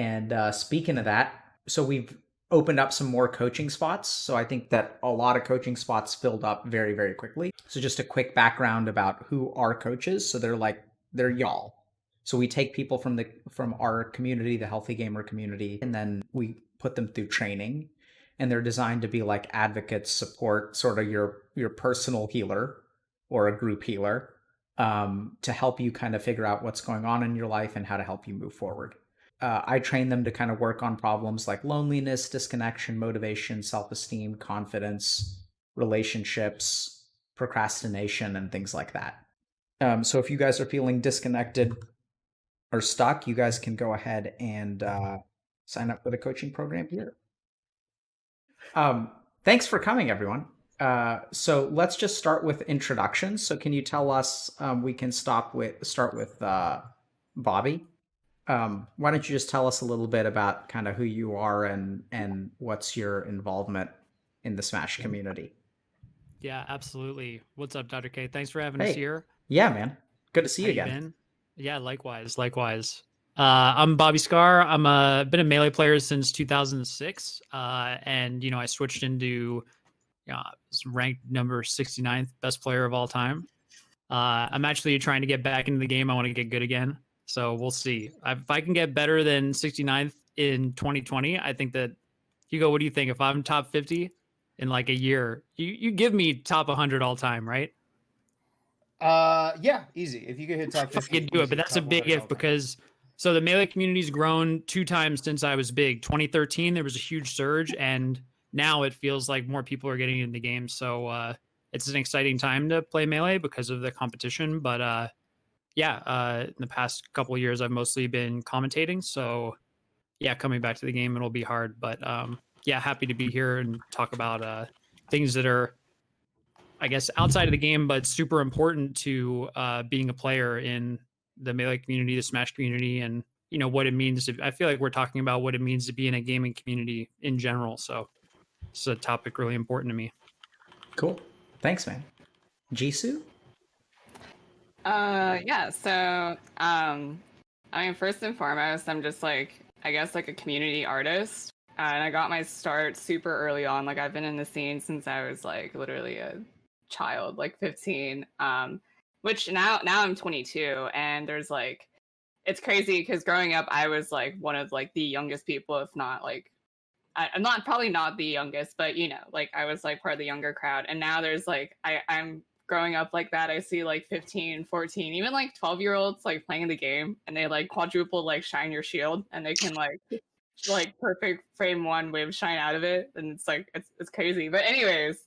And speaking of that, so we've opened up some more coaching spots. So I think that a lot of coaching spots filled up very, very quickly. So just a quick background about who our coaches. So they're y'all. So we take people from our community, the Healthy Gamer community, and then we put them through training. And they're designed to be like advocates, support, sort of your personal healer or a group healer, to help you kind of figure out what's going on in your life and how to help you move forward. I train them to kind of work on problems like loneliness, disconnection, motivation, self-esteem, confidence, relationships, procrastination, and things like that. So if you guys are feeling disconnected or stuck, you guys can go ahead and sign up for the coaching program here. Thanks for coming, everyone. So let's just start with introductions. So can you tell us? We can start with Bobby. Why don't you just tell us a little bit about kind of who you are and what's your involvement in the Smash community? Yeah, absolutely. What's up, Dr. K? Thanks for having us Hey, here. yeah, man, good to see How you you again. been? Yeah, likewise, likewise. I'm Bobby Scar. Been a Melee player since 2006, and I switched into ranked number 69th best player of all time. I'm actually trying to get back into the game. I want to get good again, so we'll see. If I can get better than 69th in 2020, I think that Hugo. What do you think? If I'm top 50 in like a year, you give me top 100 all time, right? Yeah, easy. If you could hit top If I 50, could do it, easy, but that's a top big 100 if all time. because so the Melee community's grown 2 times since I was big. 2013, there was a huge surge, and now it feels like more people are getting into the game. So it's an exciting time to play Melee because of the competition. But in the past couple of years, I've mostly been commentating. So yeah, coming back to the game, it'll be hard. But happy to be here and talk about things that are, I guess, outside of the game, but super important to being a player in the Melee community, the Smash community, and what it means to. I feel like we're talking about what it means to be in a gaming community in general. So it's a topic really important to me. Cool, thanks, man. Jisu. Yeah, so I mean, first and foremost, I'm just like, I guess, like a community artist. And I got my start super early on. Like, I've been in the scene since I was like literally a child, like 15. Which now I'm 22, and there's like, it's crazy because growing up, I was like one of like the youngest people, if not like, I'm not probably not the youngest, but like I was like part of the younger crowd. And now there's like, I'm growing up like that. I see like 15, 14, even like 12-year-olds like playing the game, and they like quadruple like shine your shield, and they can like perfect frame one wave shine out of it, and it's like it's crazy. But anyways,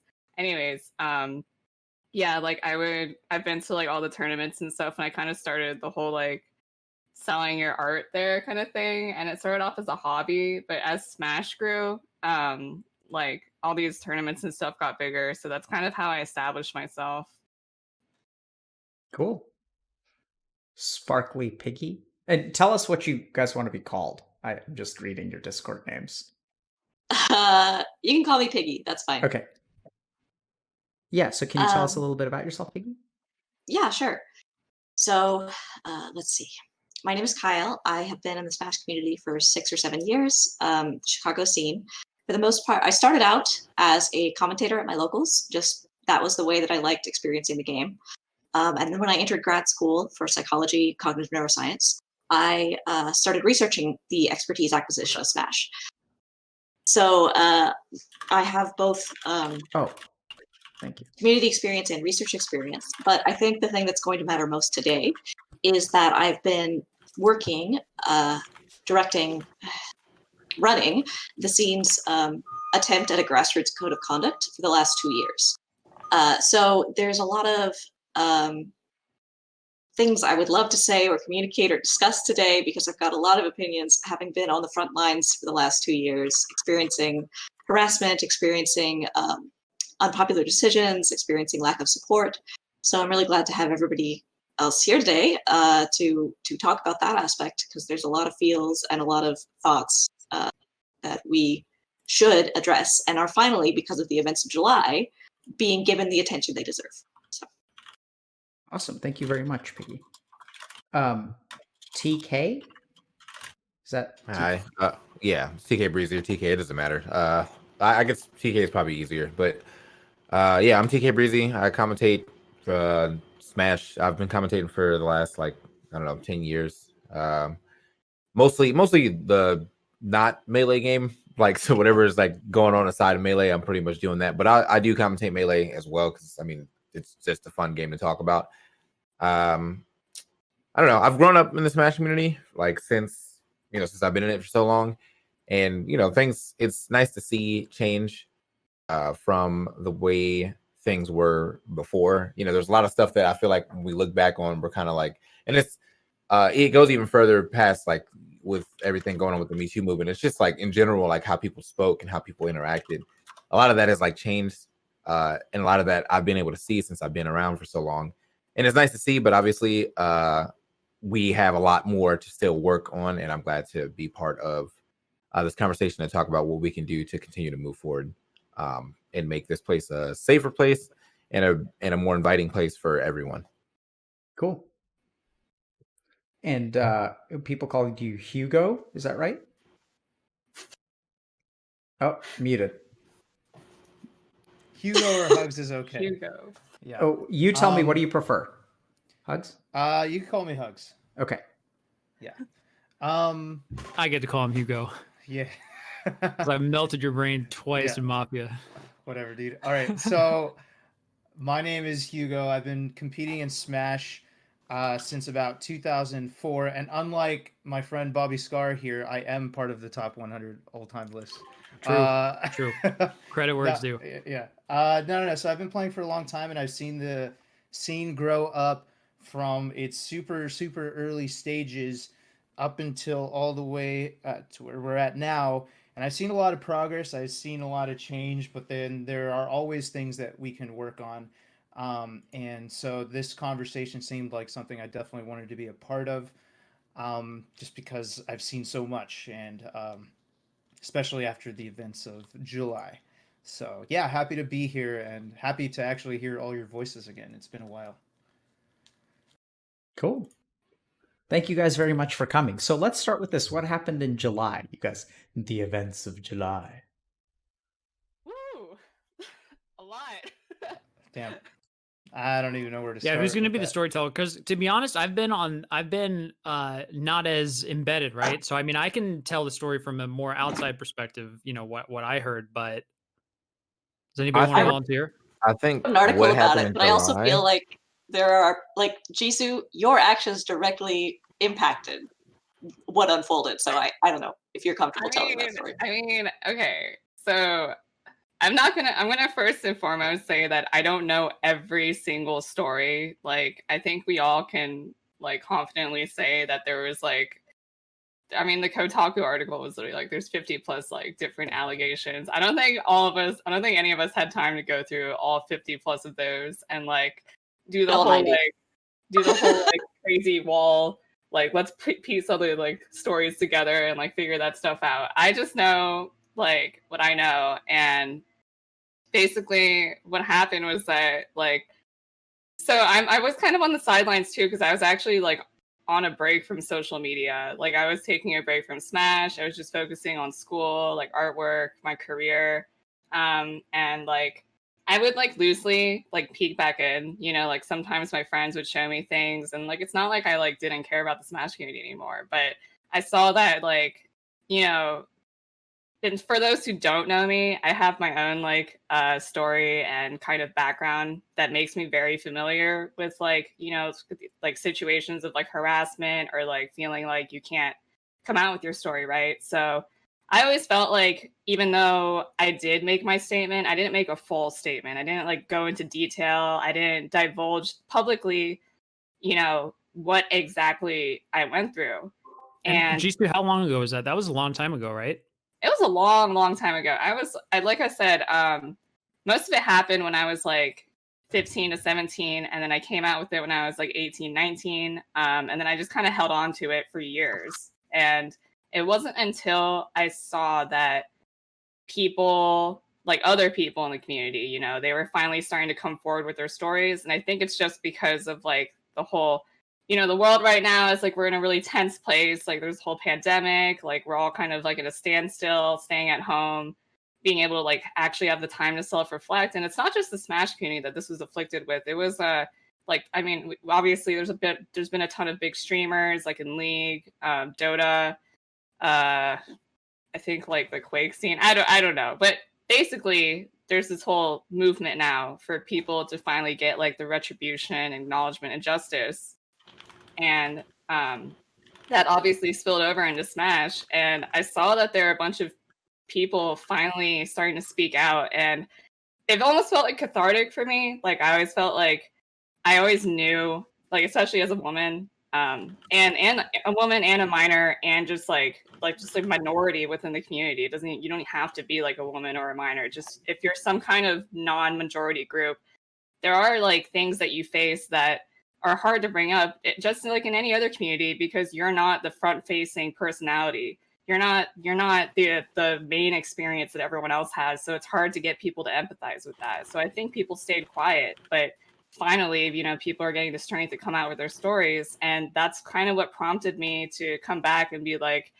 yeah, like I've been to like all the tournaments and stuff, and I kind of started the whole like selling your art there kind of thing, and it started off as a hobby, but as Smash grew, like all these tournaments and stuff got bigger, so that's kind of how I established myself. Cool. Sparkly Piggy. And tell us what you guys want to be called. I'm just reading your Discord names. You can call me Piggy. That's fine. Okay. Yeah, so can you tell us a little bit about yourself, Piggy? Yeah, sure. So let's see. My name is Kyle. I have been in the Smash community for 6 or 7 years, Chicago scene. For the most part, I started out as a commentator at my locals. Just that was the way that I liked experiencing the game. And then when I entered grad school for psychology, cognitive neuroscience, I started researching the expertise acquisition of Smash. So I have both thank you. community experience and research experience. But I think the thing that's going to matter most today is that I've been working, directing, running the scene's attempt at a grassroots code of conduct for the last 2 years. So there's a lot of things I would love to say or communicate or discuss today, because I've got a lot of opinions, having been on the front lines for the last 2 years, experiencing harassment, experiencing unpopular decisions, experiencing lack of support. So I'm really glad to have everybody else here today to talk about that aspect, because there's a lot of feels and a lot of thoughts that we should address and are finally, because of the events of July, being given the attention they deserve. So. Awesome. Thank you very much, Piggy. TK? Is that Hi. Yeah, TKbreezy or TK, it doesn't matter. I guess TK is probably easier, but yeah, I'm TKbreezy. I commentate Smash. I've been commentating for the last I don't know 10 years. Mostly the not melee game. So whatever is going on aside of melee, I'm pretty much doing that. But I do commentate melee as well because I mean it's just a fun game to talk about. I don't know. I've grown up in the Smash community since since I've been in it for so long, and things. It's nice to see change from the way things were before. There's a lot of stuff that I feel like when we look back on, we're kind of and it goes even further past with everything going on with the Me Too movement. It's just in general, how people spoke and how people interacted. A lot of that has changed, and a lot of that I've been able to see since I've been around for so long, and it's nice to see. But obviously, we have a lot more to still work on, and I'm glad to be part of this conversation and talk about what we can do to continue to move forward and make this place a safer place and a more inviting place for everyone. Cool. And people call you Hugo, is that right? Oh, muted. Hugo or Hugs is okay. Hugo. Yeah. Oh, you tell me, what do you prefer? Hugs? You can call me Hugs. Okay. Yeah. I get to call him Hugo. Yeah. 'Cause I've melted your brain twice Yeah. in Mafia. Whatever, dude. All right. So my name is Hugo. I've been competing in Smash since about 2004. And unlike my friend Bobby Scar here, I am part of the top 100 all-time list. True. Credit where it's due. Yeah. No. So I've been playing for a long time, and I've seen the scene grow up from its super, super early stages up until all the way to where we're at now. And I've seen a lot of progress. I've seen a lot of change, but then there are always things that we can work on. And so this conversation seemed like something I definitely wanted to be a part of, just because I've seen so much, and especially after the events of July. So yeah, happy to be here and happy to actually hear all your voices again. It's been a while. Cool. Thank you guys very much for coming. So let's start with this. What happened in July? You guys, the events of July. Woo! A lot. Damn. I don't even know where to start. Yeah, who's going to with be the that. storyteller? Because to be honest, I've been not as embedded, right? So I mean, I can tell the story from a more outside perspective. What I heard, but does anybody want to volunteer? I think An article what about happened it, in but I also July- feel like there are Jisu, your actions directly impacted what unfolded. So I don't know if you're comfortable telling that story. I mean, okay. So I'm gonna first and foremost say that I don't know every single story. I think we all can confidently say that there was the Kotaku article was literally there's 50 plus different allegations. I don't think any of us had time to go through all 50 plus of those and do the whole crazy wall. Let's piece all the stories together and figure that stuff out. I just know what I know, and basically what happened was that so I was kind of on the sidelines too, because I was actually on a break from social media. I was taking a break from Smash. I was just focusing on school, artwork, my career. And I would loosely peek back in, sometimes my friends would show me things, and it's not like I didn't care about the Smash community anymore, but I saw that and for those who don't know me, I have my own story and kind of background that makes me very familiar with situations of harassment or feeling like you can't come out with your story, right? So I always felt even though I did make my statement, I didn't make a full statement. I didn't go into detail. I didn't divulge publicly, what exactly I went through. And Jisu, how long ago was that? That was a long time ago, right? It was a long, long time ago. Like I said, most of it happened when I was 15 to 17, and then I came out with it when I was 18, 19, and then I just kind of held on to it for years. And it wasn't until I saw that people, other people in the community, they were finally starting to come forward with their stories. And I think it's just because of the whole you know, the world right now is like we're in a really tense place. Like there's a whole pandemic, like we're all kind of like at a standstill, staying at home, being able to like actually have the time to self-reflect. And it's not just the Smash community that this was afflicted with. It was like, I mean, obviously there's been a ton of big streamers like in League, Dota, I think like the Quake scene. I don't know, but basically there's this whole movement now for people to finally get like the retribution, acknowledgement, and justice. And that obviously spilled over into Smash. And I saw that there are a bunch of people finally starting to speak out, and it almost felt like cathartic for me. Like I always felt like I always knew, like especially as a woman, and a woman and a minor, and just like minority within the community. You don't have to be like a woman or a minor. Just if you're some kind of non-majority group, there are like things that you face that are hard to bring up, just like in any other community, because you're not the front-facing personality. You're not the main experience that everyone else has. So it's hard to get people to empathize with that. So I think people stayed quiet, but finally, you know, people are getting the strength to come out with their stories. And that's kind of what prompted me to come back and be like,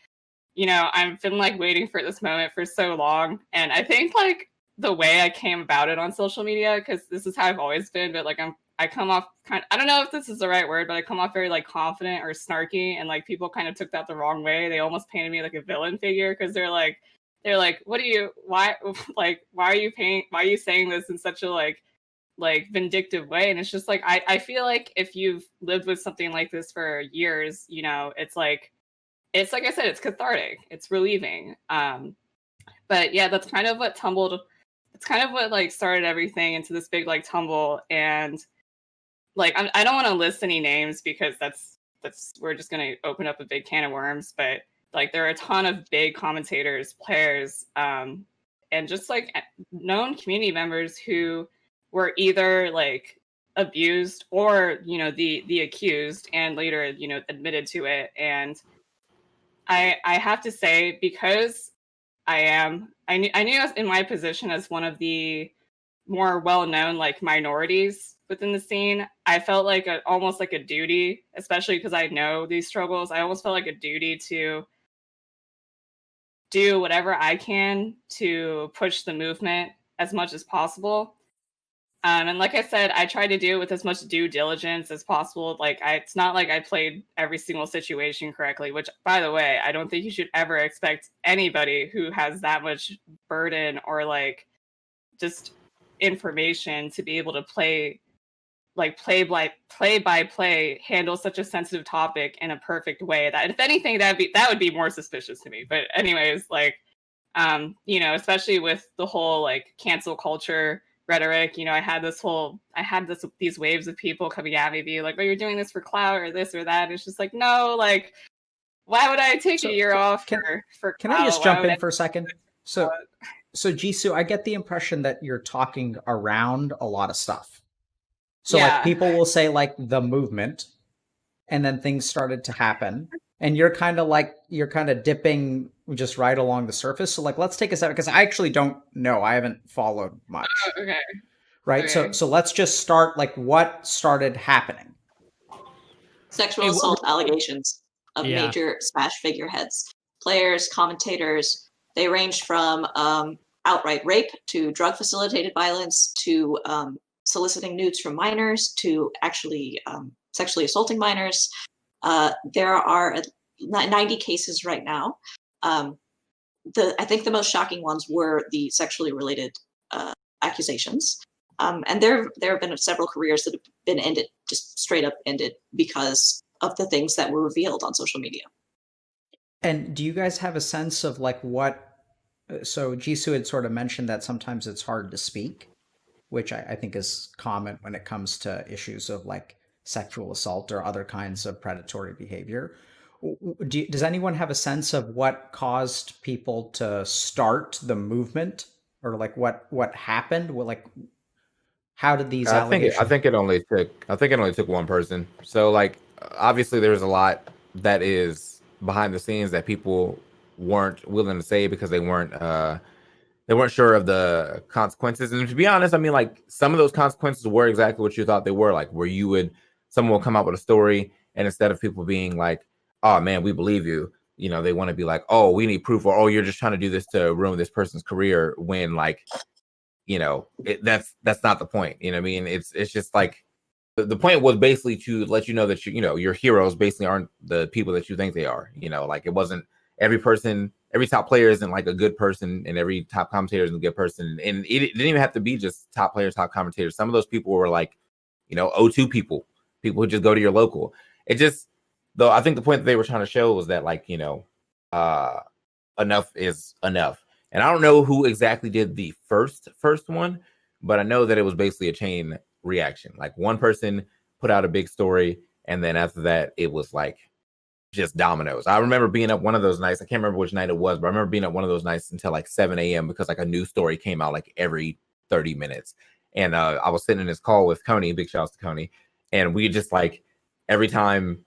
you know, I've been like waiting for this moment for so long. And I think like the way I came about it on social media, because this is how I've always been, but like I come off I don't know if this is the right word, but I come off very like confident or snarky, and like people kind of took that the wrong way. They almost painted me like a villain figure, because they're like, why are you saying this in such a like vindictive way? And it's just like I feel like if you've lived with something like this for years, you know, it's like I said, it's cathartic, it's relieving. But yeah, that's kind of what like started everything into this big like tumble. And like I don't want to list any names, because that's we're just going to open up a big can of worms. But like there are a ton of big commentators, players, and just like known community members who were either like abused or, you know, the accused, and later, you know, admitted to it. And I have to say, because I knew I was in my position as one of the more well-known like minorities within the scene, I felt like almost like a duty, especially because I know these struggles. I almost felt like a duty to do whatever I can to push the movement as much as possible. And like I said, I tried to do it with as much due diligence as possible. Like it's not like I played every single situation correctly, which, by the way, I don't think you should ever expect anybody who has that much burden or like just information to be able to play by play, handle such a sensitive topic in a perfect way. That if anything, that would be more suspicious to me. But anyways, like you know, especially with the whole like cancel culture rhetoric, you know, I had these waves of people coming at me, being like, "Oh, you're doing this for clout or this or that." And it's just like, no, like, why would I take a year off for Can I just jump in for a second? So Jisu, I get the impression that you're talking around a lot of stuff. So like people will say like the movement, and then things started to happen, and you're kind of dipping just right along the surface. So like, let's take a second, because I actually don't know. I haven't followed much. Okay. Right. Okay. So let's just start like what started happening. Sexual assault allegations of major Smash figureheads, players, commentators. They ranged from outright rape to drug-facilitated violence to soliciting nudes from minors to actually sexually assaulting minors. There are 90 cases right now. I think the most shocking ones were the sexually related accusations. And there have been several careers that have been ended, just straight up ended, because of the things that were revealed on social media. And do you guys have a sense of like what? So Jisu had sort of mentioned that sometimes it's hard to speak, which I think is common when it comes to issues of like sexual assault or other kinds of predatory behavior. Does anyone have a sense of what caused people to start the movement, or like what happened? Like, how did these allegations? I think it only took one person. So like, obviously there's a lot that is behind the scenes that people weren't willing to say because they weren't sure of the consequences. And to be honest, I mean, like, some of those consequences were exactly what you thought they were, like where someone will come out with a story And instead of people being like, oh man, we believe you, you know, they want to be like, oh, we need proof, or oh, you're just trying to do this to ruin this person's career, when like, you know, that's not the point. You know what I mean? It's just like the point was basically to let you know that you know, your heroes basically aren't the people that you think they are. You know, like, it wasn't every person, every top player isn't like a good person, and every top commentator isn't a good person. And it didn't even have to be just top players, top commentators. Some of those people were like, you know, O2 people who just go to your local. It just, though, I think the point that they were trying to show was that, like, you know, enough is enough. And I don't know who exactly did the first one, but I know that it was basically a chain reaction. Like, one person put out a big story, and then after that, it was like just dominoes. I remember being up one of those nights. I can't remember which night it was, but I remember being up one of those nights until like 7 a.m. because like a new story came out like every 30 minutes. And I was sitting in this call with Coney, big shouts to Coney, and we just like, every time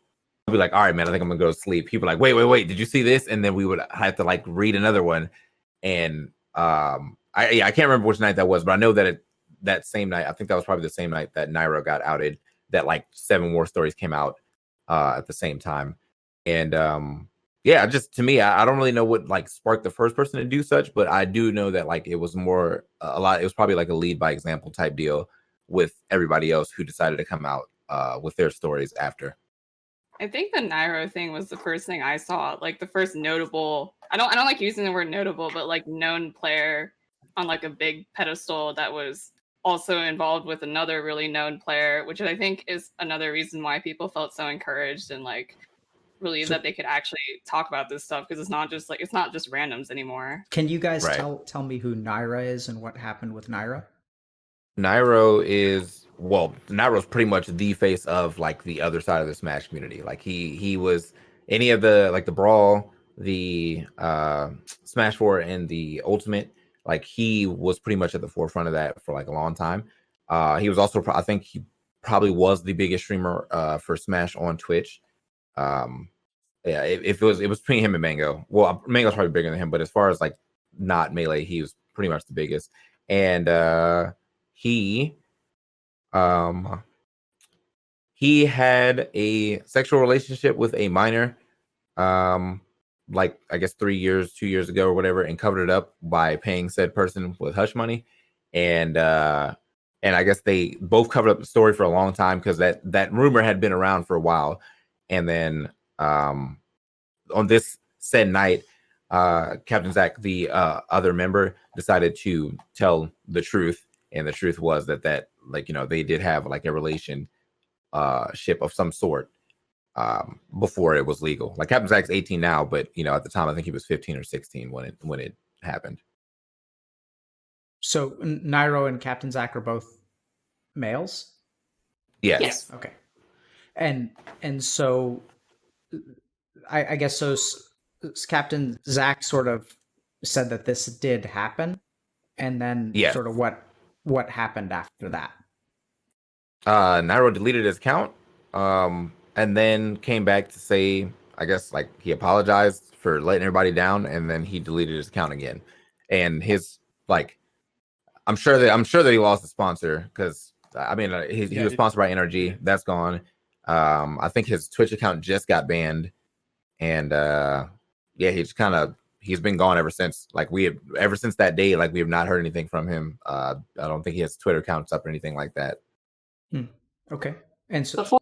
I'd be like, all right, man, I think I'm gonna go to sleep. People like, wait, did you see this? And then we would have to like read another one. And I can't remember which night that was, but I know that that same night, I think that was probably the same night that Nairo got outed, that like 7 more stories came out at the same time. And yeah, just to me, I don't really know what like sparked the first person to do such, but I do know that like it was more it was probably like a lead by example type deal with everybody else who decided to come out with their stories after. I think the Nairo thing was the first thing I saw, like the first notable. I don't like using the word notable, but like known player on like a big pedestal that was also involved with another really known player, which I think is another reason why people felt so encouraged and like relieved that they could actually talk about this stuff, because it's not just randoms anymore. Can you guys tell me who Naira is and what happened with Naira? Nairo is, well, Nairo's pretty much the face of like the other side of the Smash community. Like he was any of the like the Brawl, the Smash 4, and the Ultimate. Like, he was pretty much at the forefront of that for like a long time. He was also, I think he probably was the biggest streamer for Smash on Twitch. Yeah, it was between him and Mango. Well, Mango's probably bigger than him, but as far as like not Melee, he was pretty much the biggest. And he had a sexual relationship with a minor, like I guess 2 years ago or whatever, and covered it up by paying said person with hush money. And I guess they both covered up the story for a long time because that rumor had been around for a while. And then on this said night, Captain Zach, the other member, decided to tell the truth. And the truth was that like, you know, they did have like a relationship of some sort before it was legal. Like, Captain Zach's 18 now, but you know, at the time I think he was 15 or 16 when it happened. So Nairo and Captain Zach are both males? Yes. Okay. And so I guess so Captain Zach sort of said that this did happen, and then sort of what happened after that? Nairo deleted his account, and then came back to say, I guess, like, he apologized for letting everybody down, and then he deleted his account again. And his, like, I'm sure that he lost a sponsor, because I mean, he was sponsored by NRG. That's gone. I think his Twitch account just got banned, and yeah, he's been gone ever since. Like, ever since that day, like, we have not heard anything from him. I don't think he has Twitter accounts up or anything like that. Okay. And so before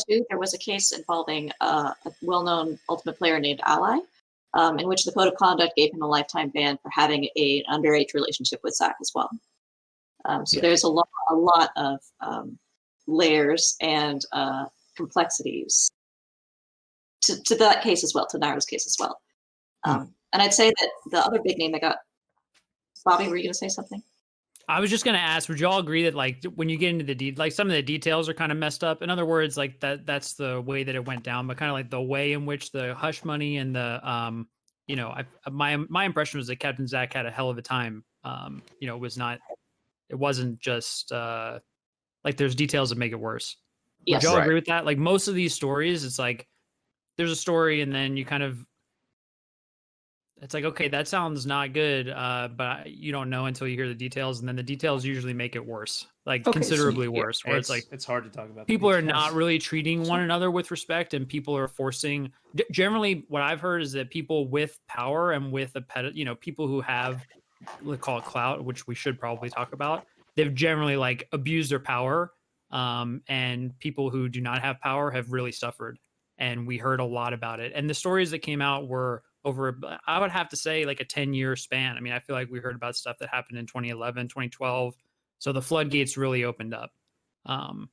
there was a case involving a well-known Ultimate player named Ally, in which the code of conduct gave him a lifetime ban for having an underage relationship with Zach as well. So there's a lot of layers and complexities to that case as well, to Nairo's case as well. And I'd say that the other big name that got, Bobby, were you going to say something? I was just going to ask, would you all agree that, like, when you get into the some of the details are kind of messed up? In other words, like, that's the way that it went down, but kind of like the way in which the hush money and the, you know, my impression was that Captain Zach had a hell of a time. You know, it wasn't just like, there's details that make it worse. Yes. Would y'all agree with that? Like, most of these stories, it's like there's a story and then you kind of It's like, okay, that sounds not good, but you don't know until you hear the details, and then the details usually make it worse, like Okay, so considerably worse. Where it's like It's hard to talk about. The people are details. not really treating one another with respect, and people are forcing. Generally, what I've heard is that people with power and with people who have, let's call it clout, which we should probably talk about, they've generally like abused their power, and people who do not have power have really suffered. And we heard a lot about it. And the stories that came out were over, I would have to say, like a 10-year span. I mean, I feel like we heard about stuff that happened in 2011, 2012. So the floodgates really opened up. Hugs,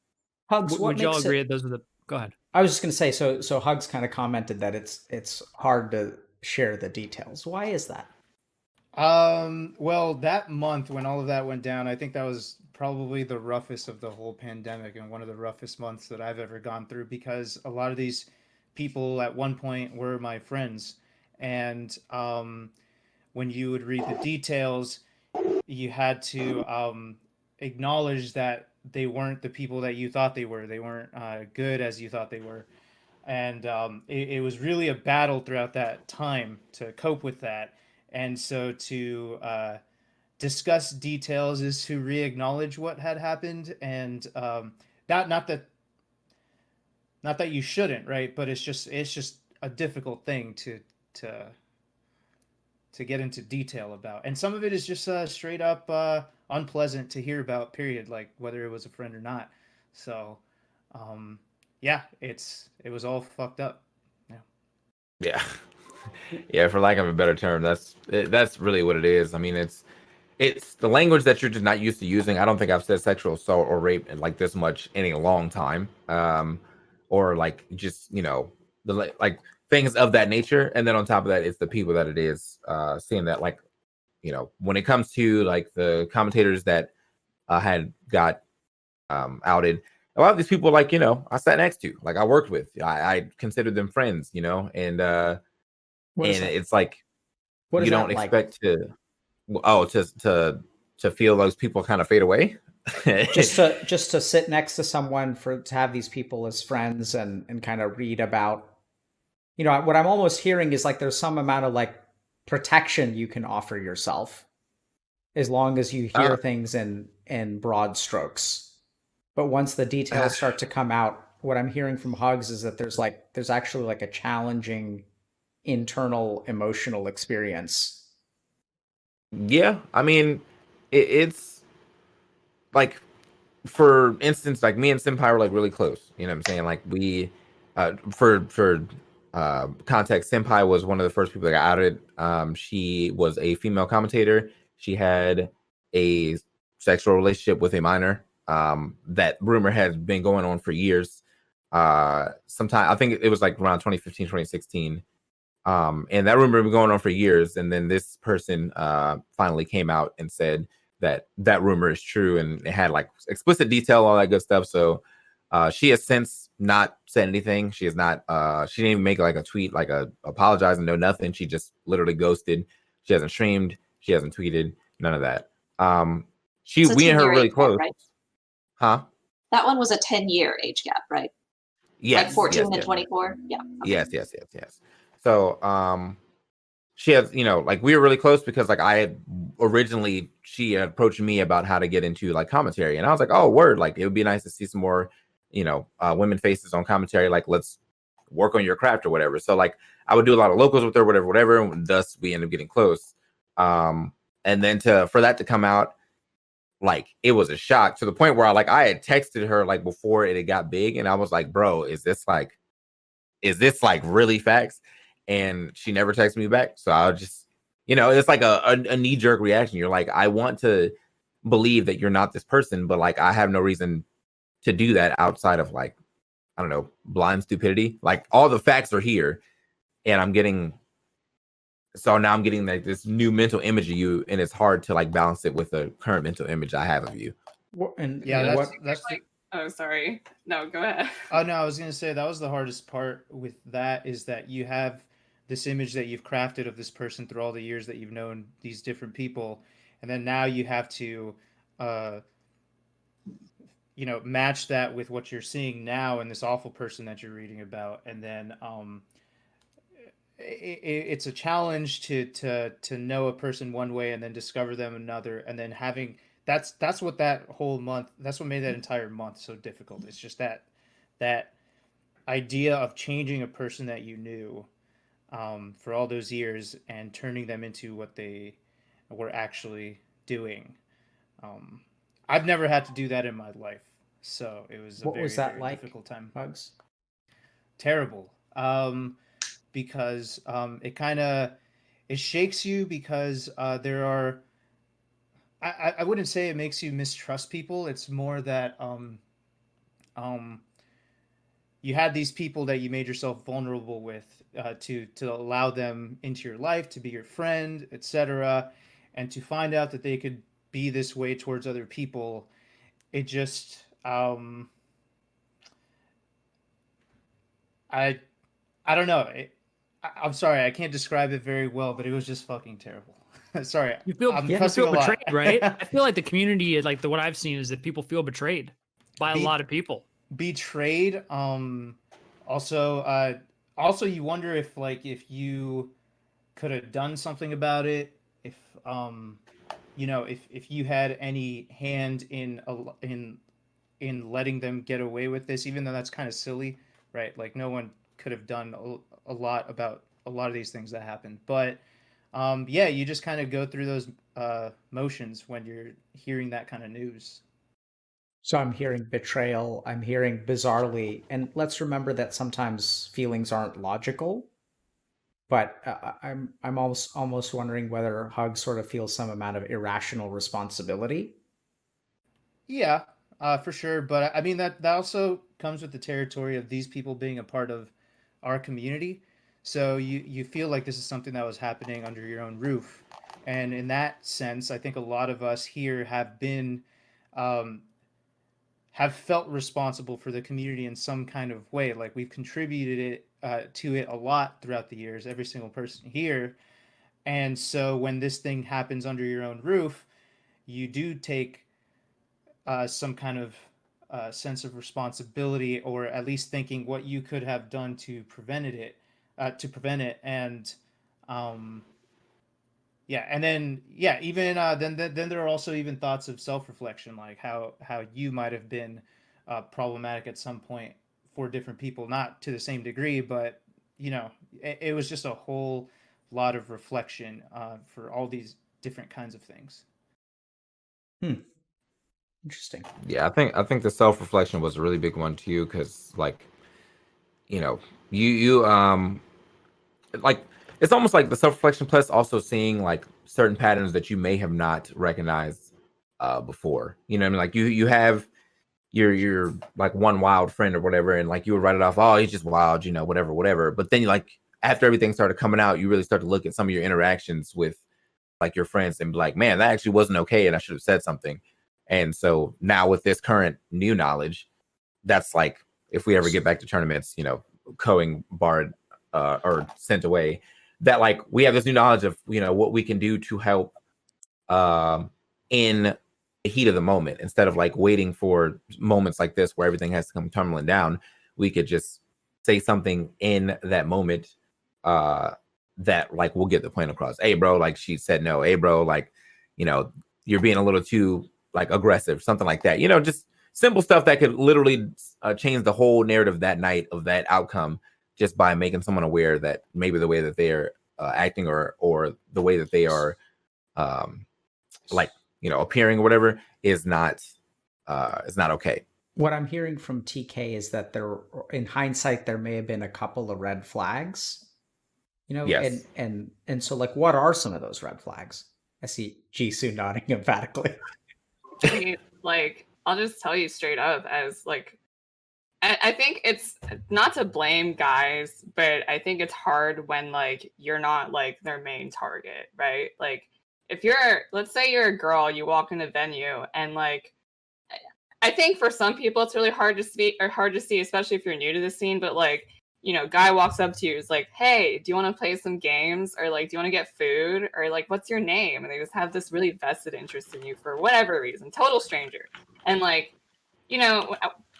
what Would y'all makes agree it? that those are the? Go ahead. I was just going to say, so Hugs kind of commented that it's hard to share the details. Why is that? Well, that month when all of that went down, I think that was probably the roughest of the whole pandemic and one of the roughest months that I've ever gone through, because a lot of these people at one point were my friends. And when you would read the details, you had to acknowledge that they weren't the people that you thought they were. They weren't good as you thought they were. And it was really a battle throughout that time to cope with that. And so to discuss details is to re-acknowledge what had happened, and not that you shouldn't, right? But it's just a difficult thing to to get into detail about, and some of it is just straight up unpleasant to hear about. Period. Like whether it was a friend or not. So, yeah, it was all fucked up. Yeah. Yeah. Yeah, for lack of a better term, that's really what it is. I mean, it's the language that you're just not used to using. I don't think I've said sexual assault or rape in like this much in a long time. Or like just, the like things of that nature. And then on top of that, it's the people that it is, seeing that, like, when it comes to like the commentators that had got outed, a lot of these people, like, I sat next to, like, I worked with, I considered them friends, What is and that? it's like What is you don't that like? expect to feel those people kind of fade away. Just to sit next to someone, to have these people as friends and kind of read about, what I'm almost hearing is like there's some amount of like protection you can offer yourself as long as you hear uh, things in broad strokes. But once the details start to come out, what I'm hearing from Hugs is that there's actually like a challenging internal emotional experience. yeah, I mean, it's like, for instance, like me and Senpai were like really close. You know what I'm saying? Like we, for context, Senpai was one of the first people that got outed. She was a female commentator. She had a sexual relationship with a minor. That rumor had been going on for years. Sometime I think it was like around 2015, 2016. And that rumor had been going on for years. And then this person finally came out and said that rumor is true, and it had like explicit detail, all that good stuff. So she has since not said anything. She has not she didn't even make like a tweet, like apologizing, no nothing. She just literally ghosted. She hasn't streamed, she hasn't tweeted, none of that. It's a We and her 10-year really age gap, close. right? Huh? That one was a 10-year age gap, right? Like Yes, 14 yes, and yes, 24? Yeah. Okay. yes. So she has, like, we were really close because like she had approached me about how to get into like commentary, and I was like, oh word, like it would be nice to see some more women faces on commentary, like let's work on your craft or whatever. So like I would do a lot of locals with her, whatever, and thus we ended up getting close. And then for that to come out, like it was a shock, to the point where I had texted her like before it got big, and I was like, bro, is this like really facts? And she never texted me back. So I was just, it's like a knee-jerk reaction. You're like, I want to believe that you're not this person, but like I have no reason to do that outside of like, I don't know, blind stupidity. Like all the facts are here, and now I'm getting like this new mental image of you, and it's hard to like balance it with the current mental image I have of you. And Yeah, what? that's the, Oh, sorry. No, go ahead. oh no, I was gonna say that was the hardest part with that, is that you have this image that you've crafted of this person through all the years that you've known these different people, and then now you have to uh match that with what you're seeing now and this awful person that you're reading about, and then it's a challenge to know a person one way and then discover them another, and then having that's what that whole month, that's what made that entire month so difficult. It's just that idea of changing a person that you knew for all those years and turning them into what they were actually doing. Um, I've never had to do that in my life, so it was a What very, was that very like, difficult time. Bugs? Terrible. Because it kind of it shakes you because there are I wouldn't say it makes you mistrust people. It's more that um, you had these people that you made yourself vulnerable with to allow them into your life, to be your friend, etc., and to find out that they could be this way towards other people. It just I I don't know. I'm sorry, I can't describe it very well, but it was just fucking terrible. Sorry, I'm You cussing feel a lot. betrayed, right? I feel like the community is like what I've seen is that people feel betrayed by a Be- lot of people. Betrayed. Also, also you wonder if like if you could have done something about it, if if you had any hand in letting them get away with this, even though that's kind of silly, right? Like no one could have done a lot about a lot of these things that happened. But yeah, you just kind of go through those motions when you're hearing that kind of news. So I'm hearing betrayal, I'm hearing bizarrely, and let's remember that sometimes feelings aren't logical. But I'm almost wondering whether Hug sort of feels some amount of irrational responsibility. Yeah, for sure. But I mean that also comes with the territory of these people being a part of our community. So you feel like this is something that was happening under your own roof, and in that sense, I think a lot of us here um, have felt responsible for the community in some kind of way. Like we've contributed it to it a lot throughout the years, every single person here. And so when this thing happens under your own roof, you do take some kind of sense of responsibility, or at least thinking what you could have done to prevent it, and um, yeah, and then yeah, even then there are also even thoughts of self-reflection, like how you might have been problematic at some point for different people, not to the same degree, but it was just a whole lot of reflection for all these different kinds of things. Hmm. Interesting. Yeah, I think the self reflection was a really big one too, because like, you know, you like it's almost like the self reflection plus also seeing like certain patterns that you may have not recognized before. You know what I mean? Like you have your like one wild friend or whatever, and like you would write it off, oh, he's just wild, whatever. But then you like after everything started coming out, you really start to look at some of your interactions with like your friends and be like, man, that actually wasn't okay, and I should have said something. And so now with this current new knowledge, that's like if we ever get back to tournaments, going barred or sent away, that like we have this new knowledge of what we can do to help in the heat of the moment, instead of like waiting for moments like this where everything has to come tumbling down. We could just say something in that moment that like will get the point across. Hey bro, like she said no. Hey bro, like you're being a little too like aggressive, something like that. Just simple stuff that could literally change the whole narrative that night of that outcome, just by making someone aware that maybe the way that they're acting or the way that they are like appearing or whatever is not okay. What I'm hearing from TK is that in hindsight, there may have been a couple of red flags, Yes. and so like, what are some of those red flags? I see Jisu nodding emphatically. I mean, like, I'll just tell you straight up, as like, I think it's not to blame guys, but I think it's hard when like you're not like their main target, right? Like if let's say you're a girl, you walk in a venue and like, I think for some people it's really hard to speak or hard to see, especially if you're new to the scene, but like, guy walks up to you, is like, hey, do you want to play some games? Or like, do you want to get food? Or like, what's your name? And they just have this really vested interest in you for whatever reason, total stranger. And like,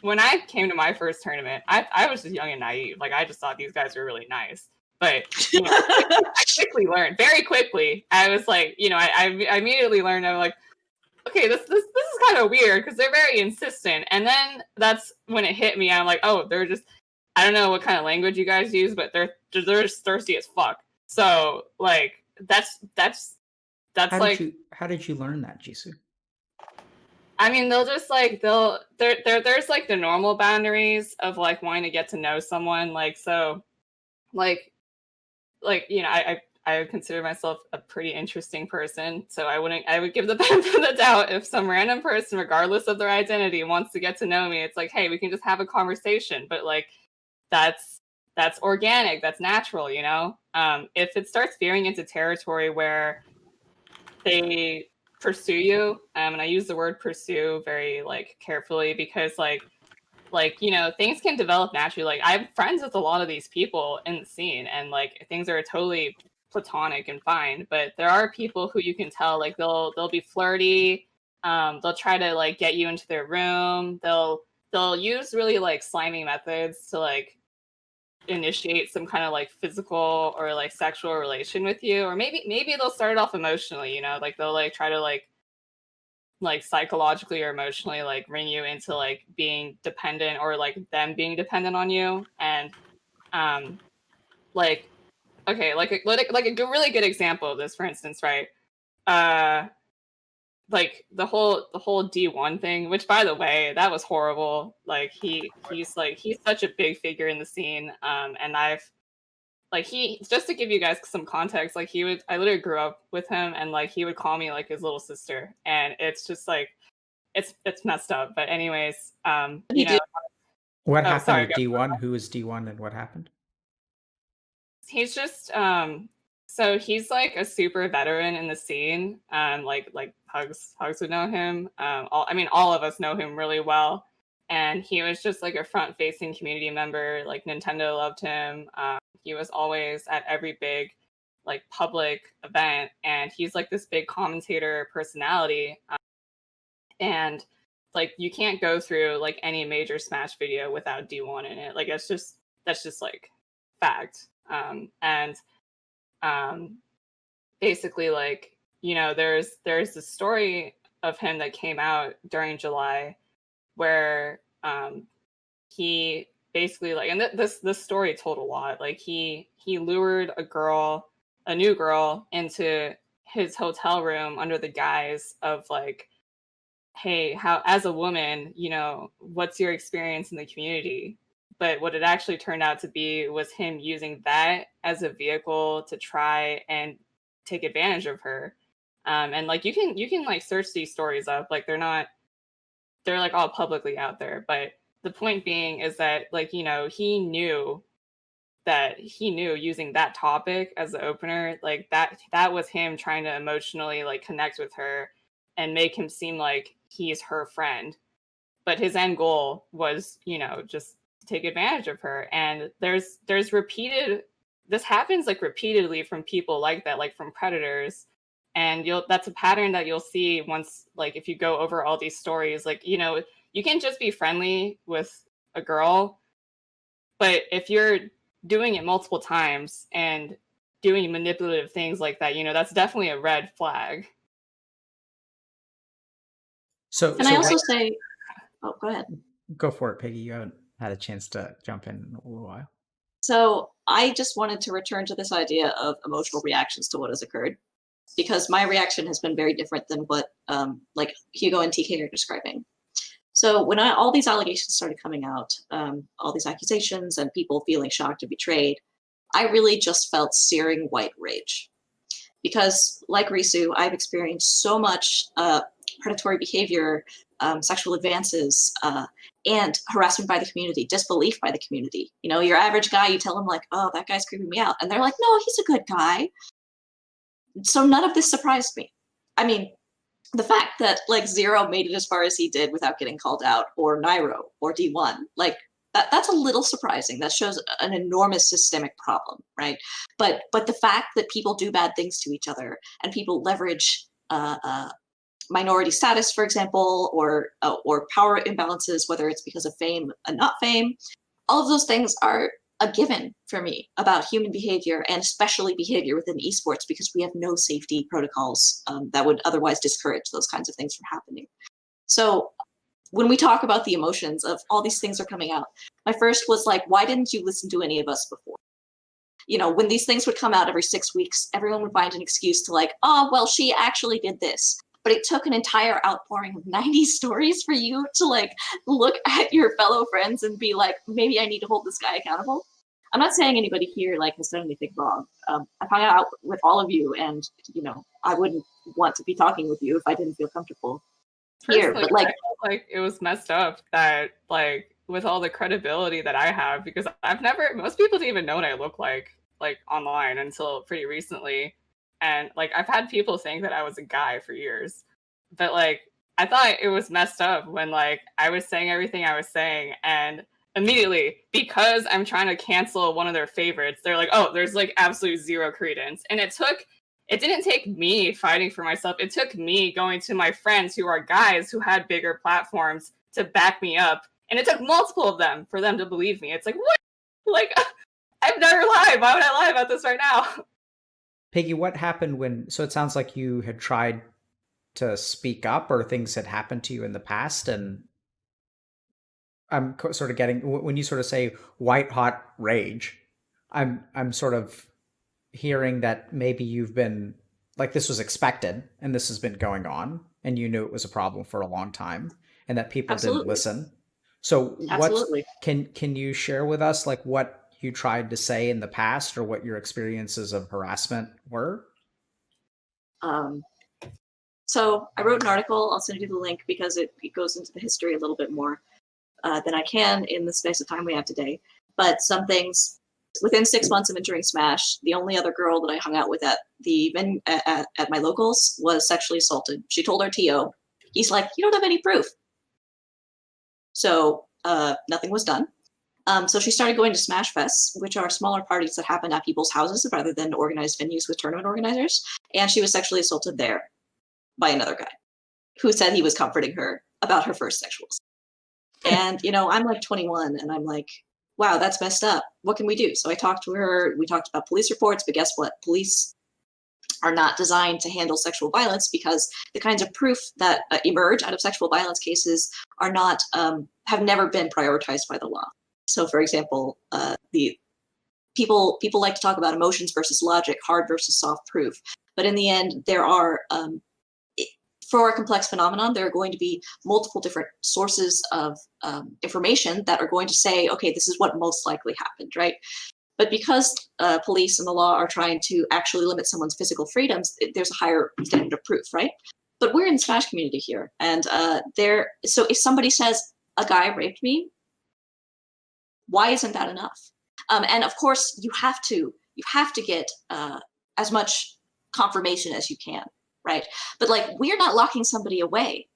when I came to my first tournament, I was just young and naive. Like, I just thought these guys were really nice. But you know, I quickly learned very quickly. I was like, you know, I immediately learned. I'm like, okay, this is kind of weird because they're very insistent. And then that's when it hit me. I'm like, oh, they're just, I don't know what kind of language you guys use, but they're just thirsty as fuck. So like that's how did you learn that, Jisu? I mean, they'll just like there's like the normal boundaries of like wanting to get to know someone. Like so, like you know, I would consider myself a pretty interesting person. So I would give the benefit of the doubt if some random person, regardless of their identity, wants to get to know me. It's like, hey, we can just have a conversation. But like that's organic, that's natural, you know? If it starts veering into territory where they pursue you, and I use the word pursue very like carefully because like you know, things can develop naturally. Like I'm friends with a lot of these people in the scene and like things are totally platonic and fine, but there are people who you can tell like they'll be flirty, they'll try to like get you into their room, they'll use really like slimy methods to like initiate some kind of like physical or like sexual relation with you, or maybe they'll start it off emotionally, you know, like they'll like try to like psychologically or emotionally like bring you into like being dependent or like them being dependent on you. And like okay, like a really good example of this, for instance, right? Like the whole D1 thing, which by the way, that was horrible. Like he's such a big figure in the scene. And I've like just to give you guys some context, like I literally grew up with him and like he would call me like his little sister. And it's just like it's messed up. But anyways, you know, what happened sorry, with D1? Who is D1 and what happened? he's just so he's like a super veteran in the scene. Like Hugs would know him. All of us know him really well. And he was just like a front facing community member. Like Nintendo loved him. He was always at every big like public event, and he's like this big commentator personality. And like you can't go through like any major Smash video without D1 in it. Like that's just like fact. And basically like, you know, there's this story of him that came out during July where he basically like, and this story told a lot. Like he lured a new girl into his hotel room under the guise of like, hey, how as a woman, you know, what's your experience in the community? But what it actually turned out to be was him using that as a vehicle to try and take advantage of her. And like you can like search these stories up. Like they're like all publicly out there. But the point being is that like, you know, he knew using that topic as the opener, like that was him trying to emotionally like connect with her and make him seem like he's her friend. But his end goal was, you know, just to take advantage of her. And this happens like repeatedly from people like that, like from predators. And that's a pattern that you'll see once, like if you go over all these stories, like, you know, you can just be friendly with a girl, but if you're doing it multiple times and doing manipulative things like that, you know, that's definitely a red flag. Can I also say, oh, go ahead. Go for it, Piggy. You haven't had a chance to jump in a little while. So I just wanted to return to this idea of emotional reactions to what has occurred, because my reaction has been very different than what like Hugo and TK are describing. So when all these allegations started coming out, all these accusations and people feeling shocked and betrayed, I really just felt searing white rage. Because like Risu, I've experienced so much predatory behavior, sexual advances, and harassment by the community, disbelief by the community. You know, your average guy, you tell him like, oh, that guy's creeping me out. And they're like, no, he's a good guy. So none of this surprised me. I mean, the fact that like Zero made it as far as he did without getting called out, or Nairo, or D1, like that's a little surprising. That shows an enormous systemic problem, right? But the fact that people do bad things to each other and people leverage minority status, for example, or power imbalances, whether it's because of fame and not fame, all of those things are a given for me about human behavior, and especially behavior within esports, because we have no safety protocols that would otherwise discourage those kinds of things from happening. So when we talk about the emotions of all these things are coming out, my first was like, why didn't you listen to any of us before? You know, when these things would come out every 6 weeks, everyone would find an excuse to like, oh, well, she actually did this. But it took an entire outpouring of 90 stories for you to like look at your fellow friends and be like, maybe I need to hold this guy accountable. I'm not saying anybody here like has done anything wrong. I've hung out with all of you, and you know, I wouldn't want to be talking with you if I didn't feel comfortable here. Personally, But like, I felt like it was messed up that like with all the credibility that I have, because most people didn't even know what I look like online until pretty recently. And like I've had people think that I was a guy for years. But like I thought it was messed up when like I was saying everything I was saying, and immediately, because I'm trying to cancel one of their favorites, they're like, oh, there's like absolute zero credence. And it didn't take me fighting for myself. It took me going to my friends who are guys who had bigger platforms to back me up. And it took multiple of them for them to believe me. It's like, what? Like, I've never lied. Why would I lie about this right now? Piggy, what happened so it sounds like you had tried to speak up, or things had happened to you in the past, and I'm sort of getting, when you sort of say white hot rage, I'm sort of hearing that maybe you've been like, this was expected and this has been going on and you knew it was a problem for a long time and that people didn't listen. So absolutely. Can you share with us like what you tried to say in the past, or what your experiences of harassment were? So I wrote an article. I'll send you the link because it goes into the history a little bit more than I can in the space of time we have today. But some things, within 6 months of entering Smash, the only other girl that I hung out with at at my locals was sexually assaulted. She told our TO, he's like, you don't have any proof. So nothing was done. So she started going to Smash Fests, which are smaller parties that happen at people's houses rather than organized venues with tournament organizers. And she was sexually assaulted there by another guy who said he was comforting her about her first sexual assault. And, you know, I'm like 21 and I'm like, wow, that's messed up. What can we do? So I talked to her. We talked about police reports, but guess what? Police are not designed to handle sexual violence because the kinds of proof that emerge out of sexual violence cases are not, have never been prioritized by the law. So, for example, the people like to talk about emotions versus logic, hard versus soft proof. But in the end, there are, for a complex phenomenon, there are going to be multiple different sources of information that are going to say, okay, this is what most likely happened, right? But because police and the law are trying to actually limit someone's physical freedoms, there's a higher standard of proof, right? But we're in the Smash community here, and so if somebody says a guy raped me, why isn't that enough? And of course, you have to get as much confirmation as you can, right? But like, we're not locking somebody away.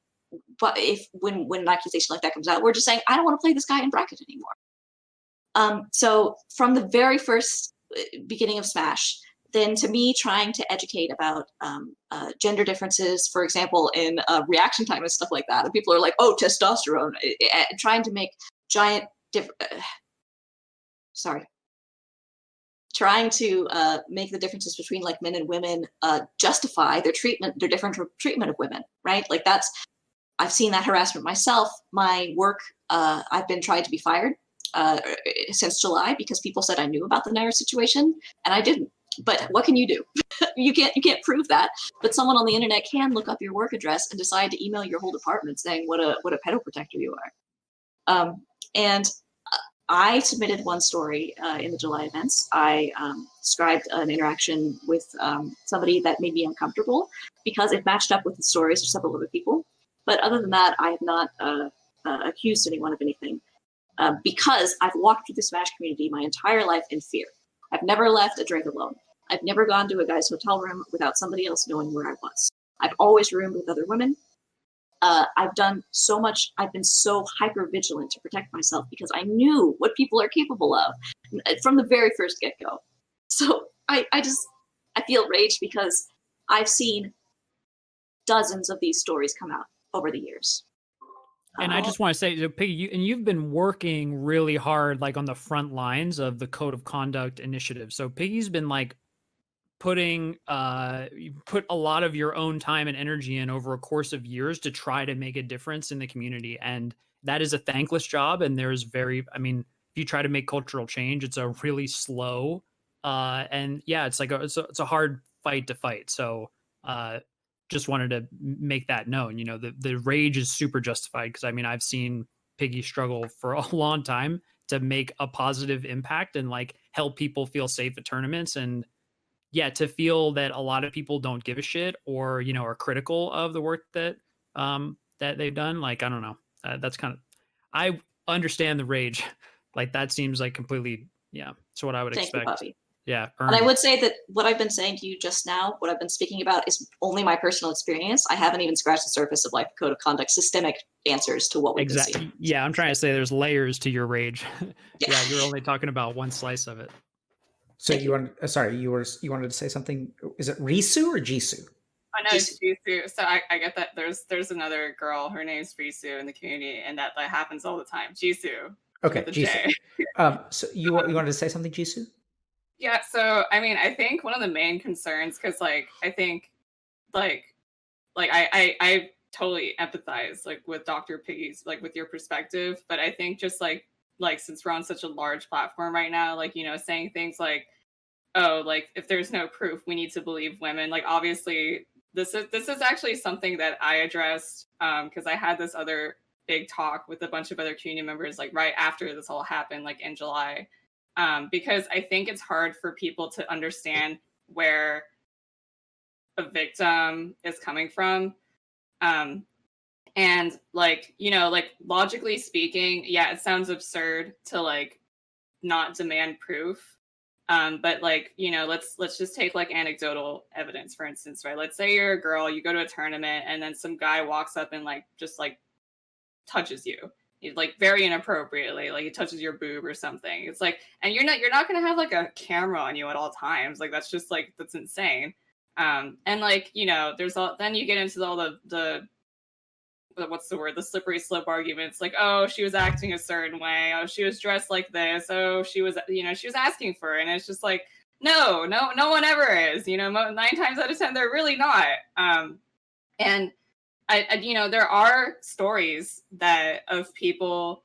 But when an accusation like that comes out, we're just saying, I don't want to play this guy in bracket anymore. So from the very first beginning of Smash, then to me trying to educate about gender differences, for example, in reaction time and stuff like that, and people are like, oh, testosterone, trying to make trying to make the differences between like men and women justify their different treatment of women, right? Like I've seen that harassment myself. My work, I've been tried to be fired since July because people said I knew about the Naira situation and I didn't. But what can you do? you can't prove that. But someone on the internet can look up your work address and decide to email your whole department saying what a pedoprotector you are. And I submitted one story in the July events. I described an interaction with somebody that made me uncomfortable because it matched up with the stories of several other people. But other than that, I have not accused anyone of anything because I've walked through the Smash community my entire life in fear. I've never left a drink alone. I've never gone to a guy's hotel room without somebody else knowing where I was. I've always roomed with other women. I've done so much. I've been so hyper vigilant to protect myself because I knew what people are capable of from the very first get-go. So I feel rage because I've seen dozens of these stories come out over the years. And I just want to say, so Piggy, you've been working really hard, like on the front lines of the Code of Conduct initiative. So Piggy's been like you put a lot of your own time and energy in over a course of years to try to make a difference in the community, and that is a thankless job. And I mean, if you try to make cultural change, it's a really slow, and yeah, it's like it's a hard fight to fight. So just wanted to make that known. You know, the rage is super justified, because I mean, I've seen Piggy struggle for a long time to make a positive impact and like help people feel safe at tournaments. And yeah, to feel that a lot of people don't give a shit, or you know, are critical of the work that that they've done, like I don't know, that's kind of, I understand the rage. Like that seems like completely, yeah, it's what I would Thank you, expect. Bobby. Yeah, And I earned. would say that what I've been saying to you just now, what I've been speaking about, is only my personal experience. I haven't even scratched the surface of like code of conduct systemic answers to what we've been seeing. Exactly. Yeah, I'm trying to say there's layers to your rage. Yeah. Yeah, you're only talking about one slice of it. So Thank you want? Sorry, you wanted to say something. Is it Risu or Jisu? I know it's Jisu. So I get that there's another girl, her name's Risu in the community, and that happens all the time. Jisu. Okay, With a Jisu. J. So you wanted to say something, Jisu? Yeah, so I mean, I think one of the main concerns, because like I think like I totally empathize like with DrPiggy's, like with your perspective, but I think just like since we're on such a large platform right now, like, you know, saying things like, oh, like if there's no proof, we need to believe women. Like obviously this is actually something that I addressed because I had this other big talk with a bunch of other community members like right after this all happened, like in July. Because I think it's hard for people to understand where a victim is coming from. And like, you know, like logically speaking, yeah, it sounds absurd to like not demand proof. But like, you know, let's just take like anecdotal evidence, for instance, right? Let's say you're a girl, you go to a tournament, and then some guy walks up and like just like touches you. Like very inappropriately, like he touches your boob or something. It's like, and you're not gonna have like a camera on you at all times. Like that's just like, that's insane. And like, you know, there's all, then you get into all the what's the word, the slippery slope arguments, like, oh, she was acting a certain way, oh, she was dressed like this, oh, she was, you know, she was asking for it. And it's just like, no one ever is, you know, 9 times out of 10 they're really not. And I you know, there are stories that of people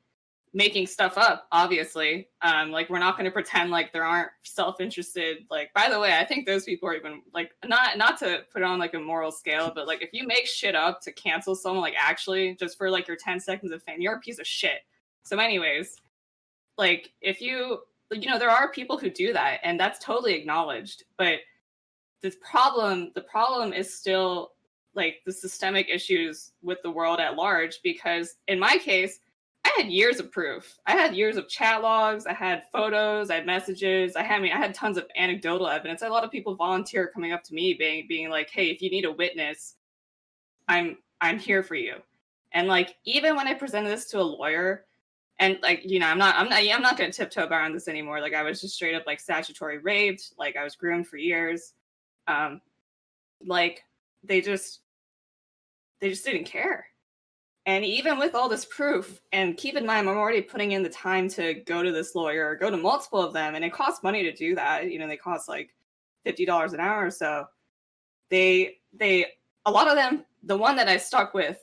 making stuff up, obviously. Like we're not going to pretend like there aren't self-interested, like, by the way, I think those people are even like, not to put it on like a moral scale, but like if you make shit up to cancel someone, like actually just for like your 10 seconds of fame, you're a piece of shit. So anyways, like if you know, there are people who do that, and that's totally acknowledged, but the problem is still like the systemic issues with the world at large, because in my case, I had years of proof. I had years of chat logs. I had photos. I had messages. I had tons of anecdotal evidence. I had a lot of people volunteer coming up to me, being like, "Hey, if you need a witness, I'm here for you." And like, even when I presented this to a lawyer, and like, you know, I'm not going to tiptoe around this anymore. Like, I was just straight up like statutory raped. Like, I was groomed for years. Like, they just didn't care. And even with all this proof, and keep in mind, I'm already putting in the time to go to this lawyer, or go to multiple of them, and it costs money to do that. You know, they cost like $50 an hour or so. They a lot of them, the one that I stuck with,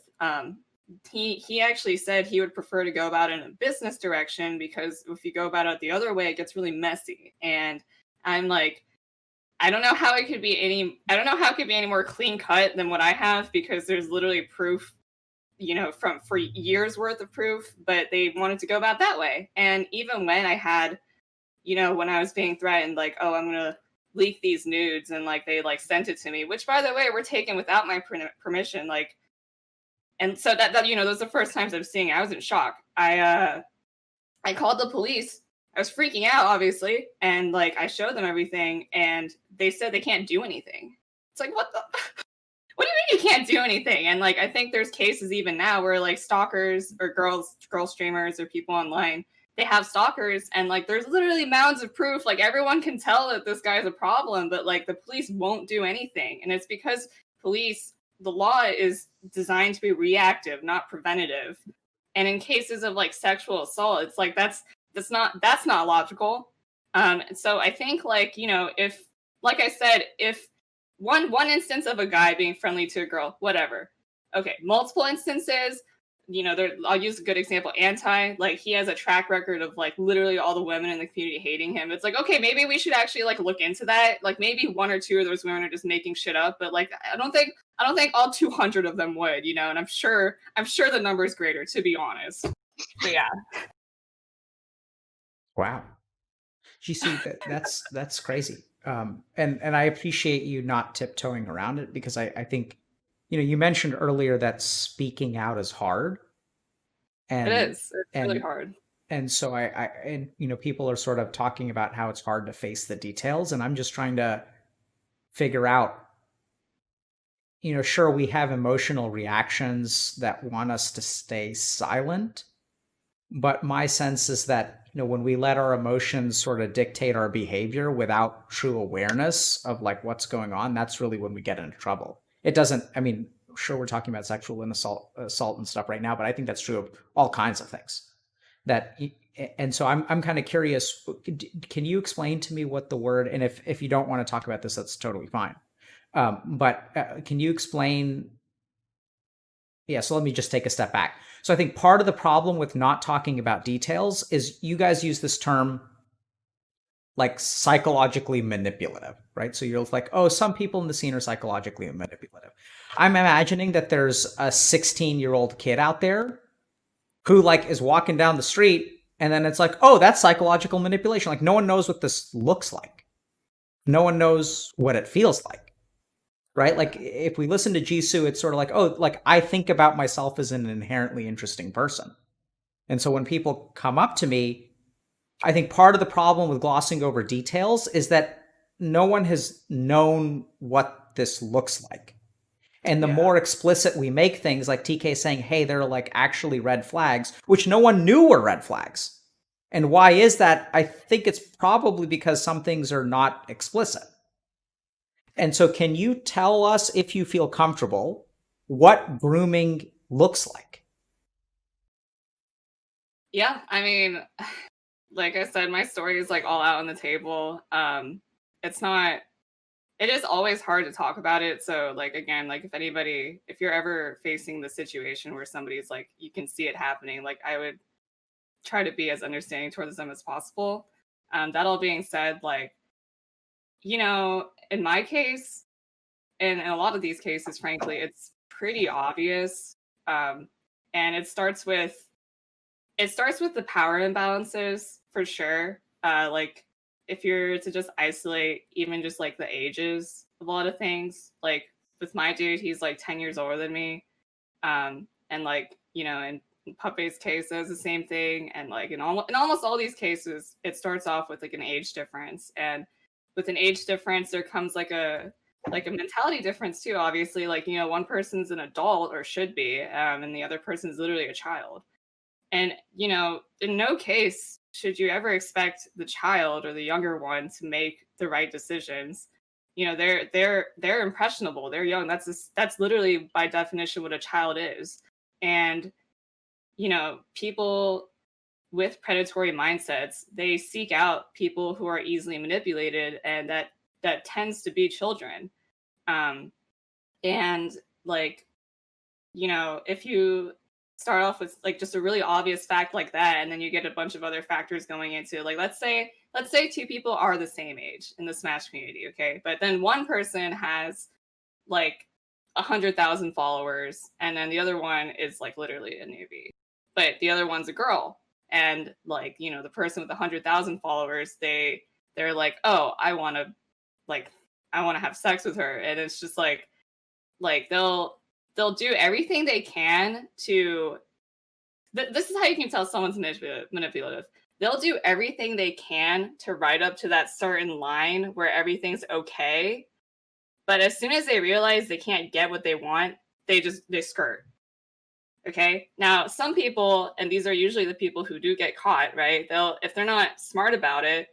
he actually said he would prefer to go about it in a business direction, because if you go about it the other way, it gets really messy. And I'm like, I don't know how it could be any more clean cut than what I have, because there's literally proof, you know, for years worth of proof, but they wanted to go about that way. And even when I had, you know, when I was being threatened, like, oh, I'm gonna leak these nudes, and like they like sent it to me, which by the way were taken without my permission, like, and so that you know, those are the first times I'm seeing it. I was in shock. I called the police. I was freaking out, obviously, and like I showed them everything, and they said they can't do anything. It's like, what the what do you mean you can't do anything? And like, I think there's cases even now where like stalkers or girl streamers or people online, they have stalkers, and like there's literally mounds of proof. Like everyone can tell that this guy's a problem, but like the police won't do anything. And it's because the law is designed to be reactive, not preventative. And in cases of like sexual assault, it's like that's not logical. So I think like, you know, if, like I said, if one instance of a guy being friendly to a girl, whatever. Okay, multiple instances, you know, I'll use a good example, like he has a track record of like literally all the women in the community hating him. It's like, okay, maybe we should actually like look into that. Like maybe one or two of those women are just making shit up, but like I don't think all 200 of them would, you know, and I'm sure the number is greater, to be honest. So yeah. Wow. Jisu, that's crazy. And I appreciate you not tiptoeing around it, because I think, you know, you mentioned earlier that speaking out is hard. And It is. It's really hard. And so and you know, people are sort of talking about how it's hard to face the details, and I'm just trying to figure out, you know, sure, we have emotional reactions that want us to stay silent, but my sense is that, you know, when we let our emotions sort of dictate our behavior without true awareness of like what's going on, that's really when we get into trouble. It doesn't, I mean, sure, we're talking about sexual and assault and stuff right now, but I think that's true of all kinds of things. And so I'm kind of curious, can you explain to me what the word, and if you don't want to talk about this, that's totally fine. But can you explain? Yeah, so let me just take a step back. So I think part of the problem with not talking about details is you guys use this term like psychologically manipulative, right? So you're like, oh, some people in the scene are psychologically manipulative. I'm imagining that there's a 16-year-old kid out there who like is walking down the street, and then it's like, oh, that's psychological manipulation. Like no one knows what this looks like. No one knows what it feels like. Right? Like if we listen to Jisu, it's sort of like, oh, like I think about myself as an inherently interesting person. And so when people come up to me, I think part of the problem with glossing over details is that no one has known what this looks like. And the more explicit we make things, like TK saying, hey, there are like actually red flags, which no one knew were red flags. And why is that? I think it's probably because some things are not explicit. And so can you tell us, if you feel comfortable, what grooming looks like? Yeah, I mean, like I said, my story is like all out on the table. It is always hard to talk about it. So like, again, like if you're ever facing the situation where somebody's like, you can see it happening, like I would try to be as understanding towards them as possible. That all being said, like, you know, in my case, and in a lot of these cases, frankly, it's pretty obvious. And it starts with the power imbalances for sure. Like if you're to just isolate even just like the ages of a lot of things, like with my dude, he's like 10 years older than me. And like, you know, in Puppy's case, it was the same thing. And like in almost all these cases, it starts off with like an age difference. And with an age difference, there comes like a mentality difference too, obviously. Like, you know, one person's an adult, or should be, and the other person's literally a child. And, you know, in no case should you ever expect the child or the younger one to make the right decisions. You know, they're impressionable. They're young. That's literally by definition what a child is. And, you know, people with predatory mindsets, they seek out people who are easily manipulated, and that tends to be children. And like, you know, if you start off with like just a really obvious fact like that, and then you get a bunch of other factors going into, like, let's say two people are the same age in the Smash community, okay, but then one person has like 100,000 followers, and then the other one is like literally a newbie, but the other one's a girl, and like, you know, the person with 100,000 followers, they're like, oh, I want to have sex with her, and it's just like they'll do everything they can to. This is how you can tell someone's manipulative. They'll do everything they can to ride up to that certain line where everything's okay, but as soon as they realize they can't get what they want, they skirt. Okay. Now, some people, and these are usually the people who do get caught, right? If they're not smart about it,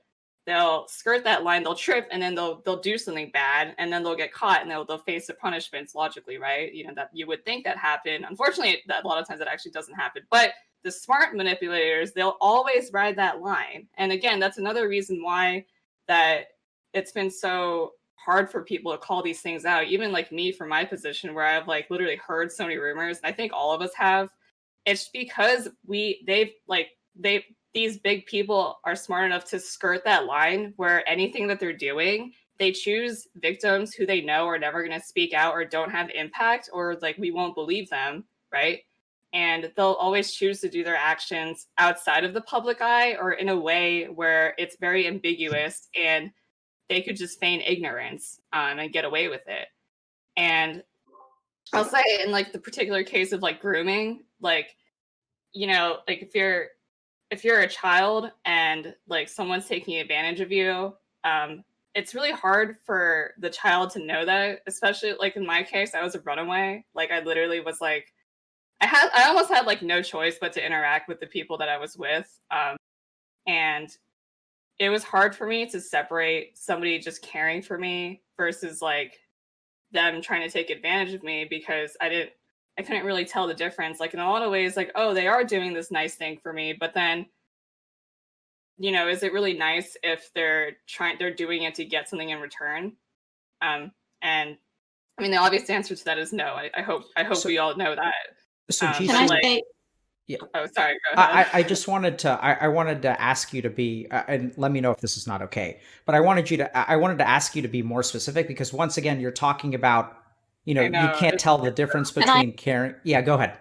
they'll skirt that line, they'll trip, and then they'll do something bad, and then they'll get caught, and they'll face the punishments logically, right? You know, that you would think that happened. Unfortunately, that a lot of times it actually doesn't happen. But the smart manipulators, they'll always ride that line. And again, that's another reason why that it's been so hard for people to call these things out. Even like me from my position where I've like literally heard so many rumors, and I think all of us have. It's because these big people are smart enough to skirt that line where anything that they're doing, they choose victims who they know are never going to speak out or don't have impact, or like we won't believe them, right? And they'll always choose to do their actions outside of the public eye or in a way where it's very ambiguous and they could just feign ignorance and get away with it. And I'll say in like the particular case of like grooming, like, you know, like if you're a child and like someone's taking advantage of you, it's really hard for the child to know that, especially like in my case, I was a runaway. Like I literally was like, I almost had like no choice but to interact with the people that I was with. And it was hard for me to separate somebody just caring for me versus like them trying to take advantage of me, because I couldn't really tell the difference. Like in a lot of ways, like, oh, they are doing this nice thing for me, but then, you know, is it really nice if they're doing it to get something in return? And I mean, the obvious answer to that is no. I hope So- we all know that. So Can Jisu, I like- say, Oh, sorry. Go ahead. I just wanted to I wanted to ask you to be and let me know if this is not okay. But I wanted to ask you to be more specific, because once again you're talking about, you know, I know, you can't tell the difference Can I- between caring. Yeah, go ahead.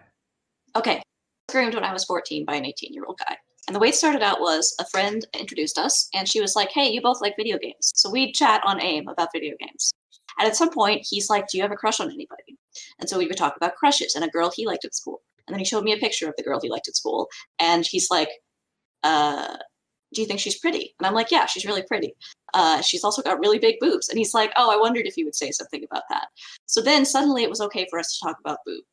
okay, I was groomed when I was 14 by an 18-year-old guy. And the way it started out was a friend introduced us, and she was like, hey, you both like video games. So we'd chat on AIM about video games. And at some point, he's like, do you have a crush on anybody? And so we would talk about crushes and a girl he liked at school. And then he showed me a picture of the girl he liked at school. And he's like, do you think she's pretty? And I'm like, yeah, she's really pretty. She's also got really big boobs. And he's like, oh, I wondered if you would say something about that. So then suddenly it was okay for us to talk about boob.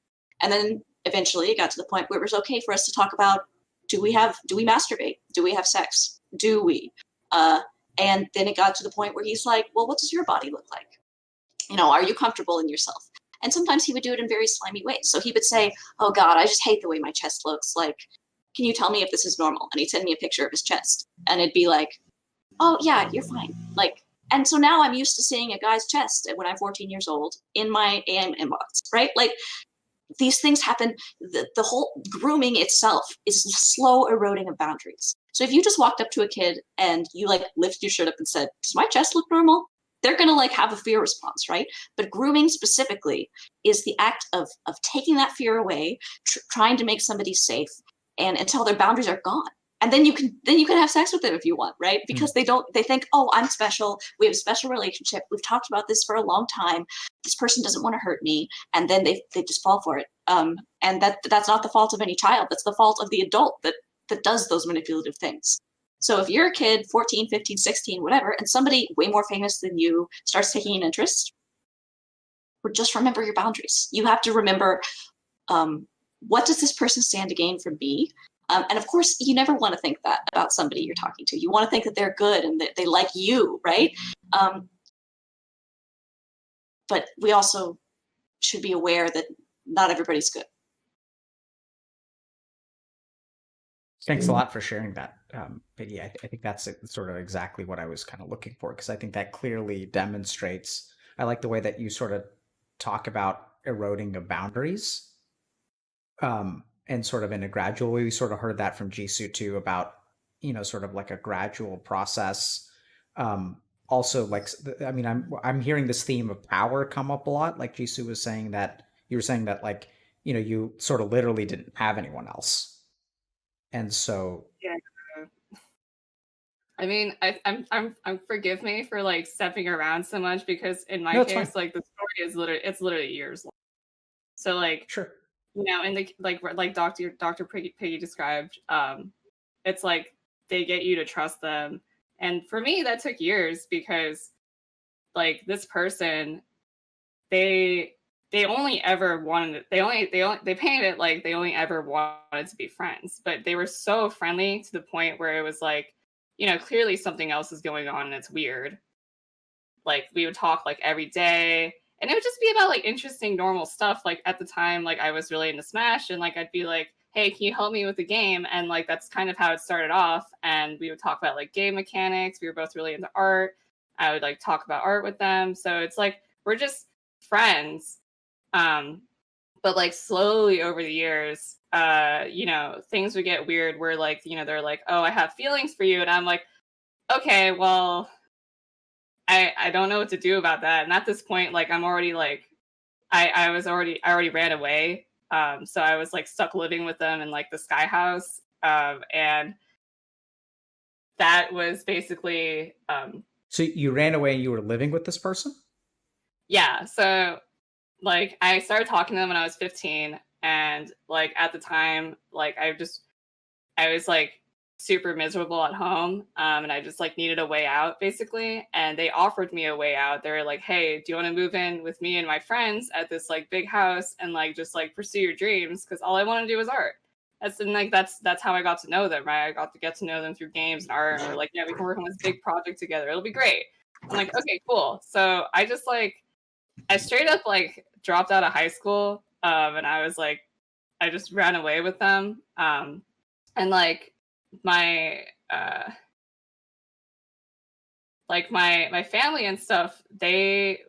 And then eventually it got to the point where it was okay for us to talk about, do we masturbate? Do we have sex? Do we? And then it got to the point where he's like, well, what does your body look like? You know, are you comfortable in yourself? And sometimes he would do it in very slimy ways. So he would say, oh God, I just hate the way my chest looks. Like, can you tell me if this is normal? And he'd send me a picture of his chest. And it'd be like, oh yeah, you're fine. Like, and so now I'm used to seeing a guy's chest when I'm 14 years old in my AM inbox, right? Like, these things happen. The whole grooming itself is slow eroding of boundaries. So if you just walked up to a kid and you like lifted your shirt up and said, does my chest look normal? They're going to like have a fear response, right? But grooming specifically is the act of taking that fear away, trying to make somebody safe, and until their boundaries are gone. And then you can have sex with them if you want, right? Because they think, oh, I'm special. We have a special relationship. We've talked about this for a long time. This person doesn't want to hurt me. And then they just fall for it. And that's not the fault of any child. That's the fault of the adult that does those manipulative things. So if you're a kid, 14, 15, 16, whatever, and somebody way more famous than you starts taking an interest, just remember your boundaries. You have to remember, what does this person stand to gain from me? And of course, you never want to think that about somebody you're talking to. You want to think that they're good and that they like you, right? But we also should be aware that not everybody's good. Thanks a lot for sharing that, Piggy. I think that's sort of exactly what I was kind of looking for, because I think that clearly demonstrates. I like the way that you sort of talk about eroding of boundaries, and sort of in a gradual way. We sort of heard that from Jisu too, about, you know, sort of like a gradual process. Also, like, I mean, I'm hearing this theme of power come up a lot. Like Jisu was saying that you were saying that, like, you know, you sort of literally didn't have anyone else. And so, Yeah. I mean, I'm forgive me for like stepping around so much, because in my No, it's case, fine. like the story is literally years long. So like, sure. you know, in the like Dr. Piggy described, it's like they get you to trust them, and for me that took years, because like this person, they only ever wanted, they painted it like they only ever wanted to be friends, but they were so friendly to the point where it was like, you know, clearly something else is going on and it's weird. Like we would talk like every day, and it would just be about like interesting normal stuff. Like at the time, like I was really into Smash, and like I'd be like, hey, can you help me with the game? And like that's kind of how it started off. And we would talk about like game mechanics. We were both really into art. I would like talk about art with them. So it's like we're just friends. But like slowly over the years, you know, things would get weird where like, you know, they're like, oh, I have feelings for you. And I'm like, okay, well, I don't know what to do about that. And at this point, like I'm already like I already ran away. So I was like stuck living with them in like the sky house. And that was basically So you ran away and you were living with this person? yeah. So like I started talking to them when I was 15, and like at the time, like I was like super miserable at home, and I just like needed a way out basically. And they offered me a way out. They were like, "Hey, do you want to move in with me and my friends at this like big house and like just like pursue your dreams?" Because all I want to do is art. That's how I got to know them. Right, I got to get to know them through games and art. And we're like, yeah, we can work on this big project together. It'll be great. I'm like, okay, cool. So I straight up like dropped out of high school, and I was like, I just ran away with them, and my my family and stuff, they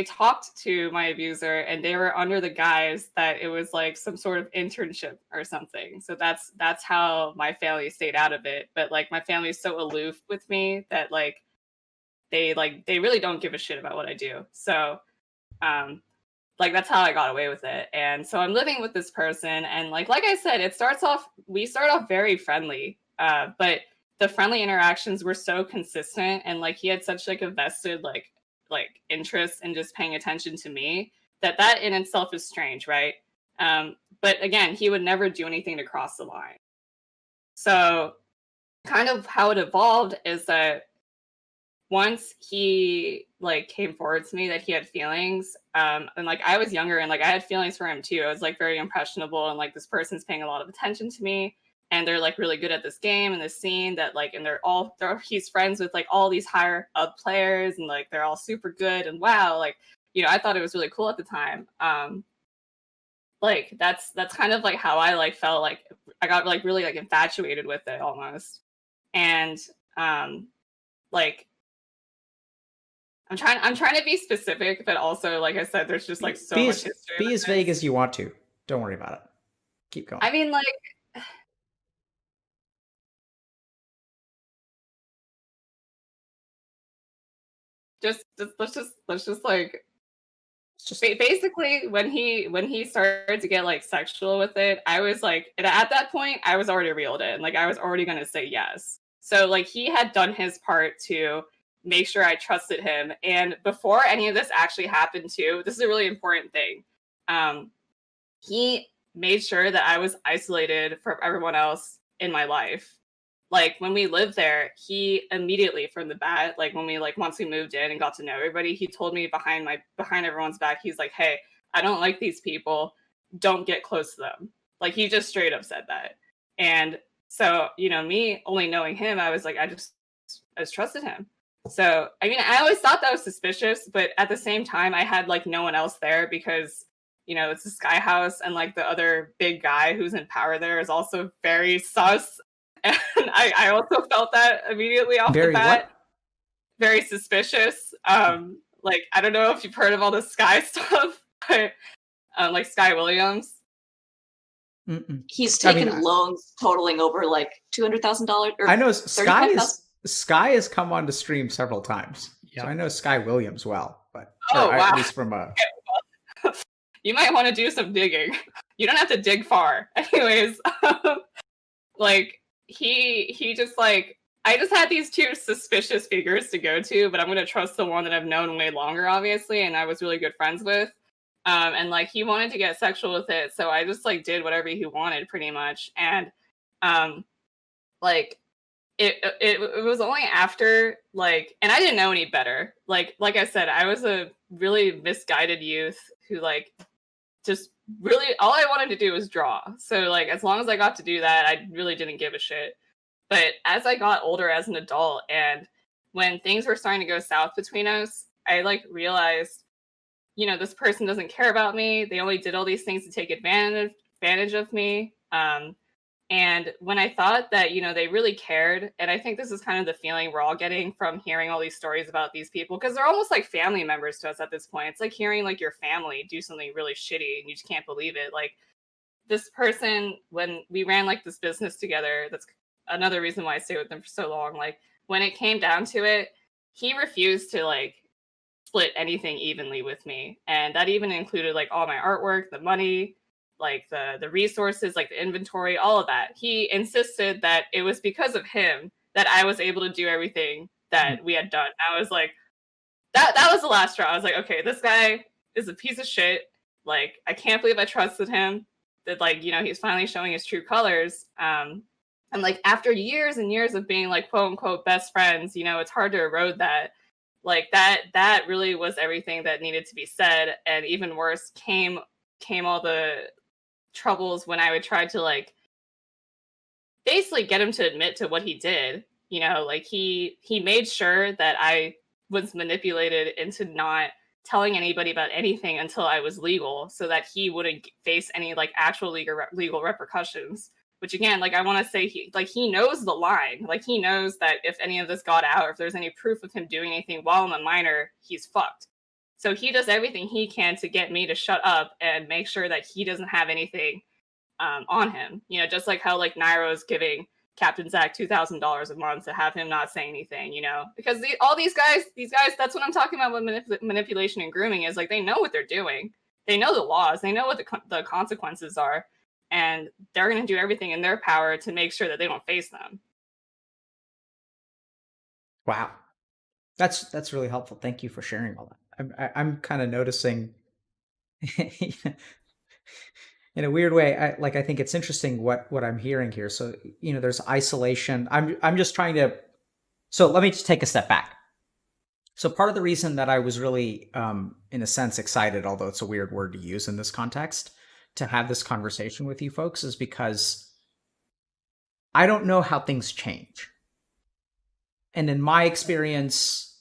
talked to my abuser, and they were under the guise that it was like some sort of internship or something. So that's how my family stayed out of it. But like my family is so aloof with me that they really don't give a shit about what I do. So like that's how I got away with it. And so I'm living with this person, and like I said, we start off very friendly, but the friendly interactions were so consistent, and like he had such like a vested like interest in just paying attention to me that in itself is strange, right? But again, he would never do anything to cross the line. So kind of how it evolved is that once he like came forward to me that he had feelings, and like I was younger and like I had feelings for him too. I was like very impressionable, and like this person's paying a lot of attention to me, and they're like really good at this game and this scene that like, and he's friends with like all these higher up players, and like they're all super good, and wow, like, you know, I thought it was really cool at the time. Like that's kind of like how I like felt like I got like really like infatuated with it almost. And like I'm trying to be specific, but also, like I said, there's just like so much history. Be as vague as you want to. Don't worry about it. Keep going. I mean, like, let's just like basically when he started to get like sexual with it, I was like, at that point, I was already reeled in. Like I was already gonna say yes. So like he had done his part to make sure I trusted him. And before any of this actually happened too, this is a really important thing. He made sure that I was isolated from everyone else in my life. Like when we lived there, he immediately from the bat, like when we like once we moved in and got to know everybody, he told me behind everyone's back, he's like, "Hey, I don't like these people. Don't get close to them." Like he just straight up said that. And so, you know, me only knowing him, I was like, I just trusted him. So, I mean, I always thought that was suspicious, but at the same time, I had like no one else there because, you know, it's a sky house, and like the other big guy who's in power there is also very sus. And I also felt that immediately off the bat. Very suspicious. Like, I don't know if you've heard of all the Sky stuff, but like Sky Williams. Mm-mm. He's taken loans totaling over like $200,000. I know Sky has come on to stream several times. Yep. So I know Sky Williams well, but wow. At least from a. You might want to do some digging. You don't have to dig far. Anyways, like he just like, I just had these two suspicious figures to go to, but I'm going to trust the one that I've known way longer, obviously, and I was really good friends with. And like he wanted to get sexual with it, so I just like did whatever he wanted pretty much. And like it was only after like, and I didn't know any better. Like I said, I was a really misguided youth who like just really all I wanted to do was draw. So like as long as I got to do that, I really didn't give a shit. But as I got older as an adult, and when things were starting to go south between us, I like realized, you know, this person doesn't care about me. They only did all these things to take advantage advantage of me. And when I thought that, you know, they really cared, and I think this is kind of the feeling we're all getting from hearing all these stories about these people, because they're almost like family members to us at this point. It's like hearing like your family do something really shitty and you just can't believe it. Like this person, when we ran like this business together, that's another reason why I stayed with them for so long. Like when it came down to it, he refused to like split anything evenly with me. And that even included like all my artwork, the money, like the resources, like the inventory, all of that. He insisted that it was because of him that I was able to do everything that we had done. I was like, that was the last straw. I was like, okay, this guy is a piece of shit. Like, I can't believe I trusted him. That, like, you know, he's finally showing his true colors. And like after years and years of being like quote unquote best friends, you know, it's hard to erode that. Like that really was everything that needed to be said. And even worse came all the troubles when I would try to like basically get him to admit to what he did. You know, like he made sure that I was manipulated into not telling anybody about anything until I was legal, so that he wouldn't face any like actual legal repercussions. Which again, like I want to say, he knows the line. Like he knows that if any of this got out, or if there's any proof of him doing anything while I'm a minor, he's fucked. So he does everything he can to get me to shut up and make sure that he doesn't have anything on him. You know, just like how like Nairo's giving Captain Zach $2,000 a month to have him not say anything, you know, because all these guys, that's what I'm talking about with manipulation and grooming is like, they know what they're doing. They know the laws. They know what the consequences are. And they're going to do everything in their power to make sure that they don't face them. Wow. That's really helpful. Thank you for sharing all that. I'm kind of noticing in a weird way, I think it's interesting what I'm hearing here. So, you know, there's isolation. I'm just trying to, so let me just take a step back. So part of the reason that I was really, in a sense, excited, although it's a weird word to use in this context, to have this conversation with you folks is because I don't know how things change. And in my experience,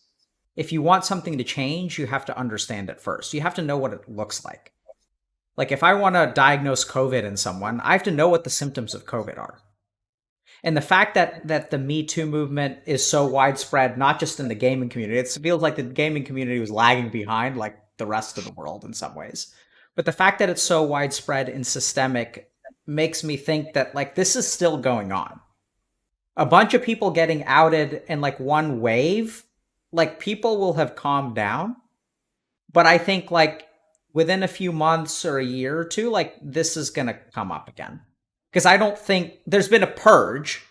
if you want something to change, you have to understand it first. You have to know what it looks like. Like if I want to diagnose COVID in someone, I have to know what the symptoms of COVID are. And the fact that the Me Too movement is so widespread, not just in the gaming community, it feels like the gaming community was lagging behind like the rest of the world in some ways. But the fact that it's so widespread and systemic makes me think that like this is still going on. A bunch of people getting outed in like one wave, like people will have calmed down. But I think like within a few months or a year or two, like this is going to come up again. Because I don't think there's been a purge,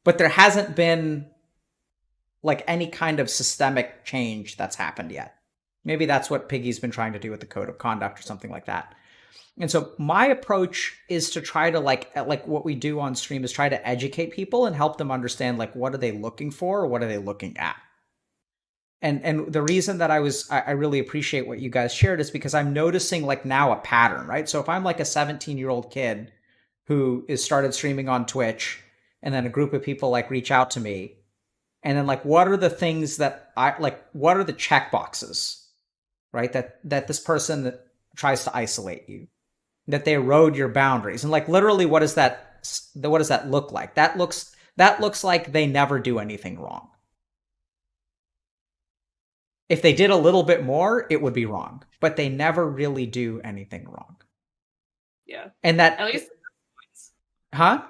but there hasn't been like any kind of systemic change that's happened yet. Maybe that's what Piggy's been trying to do with the code of conduct or something like that. And so my approach is to try to like what we do on stream is try to educate people and help them understand like what are they looking for or what are they looking at. And the reason that I really appreciate what you guys shared is because I'm noticing like now a pattern, right? So if I'm like a 17-year-old kid who is started streaming on Twitch and then a group of people like reach out to me and then like what are the things that I like, what are the check boxes, right? That this person that tries to isolate you, that they erode your boundaries. And like literally what does that look like? That looks like they never do anything wrong. If they did a little bit more, it would be wrong, but they never really do anything wrong. Yeah. And that at least huh?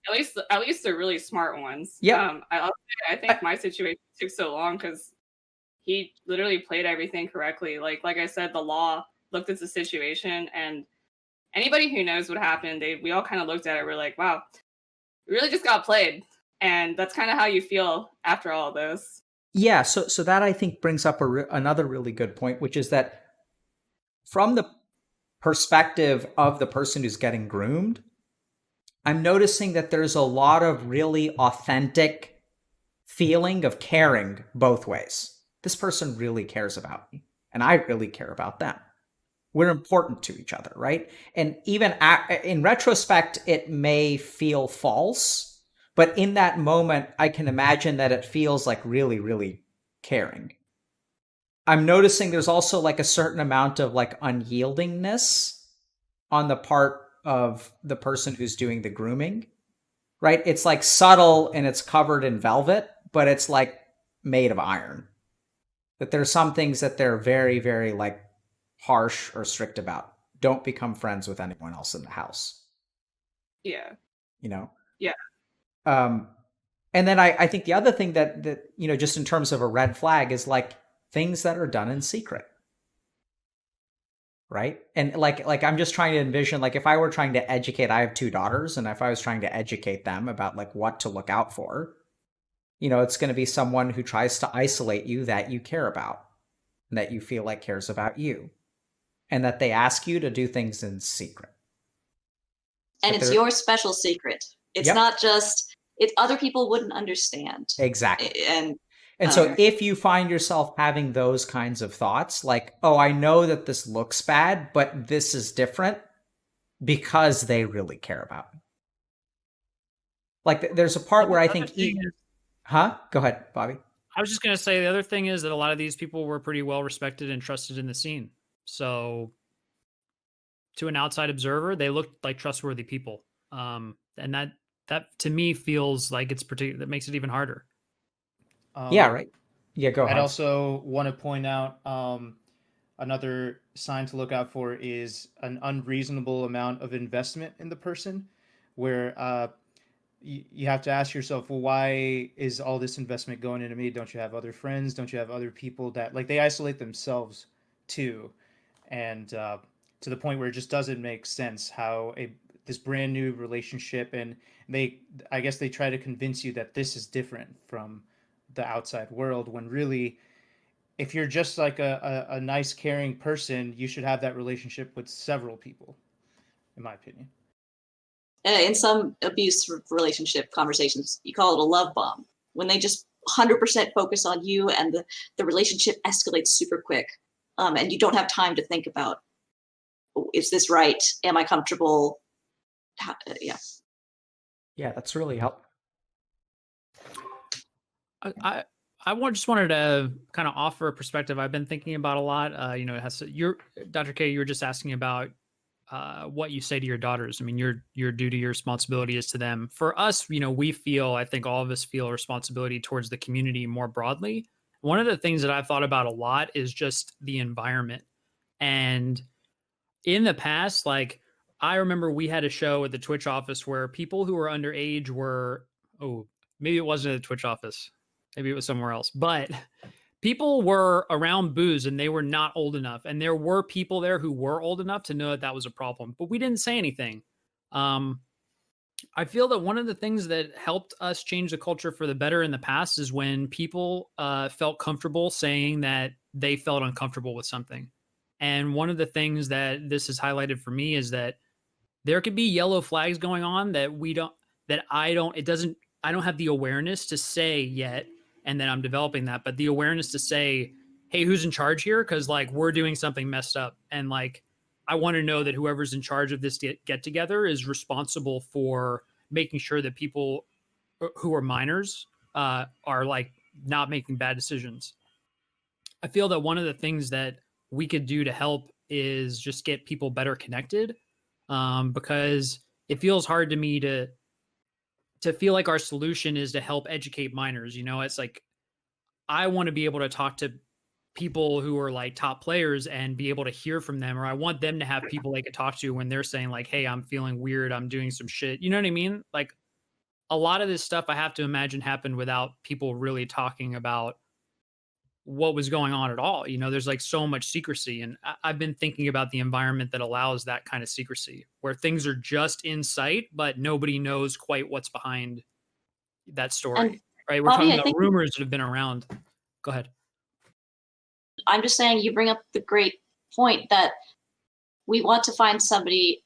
At least they're really smart ones. Yeah. I think my situation took so long because he literally played everything correctly. Like I said, the law looked at the situation, and anybody who knows what happened, we all kind of looked at it. We're like, wow, we really just got played, and that's kind of how you feel after all of this. Yeah. So that I think brings up another really good point, which is that from the perspective of the person who's getting groomed, I'm noticing that there's a lot of really authentic feeling of caring both ways. This person really cares about me, and I really care about them. We're important to each other, right? And even in retrospect, it may feel false, but in that moment, I can imagine that it feels like really, really caring. I'm noticing there's also like a certain amount of like unyieldingness on the part of the person who's doing the grooming, right? It's like subtle and it's covered in velvet, but it's like made of iron. That there's some things that they're very, very like harsh or strict about. Don't become friends with anyone else in the house. Yeah. You know? Yeah. And then I think the other thing that, you know, just in terms of a red flag is like things that are done in secret. Right. And like I'm just trying to envision, like if I were trying to educate, I have 2 daughters, and if I was trying to educate them about like what to look out for, you know, it's going to be someone who tries to isolate you that you care about, and that you feel like cares about you, and that they ask you to do things in secret. And But it's your special secret. It's Yep. not just, it, other people wouldn't understand. Exactly. And So if you find yourself having those kinds of thoughts, like, oh, I know that this looks bad, but this is different because they really care about me. Like there's a part where I think, Go ahead, Bobby. I was just going to say the other thing is that a lot of these people were pretty well respected and trusted in the scene. So to an outside observer, they looked like trustworthy people. And that to me feels like it's particular, that makes it even harder. Yeah, right. Yeah, go ahead. I'd also want to point out another sign to look out for is an unreasonable amount of investment in the person, where you have to ask yourself, well, why is all this investment going into me? Don't you have other friends? Don't you have other people that, like, they isolate themselves too, and to the point where it just doesn't make sense how this brand new relationship, and I guess they try to convince you that this is different from the outside world, when really, if you're just like a nice, caring person, you should have that relationship with several people, in my opinion. in some abuse relationship conversations, you call it a love bomb, when they just 100% focus on you, and the relationship escalates super quick, and you don't have time to think about, is this right? Am I comfortable? Yeah, that's really helpful. I just wanted to kind of offer a perspective I've been thinking about a lot. You know, it has to, Dr. K, you were just asking about what you say to your daughters. I mean, your duty, your responsibility is to them. For us, you know, I think all of us feel a responsibility towards the community more broadly. One of the things that I've thought about a lot is just the environment. And in the past, like, I remember we had a show at the Twitch office where people who were underage were, maybe it wasn't at the Twitch office, maybe it was somewhere else, but people were around booze and they were not old enough. And there were people there who were old enough to know that that was a problem, but we didn't say anything. I feel that one of the things that helped us change the culture for the better in the past is when people felt comfortable saying that they felt uncomfortable with something. And one of the things that this has highlighted for me is that there could be yellow flags going on that I don't have the awareness to say yet. And then I'm developing that, but the awareness to say, hey, who's in charge here? Cause like we're doing something messed up. And like, I want to know that whoever's in charge of this get together is responsible for making sure that people who are minors are like not making bad decisions. I feel that one of the things that we could do to help is just get people better connected, because it feels hard to me to feel like our solution is to help educate minors. You know, it's like, I want to be able to talk to people who are like top players and be able to hear from them, or I want them to have people they could talk to when they're saying like, hey, I'm feeling weird, I'm doing some shit. You know what I mean? Like a lot of this stuff I have to imagine happened without people really talking about what was going on at all. You know, there's like so much secrecy, and I've been thinking about the environment that allows that kind of secrecy, where things are just in sight, but nobody knows quite what's behind that story. And right? We're Bobby, talking about rumors that have been around. Go ahead. I'm just saying, you bring up the great point that we want to find somebody,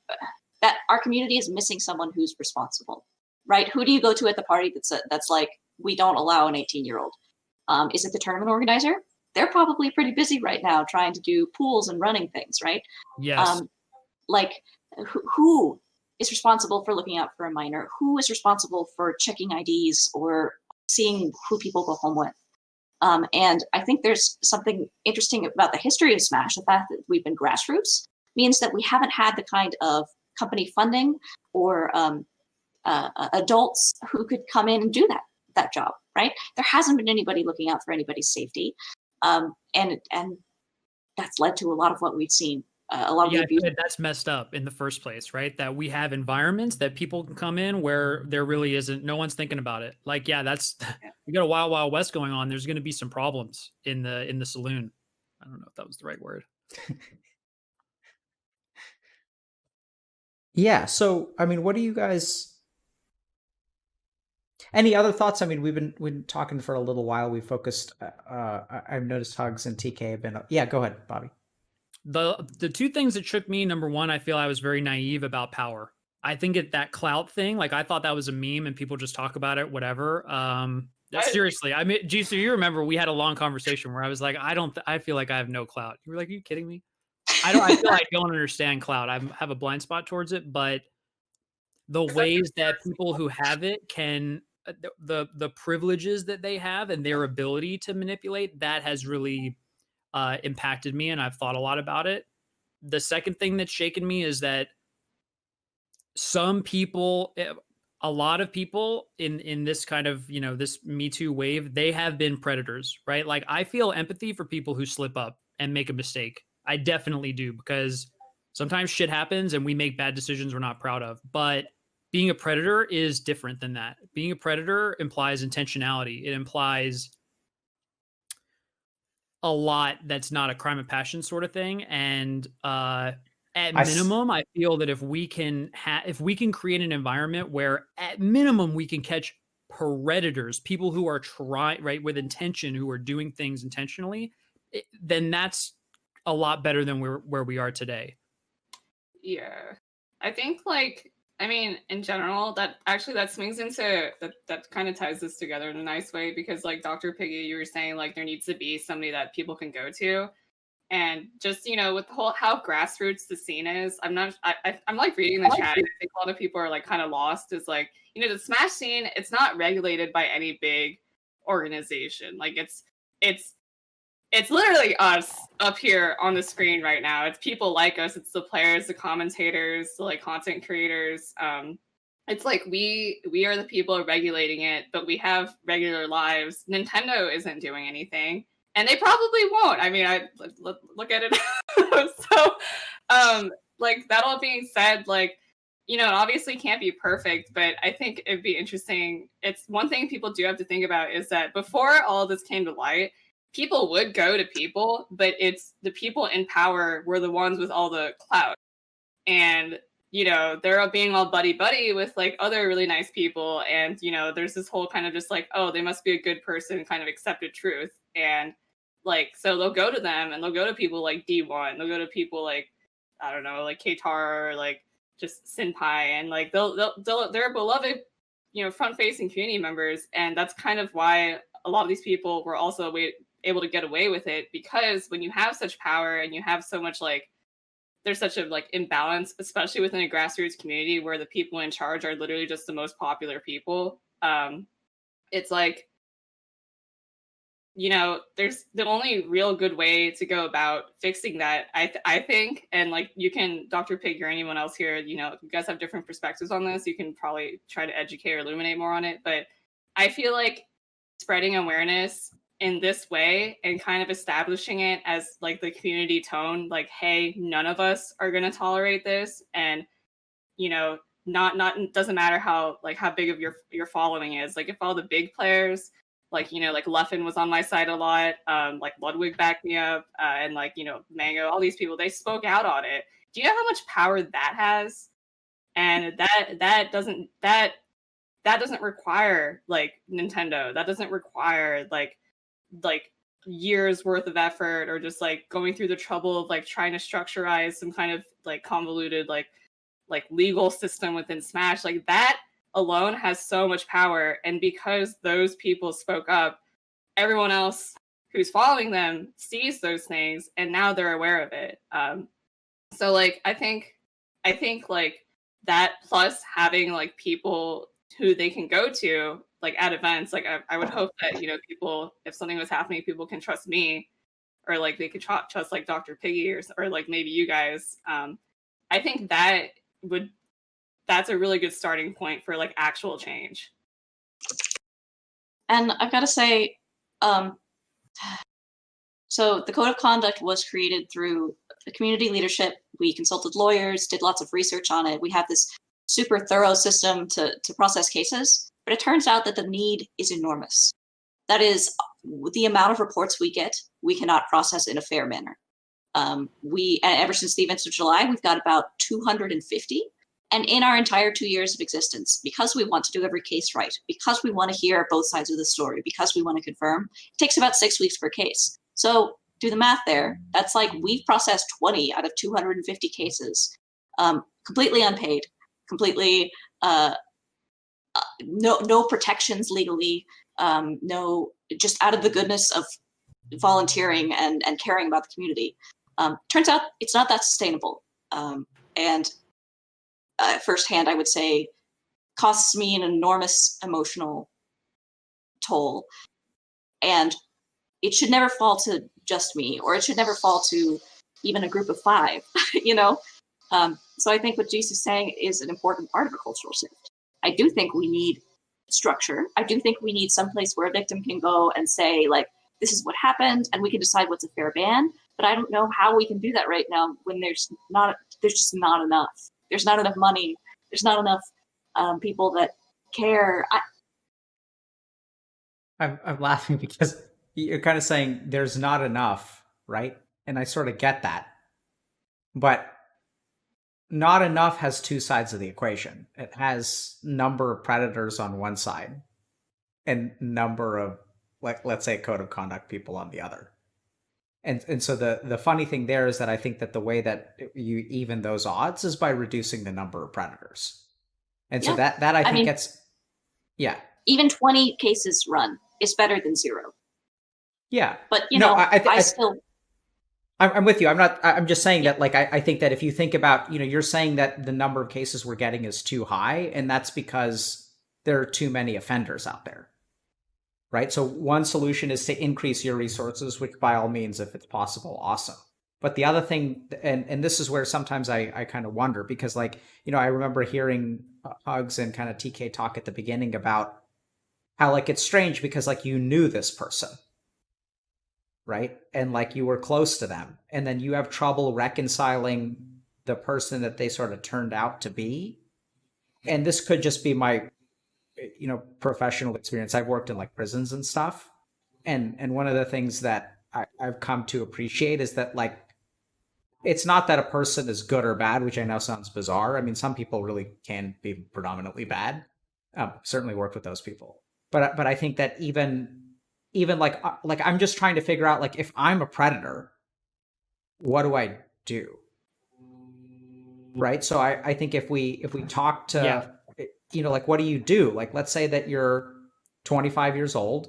that our community is missing someone who's responsible, right? Who do you go to at the party that's like, we don't allow an 18-year-old? Is it the tournament organizer? They're probably pretty busy right now trying to do pools and running things, right? Yes. Like, who is responsible for looking out for a minor? Who is responsible for checking IDs or seeing who people go home with? And I think there's something interesting about the history of Smash. The fact that we've been grassroots means that we haven't had the kind of company funding or adults who could come in and do that job, right? There hasn't been anybody looking out for anybody's safety, and that's led to a lot of what we've seen. A lot of the I abuse. feel like that's messed up in the first place, right? That we have environments that people can come in where there really isn't, no one's thinking about it. Like, yeah, that's we got a wild, wild west going on. There's going to be some problems in the saloon. I don't know if that was the right word. Yeah. So, I mean, what do you guys? Any other thoughts? I mean, we've been talking for a little while. We focused. I've noticed Hugs and TK have been. Yeah, go ahead, Bobby. The two things that shook me, number one, I feel I was very naive about power. I think that clout thing, like I thought that was a meme and people just talk about it, whatever. Seriously, I mean, Jisu, you remember we had a long conversation where I was like, I feel like I have no clout. You were like, are you kidding me? I feel like I don't understand clout. I have a blind spot towards it, but the ways that people who have it can, the privileges that they have and their ability to manipulate, that has really impacted me, and I've thought a lot about it. The second thing that's shaken me is that some people, a lot of people in this kind of, this Me Too wave, they have been predators, right? Like I feel empathy for people who slip up and make a mistake. I definitely do, because sometimes shit happens and we make bad decisions we're not proud of. But being a predator is different than that. Being a predator implies intentionality. It implies a lot that's not a crime of passion sort of thing. And at minimum, I feel that if we can create an environment where at minimum we can catch predators, people who are trying, right, with intention, who are doing things intentionally, then that's a lot better than where we are today. Yeah, I think I mean, in general, that swings into that kind of ties this together in a nice way, because like DrPiggy, you were saying like there needs to be somebody that people can go to, and just with the whole how grassroots the scene is, I'm like reading the chat. And I think a lot of people are like kind of lost. Is like the Smash scene, it's not regulated by any big organization. Like it's literally us up here on the screen right now. It's people like us. It's the players, the commentators, the like content creators. It's like we are the people regulating it, but we have regular lives. Nintendo isn't doing anything, and they probably won't. I mean, I look at it. So, like that all being said, like it obviously can't be perfect, but I think it'd be interesting. It's one thing people do have to think about is that before all this came to light, people would go to people, but it's the people in power were the ones with all the clout. And, they're being all buddy-buddy with like other really nice people. And, there's this whole kind of just like, oh, they must be a good person kind of accepted truth. And like, so they'll go to them and they'll go to people like D1. They'll go to people like, I don't know, like Katar or like just Senpai. And like, they're beloved, front-facing community members. And that's kind of why a lot of these people were also able to get away with it, because when you have such power and you have so much like there's such a like imbalance, especially within a grassroots community where the people in charge are literally just the most popular people. It's like there's the only real good way to go about fixing that, I think, and like you can, DrPig or anyone else here, you guys have different perspectives on this, you can probably try to educate or illuminate more on it, but I feel like spreading awareness in this way and kind of establishing it as like the community tone, like, hey, none of us are going to tolerate this. And, not doesn't matter how big of your following is. Like if all the big players, like, like Luffin was on my side a lot, like Ludwig backed me up, and like, Mango, all these people, they spoke out on it. Do you know how much power that has? And that doesn't require like Nintendo. That doesn't require like years worth of effort, or just like going through the trouble of like trying to structurize some kind of like convoluted like legal system within Smash. Like that alone has so much power, and because those people spoke up, everyone else who's following them sees those things and now they're aware of it. So like I think like that, plus having like people who they can go to like at events, like I would hope that people, if something was happening, people can trust me, or like they could trust like DrPiggy or like maybe you guys. I think that that's a really good starting point for like actual change. And I've got to say, so the code of conduct was created through the community leadership. We consulted lawyers, did lots of research on it. We have this super thorough system to process cases, but it turns out that the need is enormous. That is, the amount of reports we get, we cannot process in a fair manner. Ever since the events of July, we've got about 250. And in our entire 2 years of existence, because we want to do every case right, because we want to hear both sides of the story, because we want to confirm, it takes about 6 weeks per case. So do the math there. That's like we've processed 20 out of 250 cases, completely unpaid, completely no protections legally, no, just out of the goodness of volunteering and caring about the community. Turns out it's not that sustainable. And firsthand, I would say, costs me an enormous emotional toll. And it should never fall to just me, or it should never fall to even a group of 5, you know? So I think what Jisu's saying is an important part of a cultural shift. I do think we need structure. I do think we need someplace where a victim can go and say, like, this is what happened, and we can decide what's a fair ban. But I don't know how we can do that right now when there's just not enough. There's not enough money. There's not enough people that care. I'm laughing because you're kind of saying there's not enough, right? And I sort of get that. But not enough has 2 sides of the equation. It has number of predators on one side and number of, like, let's say, code of conduct people on the other. And so the funny thing there is that I think that the way that you even those odds is by reducing the number of predators. And so that I think gets, even 20 cases run is better than 0. Yeah. But, you know, I'm with you. I'm just saying that, like, I think that if you think about, you know, you're saying that the number of cases we're getting is too high, and that's because there are too many offenders out there. Right? So one solution is to increase your resources, which by all means, if it's possible, awesome. But the other thing, and this is where sometimes I kind of wonder, because, like, you know, I remember hearing Hugs and kind of TK talk at the beginning about how, like, it's strange because, like, you knew this person, right? And, like, you were close to them, and then you have trouble reconciling the person that they sort of turned out to be. And this could just be my, you know, professional experience. I've worked in, like, prisons and stuff. And one of the things that I've come to appreciate is that, like, it's not that a person is good or bad, which I know sounds bizarre. I mean, some people really can be predominantly bad. Certainly worked with those people. But I think that even like I'm just trying to figure out, like, if I'm a predator, what do I do? Right? So I think if we talk to, you know, like, what do you do? Like, let's say that you're 25 years old,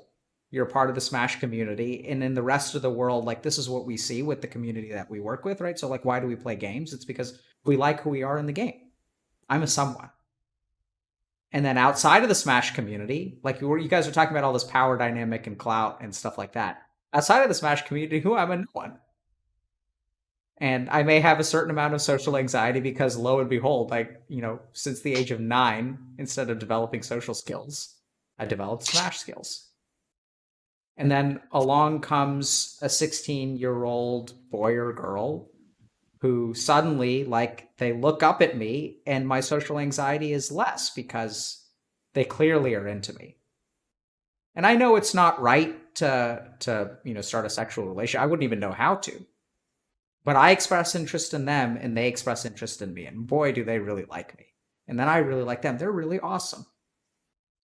you're part of the Smash community, and in the rest of the world, like, this is what we see with the community that we work with, right? So, like, why do we play games? It's because we like who we are in the game. I'm a someone. And then outside of the Smash community, like, you guys are talking about all this power dynamic and clout and stuff like that. Outside of the Smash community, who am I? No one. And I may have a certain amount of social anxiety because, lo and behold, like, you know, since the age of 9, instead of developing social skills, I developed Smash skills. And then along comes a 16-year-old boy or girl who suddenly, like, they look up at me and my social anxiety is less because they clearly are into me. And I know it's not right to you know, start a sexual relationship. I wouldn't even know how to. But I express interest in them and they express interest in me. And boy, do they really like me. And then I really like them. They're really awesome.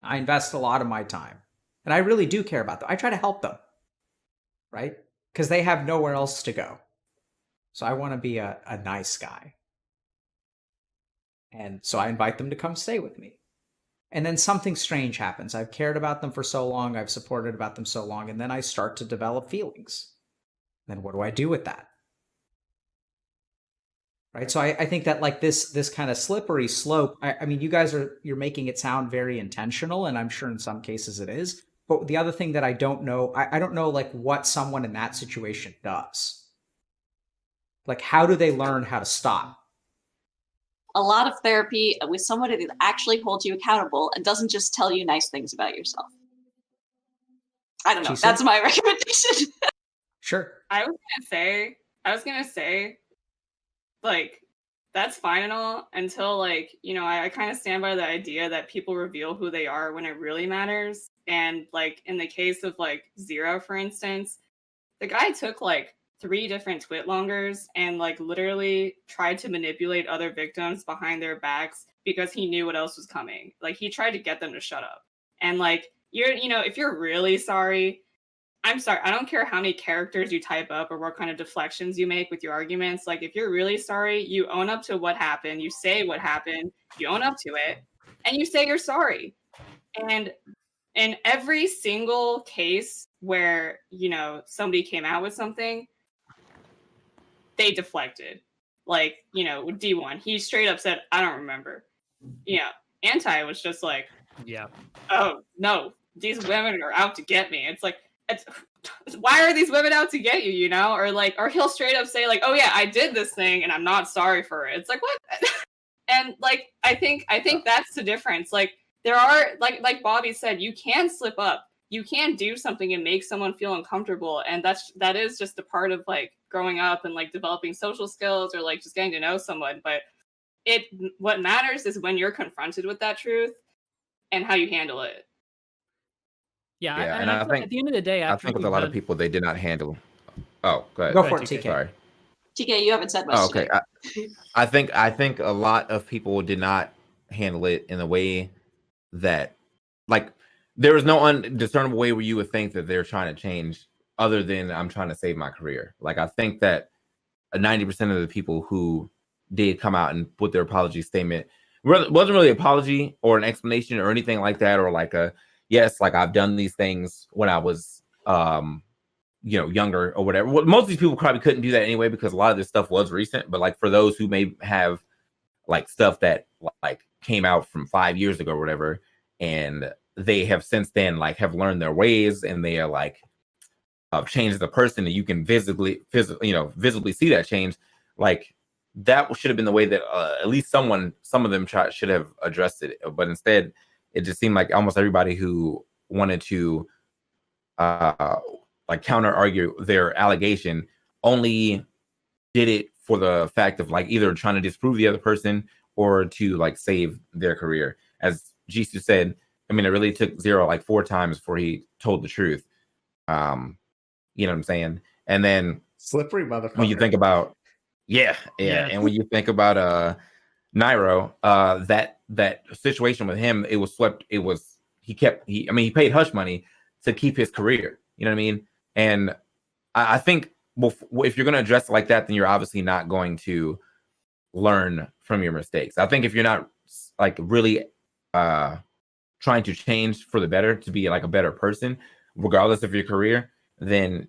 I invest a lot of my time. And I really do care about them. I try to help them, right? Because they have nowhere else to go. So I want to be a nice guy. And so I invite them to come stay with me. And then something strange happens. I've cared about them for so long. I've supported about them so long. And then I start to develop feelings. Then what do I do with that? Right? So I think that, like, this kind of slippery slope, I mean, you guys you're making it sound very intentional, and I'm sure in some cases it is. But the other thing that I don't know, I don't know, like, what someone in that situation does. Like, how do they learn how to stop? a lot of therapy with somebody that actually holds you accountable and doesn't just tell you nice things about yourself. I don't know. Jisu? That's my recommendation. Sure. I was gonna say, like, that's fine and all until, like, you know, I kind of stand by the idea that people reveal who they are when it really matters. And like in the case of like Zero, for instance, the guy took like 3 different Twitlongers and like literally tried to manipulate other victims behind their backs because he knew what else was coming. Like he tried to get them to shut up. And like you know, if you're really sorry, I'm sorry, I don't care how many characters you type up or what kind of deflections you make with your arguments. Like if you're really sorry, you own up to what happened, you say what happened, you own up to it, and you say you're sorry. And in every single case where, you know, somebody came out with something, they deflected. Like, you know, with D1, he straight up said, I don't remember. Yeah. Anti was just like, Yeah. oh, no, these women are out to get me. It's like, why are these women out to get you, you know? Or like, or he'll straight up say like, oh yeah, I did this thing and I'm not sorry for it. It's like, what? And like, I think that's the difference. Like, there are, like Bobby said, you can slip up. You can do something and make someone feel uncomfortable. And that is just a part of like growing up and like developing social skills or like just getting to know someone. But what matters is when you're confronted with that truth and how you handle it. Yeah, Yeah, and and I I feel think at the end of the day, I after think with a we've lot of done- people they did not handle. Oh, go ahead. Go Go for ahead, it, TK. TK. Sorry. TK, you haven't said much Oh, okay. today. I think a lot of people did not handle it in a way that, like, there is no undiscernible way where you would think that they're trying to change, other than I'm trying to save my career. Like, I think that 90% of the people who did come out and put their apology statement wasn't really an apology or an explanation or anything like that, or like a yes, like I've done these things when I was younger or whatever. Well, most of these people probably couldn't do that anyway because a lot of this stuff was recent. But like for those who may have like stuff that like came out from 5 years ago or whatever, and they have since then like have learned their ways and they are like changed the person, and you can visibly see that change. Like that should have been the way that at least some of them should have addressed it. But instead, it just seemed like almost everybody who wanted to like counter argue their allegation only did it for the fact of like either trying to disprove the other person or to like save their career. As Jisu said, I mean, it really took Zero like 4 times before he told the truth. You know what I'm saying? And then Slippery motherfucker. when you think about yeah. And when you think about Nairo, that situation with him, it was swept. He paid hush money to keep his career. You know what I mean? And I think if you're going to address it like that, then you're obviously not going to learn from your mistakes. I think if you're not like really trying to change for the better, to be like a better person, regardless of your career, then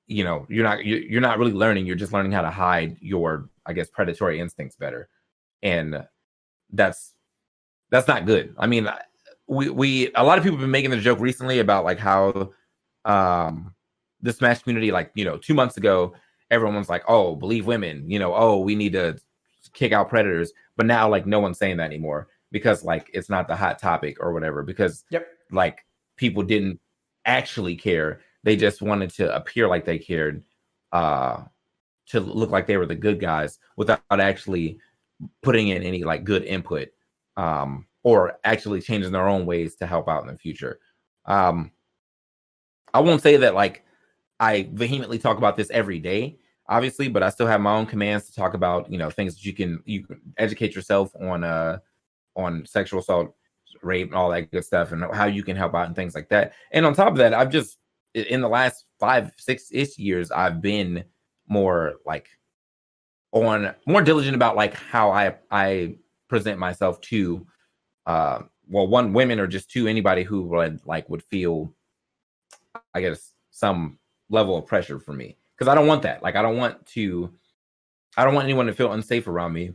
you're not really learning. You're just learning how to hide your, I guess, predatory instincts better, and that's not good. I mean, we a lot of people have been making the joke recently about like how the Smash community, like 2 months ago, everyone was like, oh, believe women, oh, we need to kick out predators, but now like no one's saying that anymore because like it's not the hot topic or whatever, because like people didn't actually care. They just wanted to appear like they cared, to look like they were the good guys without actually putting in any like good input, or actually changing their own ways to help out in the future. I won't say that like I vehemently talk about this every day, obviously, but I still have my own commands to talk about, things that you can educate yourself on sexual assault, rape, and all that good stuff, and how you can help out and things like that. And on top of that, I've just in the last 5-6 years, I've been more diligent about like how I present myself to one, women, or just to anybody who would feel, I guess, some level of pressure for me, because I don't want that. Like I don't want anyone to feel unsafe around me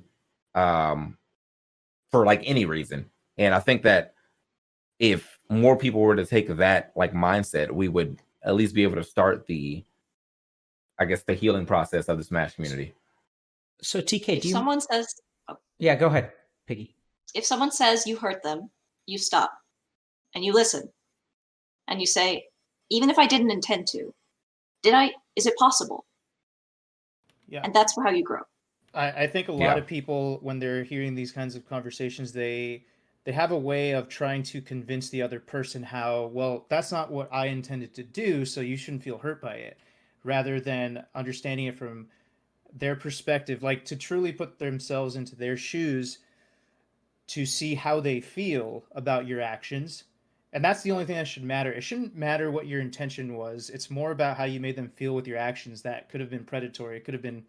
for like any reason. And I think that if more people were to take that like mindset, we would at least be able to start the healing process of the Smash community. So TK, If someone says, Yeah, go ahead, Piggy. If someone says you hurt them, you stop and you listen and you say, even if I didn't intend to, is it possible? Yeah. And that's how you grow. I think a lot of people, when they're hearing these kinds of conversations, they have a way of trying to convince the other person how, well, that's not what I intended to do, so you shouldn't feel hurt by it, rather than understanding it from their perspective, like to truly put themselves into their shoes to see how they feel about your actions. And that's the only thing that should matter. It shouldn't matter what your intention was. It's more about how you made them feel with your actions. That could have been predatory. It could have been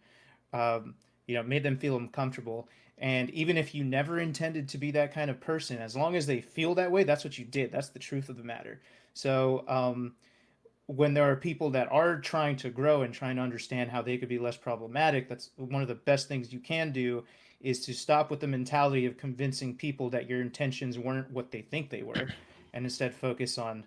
made them feel uncomfortable. And even if you never intended to be that kind of person, as long as they feel that way, that's what you did. That's the truth of the matter. So when there are people that are trying to grow and trying to understand how they could be less problematic, that's one of the best things you can do, is to stop with the mentality of convincing people that your intentions weren't what they think they were, and instead focus on,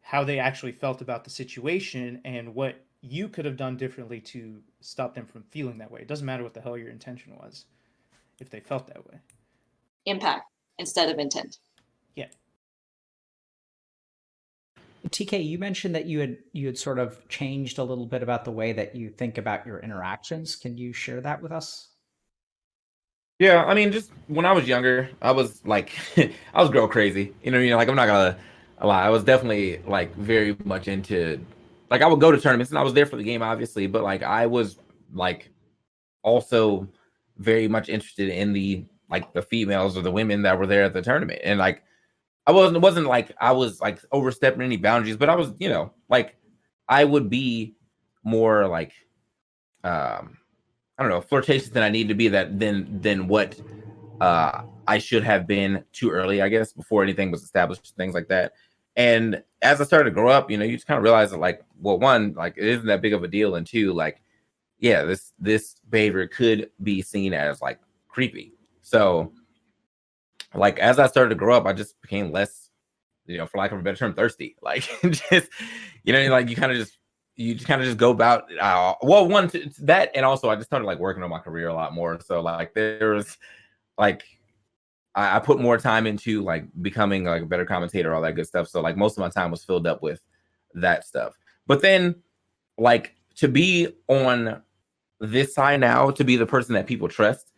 how they actually felt about the situation and what you could have done differently to stop them from feeling that way. It doesn't matter what the hell your intention was if they felt that way. Impact instead of intent. Yeah. TK, you mentioned that you had sort of changed a little bit about the way that you think about your interactions. Can you share that with us? Yeah, I mean, just when I was younger, I was like, I was girl crazy. Like I'm not gonna lie, I was definitely like very much into, like I would go to tournaments and I was there for the game, obviously, but like I was like also very much interested in the females or the women that were there at the tournament, and like it wasn't like I was like overstepping any boundaries, but I was, like I would be more like I don't know, flirtatious than I need to be than what I should have been too early, I guess, before anything was established, things like that. And as I started to grow up, you just kind of realize that, like, well, one, like, it isn't that big of a deal, and two, like, yeah, this behavior could be seen as like creepy. So, like, as I started to grow up, I just became less, for lack of a better term, thirsty. Like, just, like you kind of just go about well, one that, and also I just started like working on my career a lot more. So like there was like I put more time into like becoming like a better commentator, all that good stuff. So like most of my time was filled up with that stuff. But then like to be on this side now, to be the person that people trust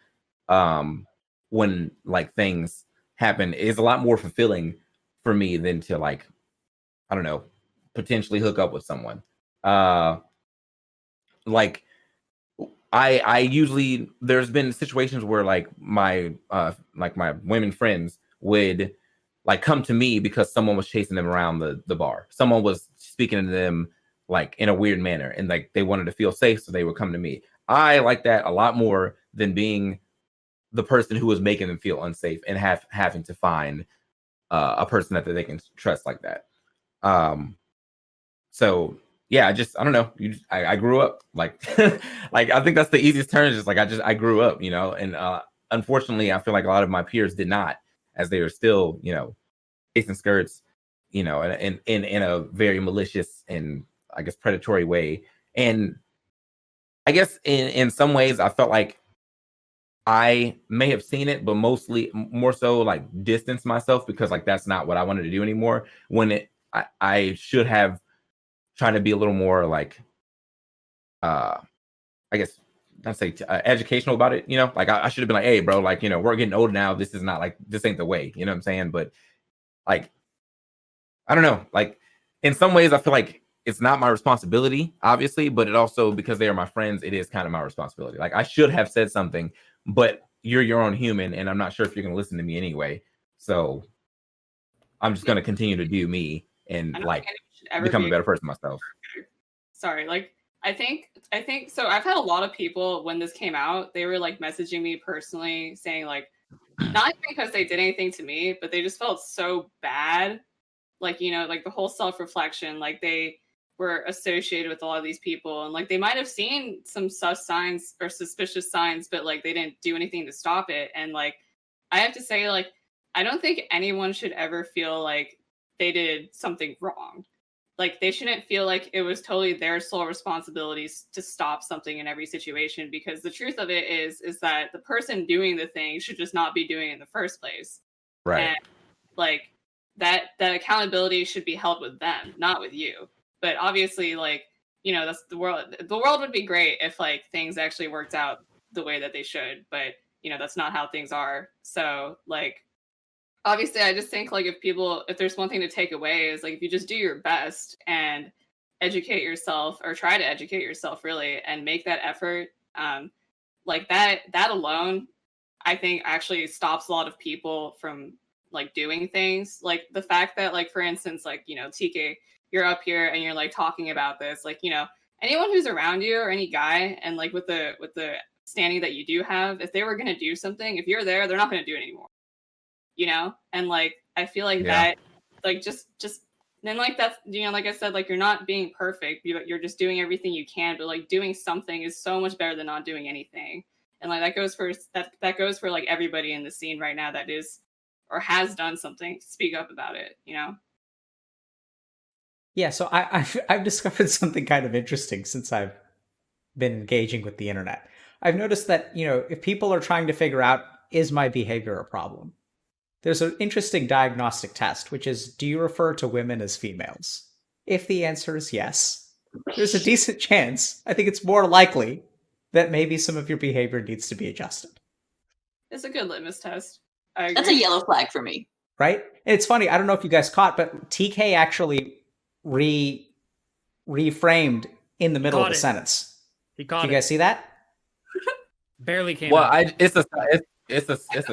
when like things happen, is a lot more fulfilling for me than to like, I don't know, potentially hook up with someone. Like I usually, there's been situations where like my women friends would like come to me because someone was chasing them around the bar. Someone was speaking to them like in a weird manner, and like they wanted to feel safe, so they would come to me. I like that a lot more than being the person who was making them feel unsafe and having to find a person that they can trust like that. So yeah, I don't know. I grew up like, like I think that's the easiest term. Just like I grew up, and unfortunately, I feel like a lot of my peers did not, as they were still, chasing skirts, and in a very malicious and I guess predatory way. And I guess in some ways, I felt like I may have seen it, but mostly more so like distance myself, because like that's not what I wanted to do anymore. When I should have trying to be a little more like I guess not say educational about it, like I should have been like, hey bro, like, we're getting old now, this is not like, this ain't the way, you know what I'm saying? But like I don't know, like in some ways I feel like it's not my responsibility, obviously, but it also, because they are my friends, it is kind of my responsibility. Like I should have said something, but you're your own human, and I'm not sure if you're gonna listen to me anyway, so I'm just gonna continue to do me and like become a better person myself. Sorry, like I think so. I've had a lot of people when this came out, they were like messaging me personally saying like, not because they did anything to me, but they just felt so bad. Like, like the whole self-reflection, like they were associated with a lot of these people, and like they might have seen some sus signs or suspicious signs, but like they didn't do anything to stop it. And like I have to say, like, I don't think anyone should ever feel like they did something wrong. like they shouldn't feel like it was totally their sole responsibilities to stop something in every situation, because the truth of it is that the person doing the thing should just not be doing it in the first place. Right. And like that accountability should be held with them, not with you. But obviously, like, you know, that's the world would be great if like things actually worked out the way that they should, but you know, that's not how things are. So like, obviously I just think like if there's one thing to take away is like if you just do your best and educate yourself, or try to educate yourself really, and make that effort, like that alone I think actually stops a lot of people from like doing things. Like the fact that, like, for instance, like, you know, TK, you're up here and you're like talking about this, like, you know, anyone who's around you or any guy, and like with the standing that you do have, if they were going to do something, if you're there, they're not going to do it anymore, you know? And like I feel like that, like just then, like, that's, you know, like I said, like, you're not being perfect, you're just doing everything you can, but like doing something is so much better than not doing anything. And like that goes for like everybody in the scene right now that is or has done something. Speak up about it, you know? Yeah, so I've discovered something kind of interesting since I've been engaging with the internet. I've noticed that, you know, if people are trying to figure out, is my behavior a problem? There's an interesting diagnostic test, which is, do you refer to women as females? If the answer is yes, there's a decent chance, I think it's more likely, that maybe some of your behavior needs to be adjusted. It's a good litmus test. I agree. That's a yellow flag for me. Right? And it's funny, I don't know if you guys caught, but TK actually reframed in the middle of the sentence. He caught Did you guys see that? Barely came Well, out. it's a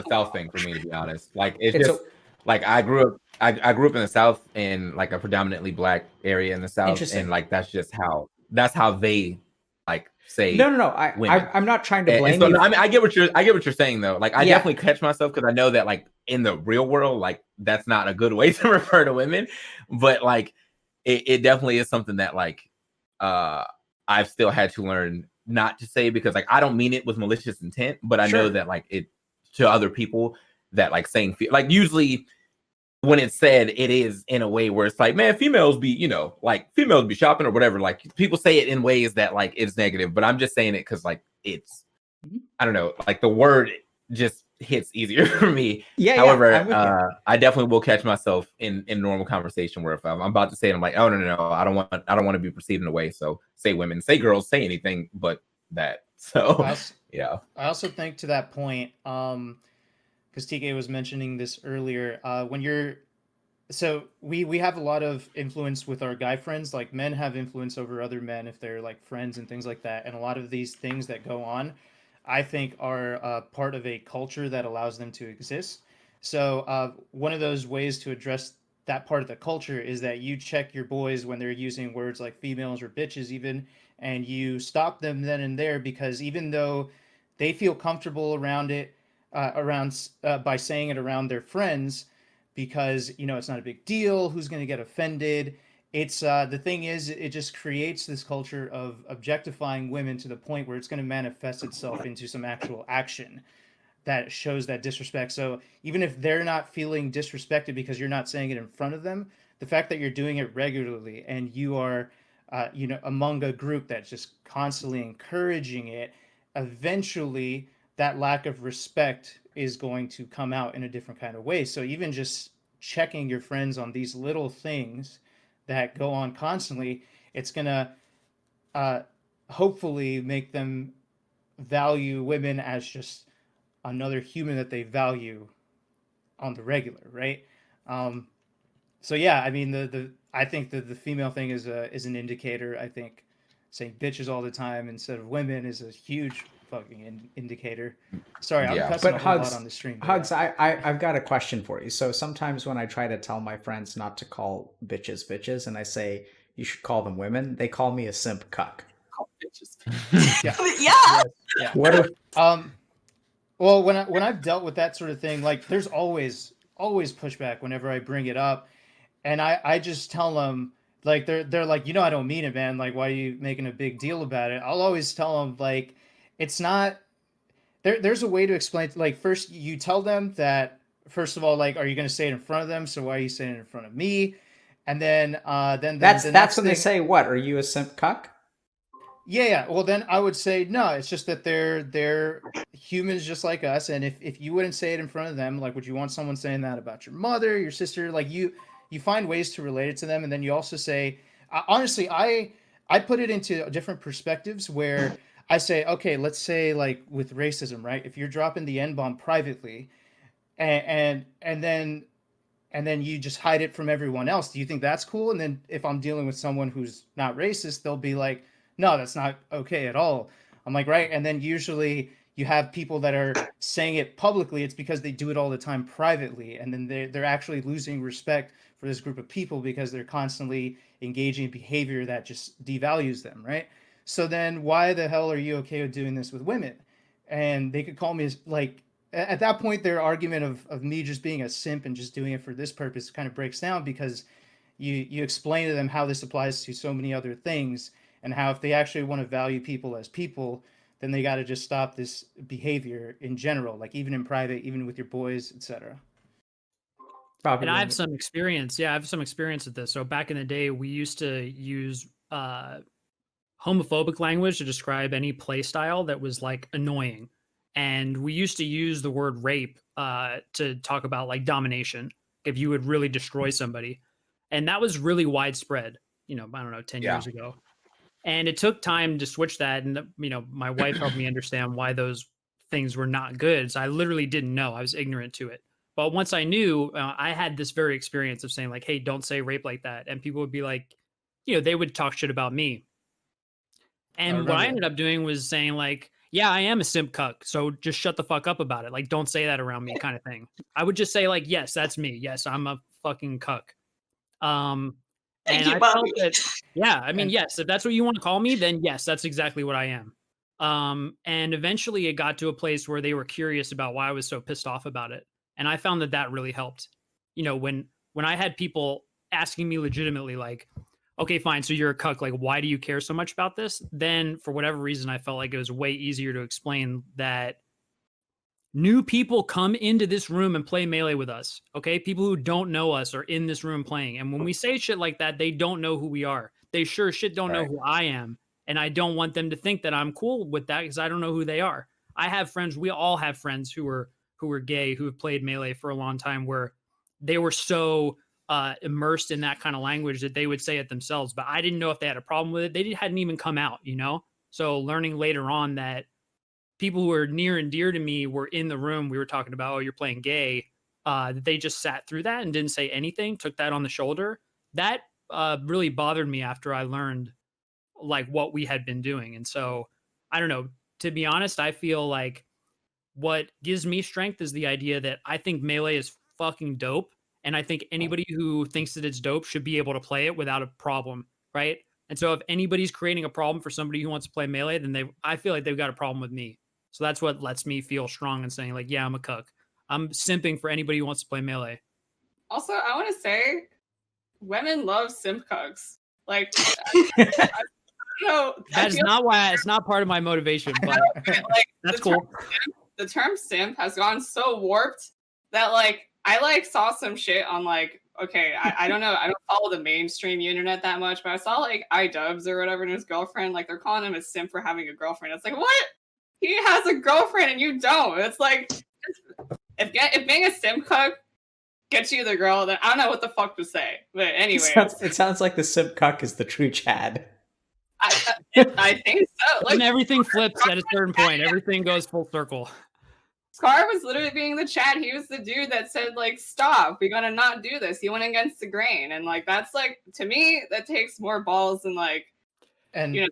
South thing for me, to be honest. Like it's just like I grew up in the South, in like a predominantly black area in the South, and like that's how they like say. No. I'm not trying to blame you. I mean, I get what you're saying though. Like I definitely catch myself, because I know that like in the real world, like that's not a good way to refer to women. But like it definitely is something that like I've still had to learn not to say, because like I don't mean it with malicious intent, but I know that like it to other people, that like saying like usually when it's said, it is in a way where it's like, man, females be, you know, like females be shopping or whatever. Like people say it in ways that like it's negative, but I'm just saying it because like it's, I don't know, like the word just hits easier for me. However, I definitely will catch myself in normal conversation where if I'm about to say it, I'm like, oh no, I don't want to be perceived in a way. So say women, say girls, say anything but that. So I also think to that point, because TK was mentioning this earlier, so we have a lot of influence with our guy friends. Like men have influence over other men if they're like friends and things like that. And a lot of these things that go on, I think, are part of a culture that allows them to exist. So one of those ways to address that part of the culture is that you check your boys when they're using words like females or bitches even, and you stop them then and there, because even though they feel comfortable around it, by saying it around their friends, because you know it's not a big deal, who's going to get offended. It's the thing is, it just creates this culture of objectifying women to the point where it's going to manifest itself into some actual action that shows that disrespect. So even if they're not feeling disrespected because you're not saying it in front of them, the fact that you're doing it regularly and you are you know, among a group that's just constantly encouraging it, eventually that lack of respect is going to come out in a different kind of way. So even just checking your friends on these little things that go on constantly, it's going to hopefully make them value women as just another human that they value on the regular, right? So yeah, I mean, I think that the female thing is an indicator. I think saying bitches all the time instead of women is a huge fucking indicator. Sorry, I'm cussing a whole lot on the stream. Hugs, I've got a question for you. So sometimes when I try to tell my friends not to call bitches, and I say you should call them women, they call me a simp cuck. Call bitches. Yeah. What if well, when I've dealt with that sort of thing, like there's always pushback whenever I bring it up, and I just tell them, like they're like, you know, I don't mean it, man. Like, why are you making a big deal about it? I'll always tell them, like, it's not. There's a way to explain. Like, first you tell them that, first of all, like, are you going to say it in front of them? So why are you saying it in front of me? And then That's the next when they thing, say, "What are you, a simp cuck?" yeah. Well, then I would say no. It's just that they're humans just like us, and if you wouldn't say it in front of them, like, would you want someone saying that about your mother, your sister? Like, you find ways to relate it to them, and then you also say, honestly, I put it into different perspectives where I say, okay, let's say like with racism, right? If you're dropping the N bomb privately, and then you just hide it from everyone else. Do you think that's cool? And then if I'm dealing with someone who's not racist, they'll be like, no, that's not okay at all. I'm like, right. And then usually you have people that are saying it publicly. It's because they do it all the time privately. And then they're actually losing respect for this group of people because they're constantly engaging in behavior that just devalues them, right? So then why the hell are you okay with doing this with women? And they could call me like, at that point their argument of me just being a simp and just doing it for this purpose kind of breaks down, because you explain to them how this applies to so many other things, and how if they actually want to value people as people, then they got to just stop this behavior in general, like even in private, even with your boys, etc. Probably. And I have some experience. Yeah, I have some experience with this. So back in the day, we used to use homophobic language to describe any play style that was like annoying. And we used to use the word rape to talk about like domination, if you would really destroy somebody. And that was really widespread, I don't know, 10 years ago. And it took time to switch that. And, my wife helped me understand why those things were not good. So I literally didn't know. I was ignorant to it. But once I knew, I had this very experience of saying like, hey, don't say rape like that. And people would be like, they would talk shit about me. And what I ended up doing was saying like, yeah, I am a simp cuck. So just shut the fuck up about it. Like, don't say that around me kind of thing. I would just say like, yes, that's me. Yes, I'm a fucking cuck. Thank And you, I Bobby. felt that, yeah, I mean, yes, if that's what you want to call me, then yes, that's exactly what I am. And eventually it got to a place where they were curious about why I was so pissed off about it. And I found that that really helped. When I had people asking me legitimately, like, okay, fine, so you're a cuck, like, why do you care so much about this? Then for whatever reason, I felt like it was way easier to explain that new people come into this room and play Melee with us. Okay. People who don't know us are in this room playing. And when we say shit like that, they don't know who we are. They sure as shit don't know who I am. And I don't want them to think that I'm cool with that because I don't know who they are. I have friends. We all have friends who are gay, who have played Melee for a long time, where they were so immersed in that kind of language that they would say it themselves. But I didn't know if they had a problem with it. They hadn't even come out, So learning later on that people who are near and dear to me were in the room. We were talking about, oh, you're playing gay. They just sat through that and didn't say anything, took that on the shoulder. That really bothered me after I learned like what we had been doing. And so I don't know, to be honest, I feel like what gives me strength is the idea that I think Melee is fucking dope. And I think anybody who thinks that it's dope should be able to play it without a problem. Right. And so if anybody's creating a problem for somebody who wants to play Melee, then I feel like they've got a problem with me. So that's what lets me feel strong and saying like, yeah, I'm a cuck. I'm simping for anybody who wants to play Melee. Also, I want to say, women love simp cucks. Like, That's not why. It's not part of my motivation, but like, that's cool. The term simp has gone so warped that like I like saw some shit on like, okay, I don't know, I don't follow the mainstream internet that much, but I saw like iDubbbz or whatever and his girlfriend, like they're calling him a simp for having a girlfriend. It's like, what? He has a girlfriend and you don't. It's like, if being a simp cuck gets you the girl, then I don't know what the fuck to say. But anyway, it sounds like the simp cuck is the true Chad. I think so. Like, when everything flips at a certain point, everything goes full circle. Scar was literally being the Chad. He was the dude that said, like, stop, we gotta not do this. He went against the grain. And, like, that's, like, to me, that takes more balls than, like, and it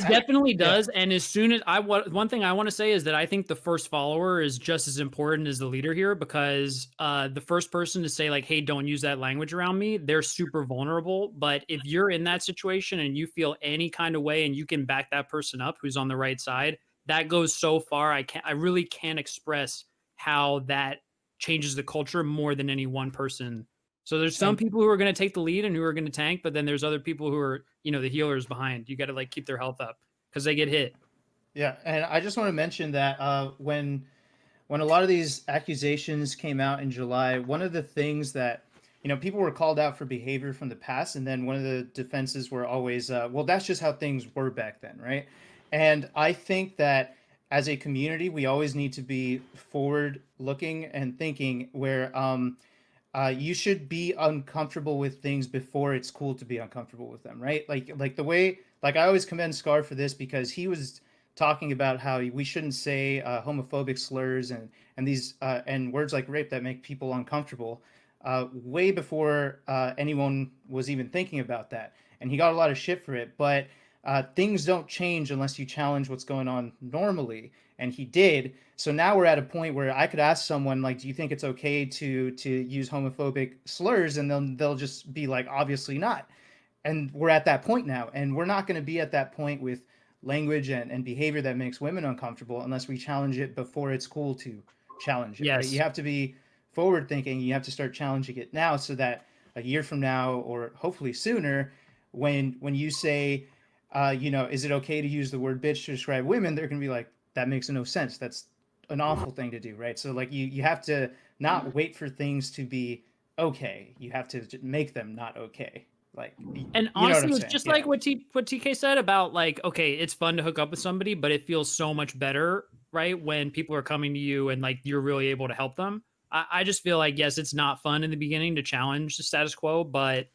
definitely does. And as soon as one thing I want to say is that I think the first follower is just as important as the leader here, because the first person to say like, hey, don't use that language around me, they're super vulnerable. But if you're in that situation and you feel any kind of way and you can back that person up who's on the right side, that goes so far. I really can't express how that changes the culture more than any one person. So there's some people who are going to take the lead and who are going to tank, but then there's other people who are, the healers behind. You got to like keep their health up because they get hit. Yeah, and I just want to mention that when a lot of these accusations came out in July, one of the things that people were called out for behavior from the past, and then one of the defenses were always, well, that's just how things were back then, right? And I think that as a community, we always need to be forward looking and thinking where you should be uncomfortable with things before it's cool to be uncomfortable with them, right? Like the way, like I always commend Scar for this because he was talking about how we shouldn't say homophobic slurs and these and words like rape that make people uncomfortable way before anyone was even thinking about that, and he got a lot of shit for it. But things don't change unless you challenge what's going on normally, and he did. So now we're at a point where I could ask someone like, "Do you think it's okay to use homophobic slurs?" And they'll just be like, "Obviously not." And we're at that point now, and we're not going to be at that point with language and behavior that makes women uncomfortable unless we challenge it before it's cool to challenge it. Right? Yes. You have to be forward thinking. You have to start challenging it now, so that a year from now, or hopefully sooner, when you say, is it okay to use the word bitch to describe women? They're going to be like, that makes no sense. That's an awful thing to do, right? So like you have to not wait for things to be okay. You have to make them not okay. Like, And you know what honestly, I'm it's saying? just Yeah. like what TK said about like, okay, it's fun to hook up with somebody, but it feels so much better, right? When people are coming to you and like you're really able to help them. I just feel like, yes, it's not fun in the beginning to challenge the status quo, but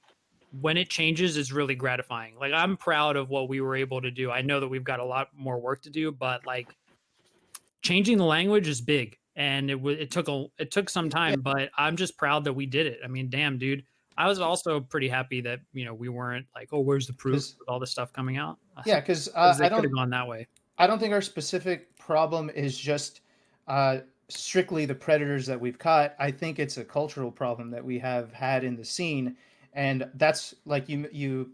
when it changes, it's really gratifying. Like I'm proud of what we were able to do. I know that we've got a lot more work to do, but like changing the language is big, and it took some time, but I'm just proud that we did it. I mean, damn, dude. I was also pretty happy that we weren't like, oh, where's the proof with all this stuff coming out? Yeah, because They could have gone that way. I don't think our specific problem is just strictly the predators that we've caught. I think it's a cultural problem that we have had in the scene, and that's like you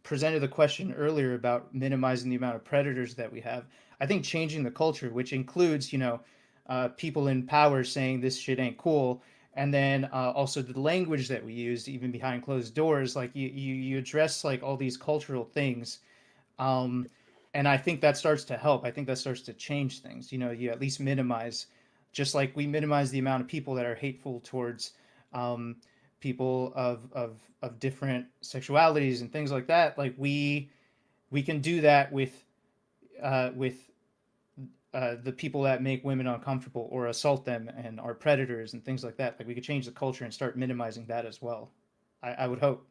presented the question earlier about minimizing the amount of predators that we have. I think changing the culture, which includes people in power saying this shit ain't cool, and then also the language that we use, even behind closed doors. Like you address like all these cultural things. And I think that starts to help. I think that starts to change things. You at least minimize, just like we minimize the amount of people that are hateful towards people of different sexualities and things like that. Like we can do that with the people that make women uncomfortable or assault them and are predators and things like that. Like we could change the culture and start minimizing that as well. I would hope.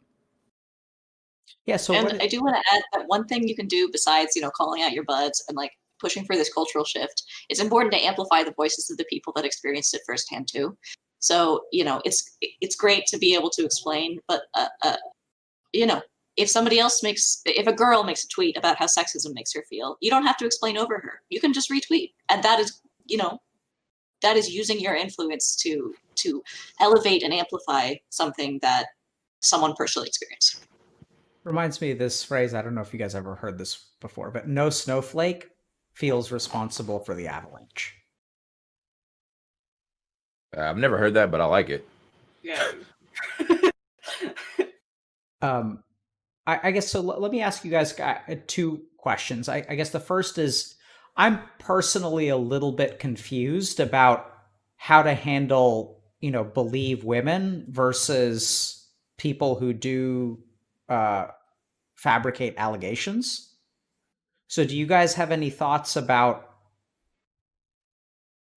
Yeah. So And I do want to add that one thing you can do besides, calling out your buds and like pushing for this cultural shift, it's important to amplify the voices of the people that experienced it firsthand too. So, it's great to be able to explain, but if a girl makes a tweet about how sexism makes her feel, you don't have to explain over her. You can just retweet. And that is using your influence to elevate and amplify something that someone personally experienced. reminds me of this phrase. I don't know if you guys ever heard this before, but no snowflake feels responsible for the avalanche. I've never heard that, but I like it. Yeah. I guess so. Let me ask you guys two questions. I guess the first is, I'm personally a little bit confused about how to handle, believe women versus people who do fabricate allegations. So do you guys have any thoughts about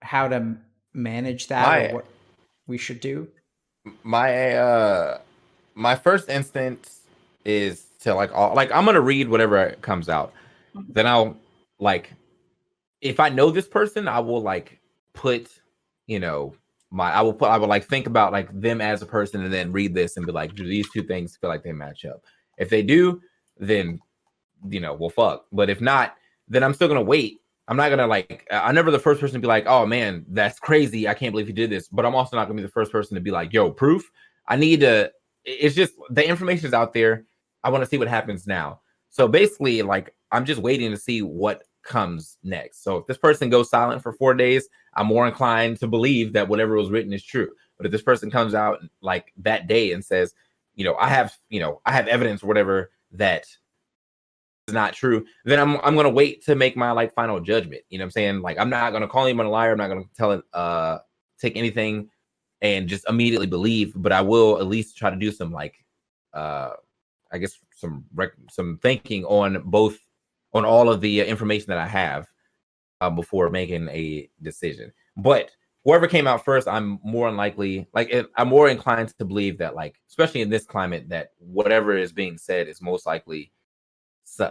how to manage that or what we should do? My first instance is to I'm gonna read whatever comes out. Then I'll if I know this person, I will put I will think about them as a person and then read this and be like, do these two things feel like they match up? If they do, then well, fuck. But if not, then I'm still gonna wait. I'm not gonna I'm never the first person to be like, oh man, that's crazy. I can't believe you did this. But I'm also not gonna be the first person to be like, yo, proof. I need to. It's just the information is out there. I want to see what happens now. So basically, I'm just waiting to see what comes next. So if this person goes silent for 4 days, I'm more inclined to believe that whatever was written is true. But if this person comes out that day and says, I have evidence or whatever that is not true, then I'm gonna wait to make my final judgment. You know what I'm saying? I'm not gonna call anyone a liar. I'm not gonna tell it take anything and just immediately believe, but I will at least try to do some like I guess some thinking on all of the information that I have before making a decision. But whoever came out first, I'm more unlikely, I'm more inclined to believe that, like, especially in this climate, that whatever is being said is most likely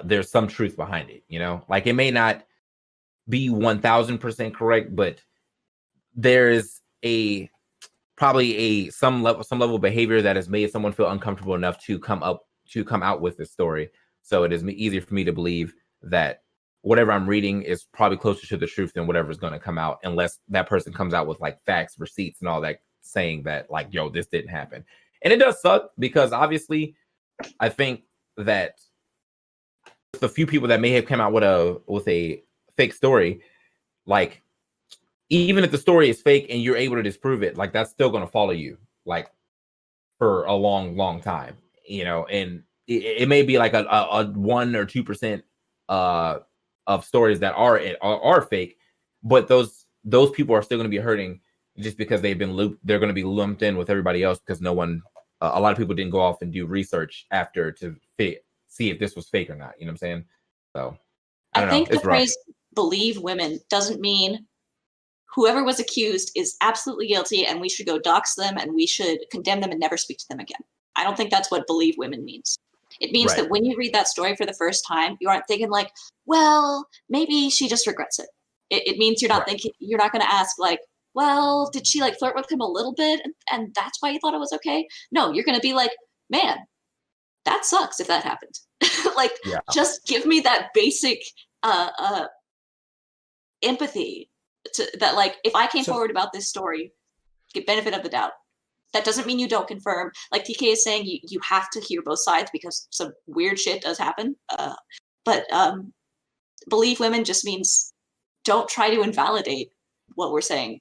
there's some truth behind it. Like, it may not be 1000% correct, but there is probably some level of behavior that has made someone feel uncomfortable enough to come out with this story. So it is easier for me to believe that whatever I'm reading is probably closer to the truth than whatever is going to come out, unless that person comes out with like facts, receipts, and all that, saying that, like, yo, this didn't happen. And it does suck, because obviously I think that the few people that may have come out with a fake story, like, even if the story is fake and you're able to disprove it, like, that's still going to follow you, like, for a long time, and it may be like a 1 or 2% of stories that are fake, but those people are still going to be hurting, just because they're going to be lumped in with everybody else, because no one, a lot of people didn't go off and do research after to see if this was fake or not. You know what I'm saying? So I don't know. think the It's rough. phrase "believe women" doesn't mean whoever was accused is absolutely guilty and we should go dox them and we should condemn them and never speak to them again. I don't think that's what "believe women" means. It means Right. that when you read that story for the first time, you aren't thinking like, well, maybe she just regrets it. It means you're not thinking, you're not going to ask like, well, did she like flirt with him a little bit and that's why you thought it was okay? No, you're going to be like, man, that sucks if that happened. Like, just give me that basic empathy that, like, if I came forward about this story, get benefit of the doubt. That doesn't mean you don't confirm. Like TK is saying, you have to hear both sides because some weird shit does happen. But believe women just means don't try to invalidate what we're saying.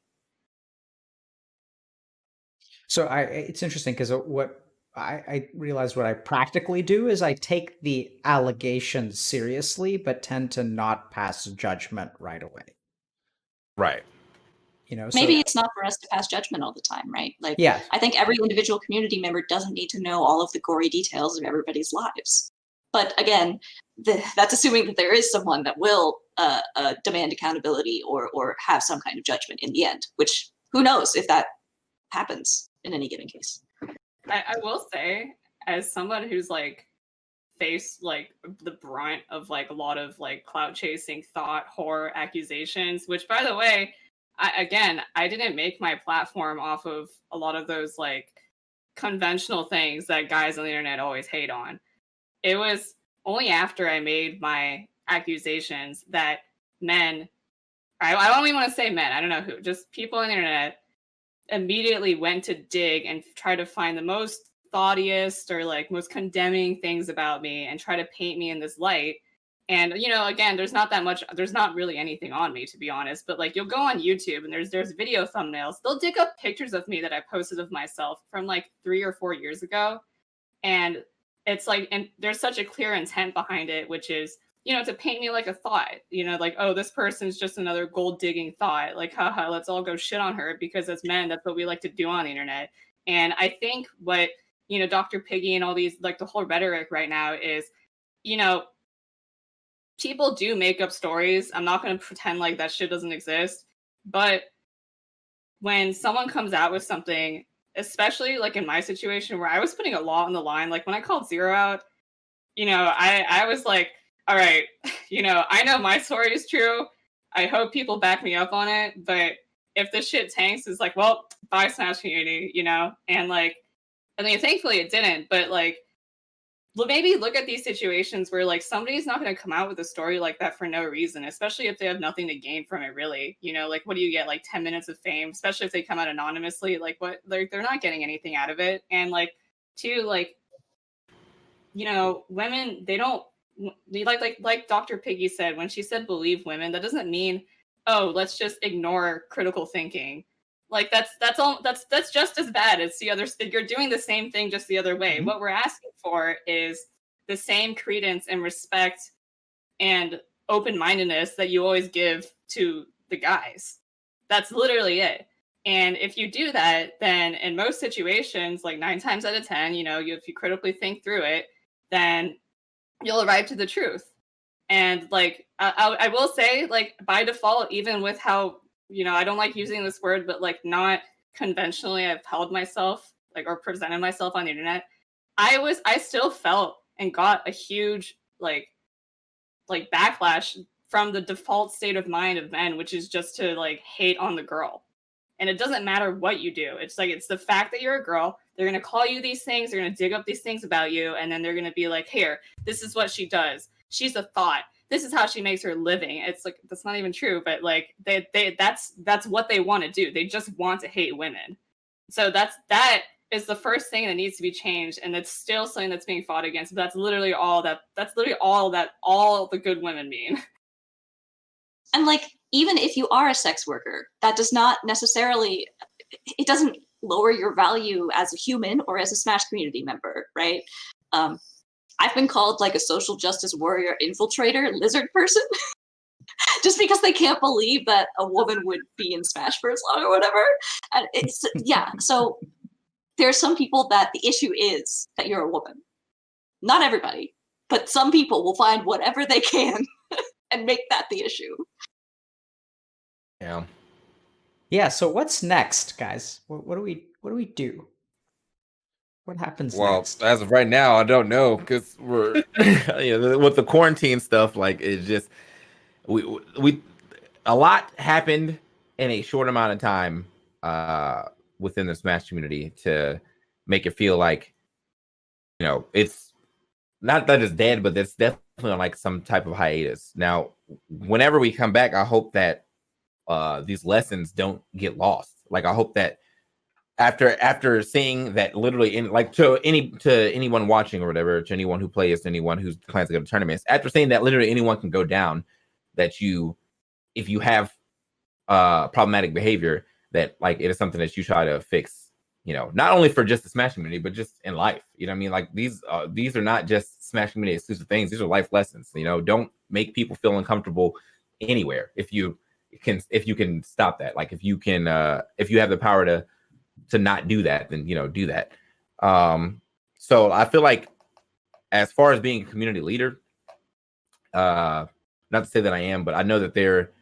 So it's interesting, because what I realize what I practically do is I take the allegations seriously, but tend to not pass judgment right away. Right. Maybe it's not for us to pass judgment all the time, right? Like, yeah, I think every individual community member doesn't need to know all of the gory details of everybody's lives. But again, that's assuming that there is someone that will demand accountability or have some kind of judgment in the end, which who knows if that happens in any given case. I will say, as someone who's like faced like the brunt of like a lot of like clout chasing, thought horror accusations, which, by the way, I didn't make my platform off of a lot of those like conventional things that guys on the internet always hate on. It was only after I made my accusations that men, I don't even want to say men, I don't know who, just people on the internet immediately went to dig and try to find the most thoughtiest or like most condemning things about me and try to paint me in this light. And, again, there's not really anything on me, to be honest, but like, you'll go on YouTube and there's video thumbnails. They'll dig up pictures of me that I posted of myself from like 3 or 4 years ago. And it's like, and there's such a clear intent behind it, which is, to paint me like a thought, like, oh, this person's just another gold digging thought. Like, haha, let's all go shit on her, because as men, that's what we like to do on the internet. And I think what, DrPiggy and all these, like the whole rhetoric right now is, people do make up stories. I'm not going to pretend like that shit doesn't exist. But when someone comes out with something, especially like in my situation where I was putting a lot on the line, like when I called Zero out, I was like, all right, I know my story is true. I hope people back me up on it. But if this shit tanks, it's like, well, bye Smash community, And like, I mean, thankfully it didn't. But like, maybe look at these situations where like somebody's not going to come out with a story like that for no reason, especially if they have nothing to gain from it, really. Like, what do you get? Like 10 minutes of fame, especially if they come out anonymously. Like, what? They're not getting anything out of it. And like, two, like, women, they don't like DrPiggy said, when she said believe women, that doesn't mean, oh, let's just ignore critical thinking. Like that's just as bad. It's the other. You're doing the same thing, just the other way. Mm-hmm. What we're asking for is the same credence and respect and open-mindedness that you always give to the guys. That's literally it. And if you do that, then in most situations, like 9 times out of 10, if you critically think through it, then you'll arrive to the truth. And like, I will say, like, by default, even with how, I don't like using this word, but like not conventionally I've held myself, like, or presented myself on the internet, I still felt and got a huge, like backlash from the default state of mind of men, which is just to like hate on the girl. And it doesn't matter what you do. It's like, it's the fact that you're a girl. They're going to call you these things. They're going to dig up these things about you. And then they're going to be like, here, this is what she does. She's a thought. This is how she makes her living. It's like, that's not even true. But like, that's what they want to do. They just want to hate women. So that is the first thing that needs to be changed. And it's still something that's being fought against. But that's literally all that all the good women mean. And like, even if you are a sex worker, that does not necessarily, it doesn't lower your value as a human or as a Smash community member, right? I've been called like a social justice warrior infiltrator lizard person just because they can't believe that a woman would be in Smash for as long or whatever. And it's, yeah, so there are some people that the issue is that you're a woman. Not everybody, but some people will find whatever they can and make that the issue. Yeah. Yeah. So what's next, guys? What do we do? What happens Well, next? as of right now, I don't know because we're with the quarantine stuff. Like, it's just we a lot happened in a short amount of time within the Smash community to make it feel like it's not that it's dead, but it's definitely on like some type of hiatus. Now, whenever we come back, I hope that these lessons don't get lost. Like, I hope that after seeing that, literally, in like to anyone watching or whatever, to anyone who plays, to anyone who plans to go to tournaments, after seeing that literally anyone can go down, that if you have problematic behavior, that like it is something that you try to fix, not only for just the Smash community, but just in life. You know what I mean? Like, these are not just Smash community exclusive things. These are life lessons. Don't make people feel uncomfortable anywhere. If you can stop that, like if you have the power to not do that, then do that. So I feel like, as far as being a community leader, not to say that I am, but I know that there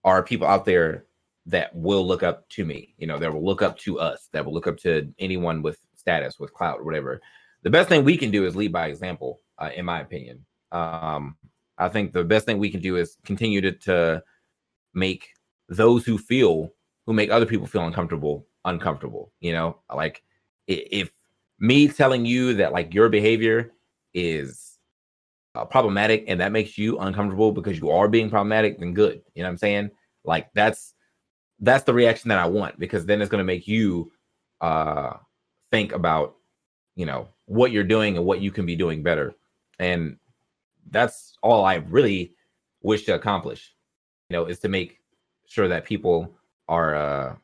are people out there that will look up to me, that will look up to us, that will look up to anyone with status, with clout, or whatever. The best thing we can do is lead by example, in my opinion. I think the best thing we can do is continue to make those who make other people feel uncomfortable. Like, if me telling you that like your behavior is problematic and that makes you uncomfortable because you are being problematic, then good. You know what I'm saying? Like, that's the reaction that I want, because then it's going to make you think about what you're doing and what you can be doing better. And that's all I really wish to accomplish, is to make sure that people are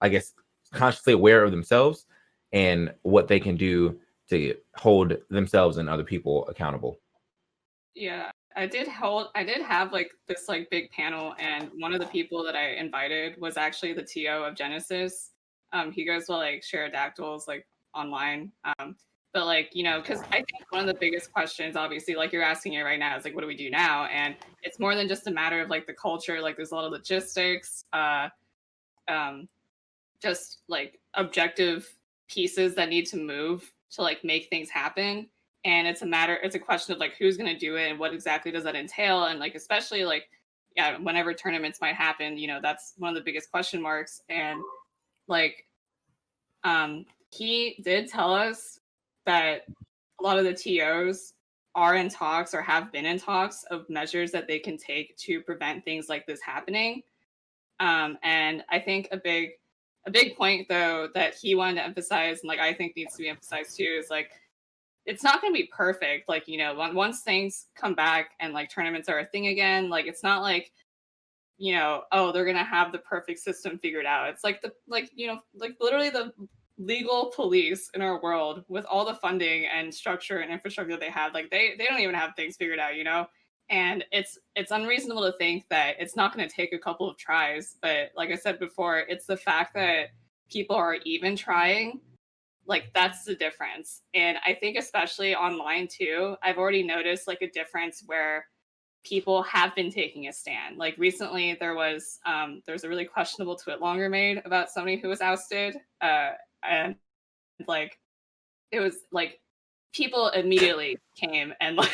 I guess consciously aware of themselves and what they can do to hold themselves and other people accountable. Yeah, I did have like this like big panel, and one of the people that I invited was actually the TO of Genesis. He goes to like Pterodactyls like online. But like, because I think one of the biggest questions, obviously, like you're asking it right now, is like, what do we do now? And it's more than just a matter of like the culture. Like, there's a lot of logistics, just like objective pieces that need to move to like make things happen. And it's a question of like who's going to do it and what exactly does that entail, and like especially like whenever tournaments might happen, that's one of the biggest question marks. And like he did tell us that a lot of the TOs are in talks or have been in talks of measures that they can take to prevent things like this happening. And I think a big point though that he wanted to emphasize, and like I think needs to be emphasized too, is like it's not going to be perfect. Like, once things come back and like tournaments are a thing again, like it's not like, oh, they're going to have the perfect system figured out. It's like like literally the legal police in our world with all the funding and structure and infrastructure they have, like they don't even have things figured out, And it's unreasonable to think that it's not going to take a couple of tries. But like I said before, it's the fact that people are even trying. Like, that's the difference. And I think especially online too, I've already noticed like a difference where people have been taking a stand. Like recently there was a really questionable tweet longer made about somebody who was ousted. And like it was like people immediately came and like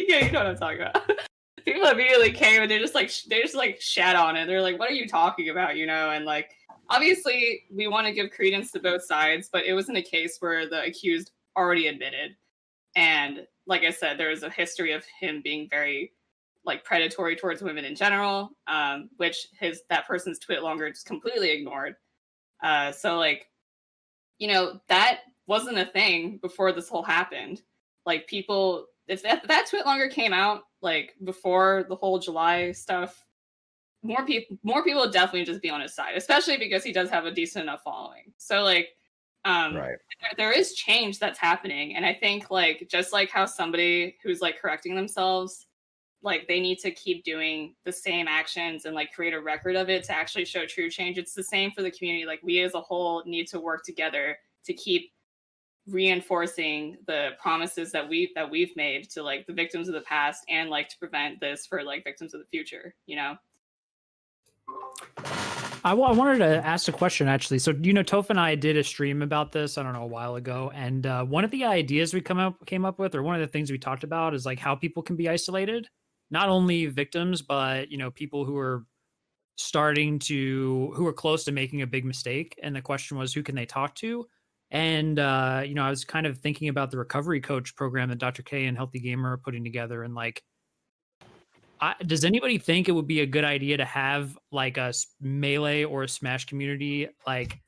yeah, you know what I'm talking about. People immediately came and they just like shat on it. They're like, what are you talking about? You know, and like obviously we want to give credence to both sides, but it wasn't a case where the accused already admitted. And like I said, there's a history of him being very like predatory towards women in general, which that person's tweet longer just completely ignored. So like, you know, that wasn't a thing before this whole happened. Like people, if that tweet longer came out like before the whole July stuff, more people would definitely just be on his side, especially because he does have a decent enough following. So like, Right. there is change that's happening, and I think like just like how somebody who's like correcting themselves, like they need to keep doing the same actions and like create a record of it to actually show true change. It's the same for the community. Like we as a whole need to work together to keep reinforcing the promises that we've made to like the victims of the past and like to prevent this for like victims of the future, you know. I wanted to ask a question actually. So, you know, Toph and I did a stream about this, I don't know, a while ago. And one of the ideas we came up with, or one of the things we talked about is like how people can be isolated, not only victims, but, you know, people who are who are close to making a big mistake. And the question was, who can they talk to? And, you know, I was kind of thinking about the recovery coach program that Dr. K and Healthy Gamer are putting together. And like, does anybody think it would be a good idea to have like a Melee or a Smash community, like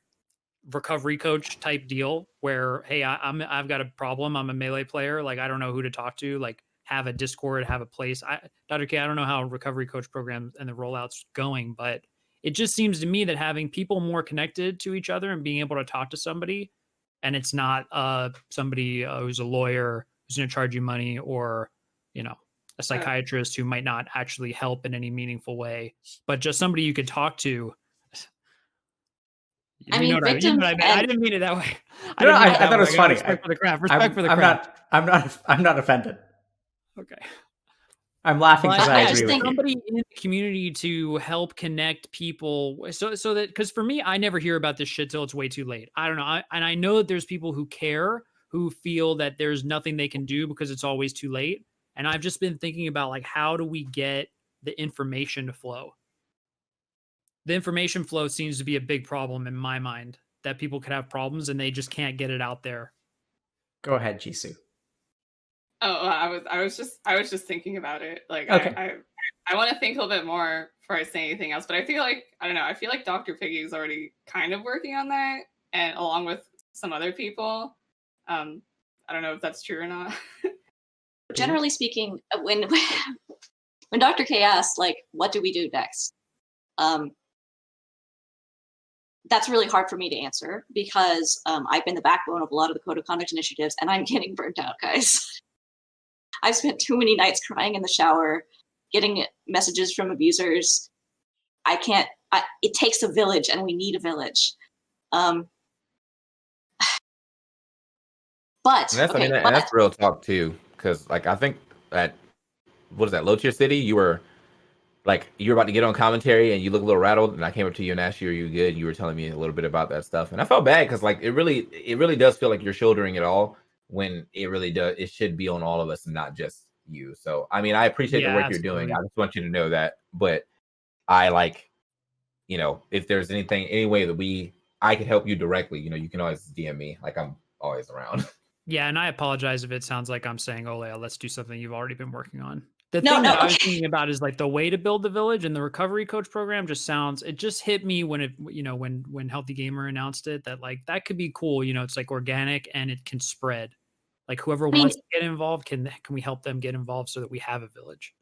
recovery coach type deal where, hey, I've got a problem. I'm a Melee player. Like, I don't know who to talk to, like have a Discord, have a place. Dr. K, I don't know how recovery coach programs and the rollout's going, but it just seems to me that having people more connected to each other and being able to talk to somebody, and it's not somebody who's a lawyer who's going to charge you money, or, you know, a psychiatrist who might not actually help in any meaningful way, but just somebody you could talk to. I mean, I didn't mean it that way. I thought it was funny. Respect for the craft. Respect for the craft. I'm not offended. Okay. I'm laughing because I yeah, agree with you. Somebody in the community to help connect people, so that, because for me, I never hear about this shit till it's way too late. I don't know, and I know that there's people who care, who feel that there's nothing they can do because it's always too late. And I've just been thinking about like, how do we get the information to flow? The information flow seems to be a big problem in my mind, that people could have problems and they just can't get it out there. Go ahead, Jisu. Oh, I was just thinking about it. Like, okay. I want to think a little bit more before I say anything else. But I feel like, I don't know, I feel like DrPiggy is already kind of working on that, and along with some other people. I don't know if that's true or not. Generally speaking, when Dr. K asked, like, what do we do next? That's really hard for me to answer because I've been the backbone of a lot of the code of conduct initiatives, and I'm getting burnt out, guys. I've spent too many nights crying in the shower, getting messages from abusers. It takes a village, and we need a village. But that's real talk too, because like I think that, what is that, low tier city, you were about to get on commentary and you look a little rattled, and I came up to you and asked you, are you good? You were telling me a little bit about that stuff, and I felt bad because like it really does feel like you're shouldering it all when it really does. It should be on all of us and not just you. So I mean, I appreciate the work you're doing. I just want you to know that. But I like, you know, if there's any way that I could help you directly, you know, you can always DM me. Like, I'm always around. Yeah, and I apologize if it sounds like I'm saying, Ole, let's do something you've already been working on. The thing that I was thinking about is like the way to build the village, and the recovery coach program it just hit me when Healthy Gamer announced it, that like that could be cool. You know, it's like organic and it can spread. Like whoever wants to get involved, can we help them get involved so that we have a village?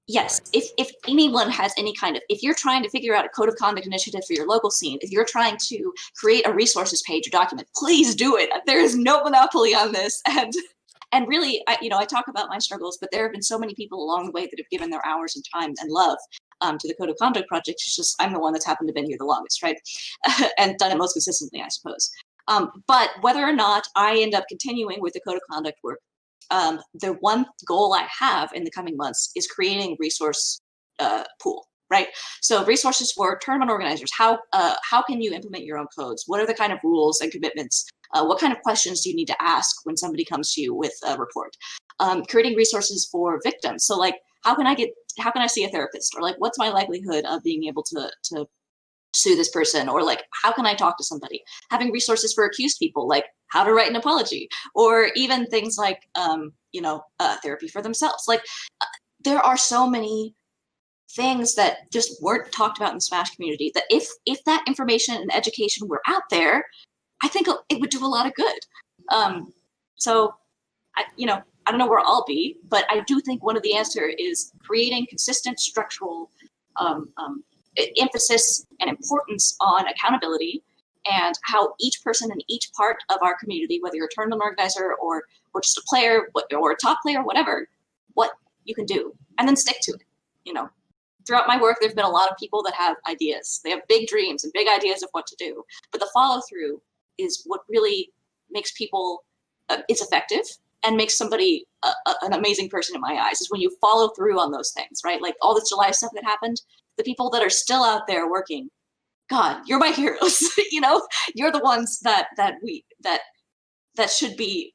Yes, if anyone has if you're trying to figure out a code of conduct initiative for your local scene, if you're trying to create a resources page or document, please do it. There is no monopoly on this, and And really, I talk about my struggles, but there have been so many people along the way that have given their hours and time and love to the Code of Conduct project. It's just I'm the one that's happened to been here the longest, right? And done it most consistently, I suppose. But whether or not I end up continuing with the Code of Conduct work, the one goal I have in the coming months is creating resource pool, right? So resources for tournament organizers. How can you implement your own codes? What are the kind of rules and commitments? What kind of questions do you need to ask when somebody comes to you with a report? Creating resources for victims. So like, how can I see a therapist? Or like, what's my likelihood of being able to sue this person? Or like, how can I talk to somebody? Having resources for accused people, like how to write an apology, or even things like, therapy for themselves. Like, there are so many things that just weren't talked about in the Smash community that if that information and education were out there, I think it would do a lot of good. So, I don't know where I'll be, but I do think one of the answer is creating consistent structural emphasis and importance on accountability and how each person in each part of our community, whether you're a tournament organizer or just a player or a top player, whatever, what you can do, and then stick to it. Throughout my work, there's been a lot of people that have ideas. They have big dreams and big ideas of what to do, but the follow through is what really makes people, it's effective and makes somebody an amazing person in my eyes, is when you follow through on those things, right? Like all this July stuff that happened, the people that are still out there working, God, you're my heroes. You're the ones that should be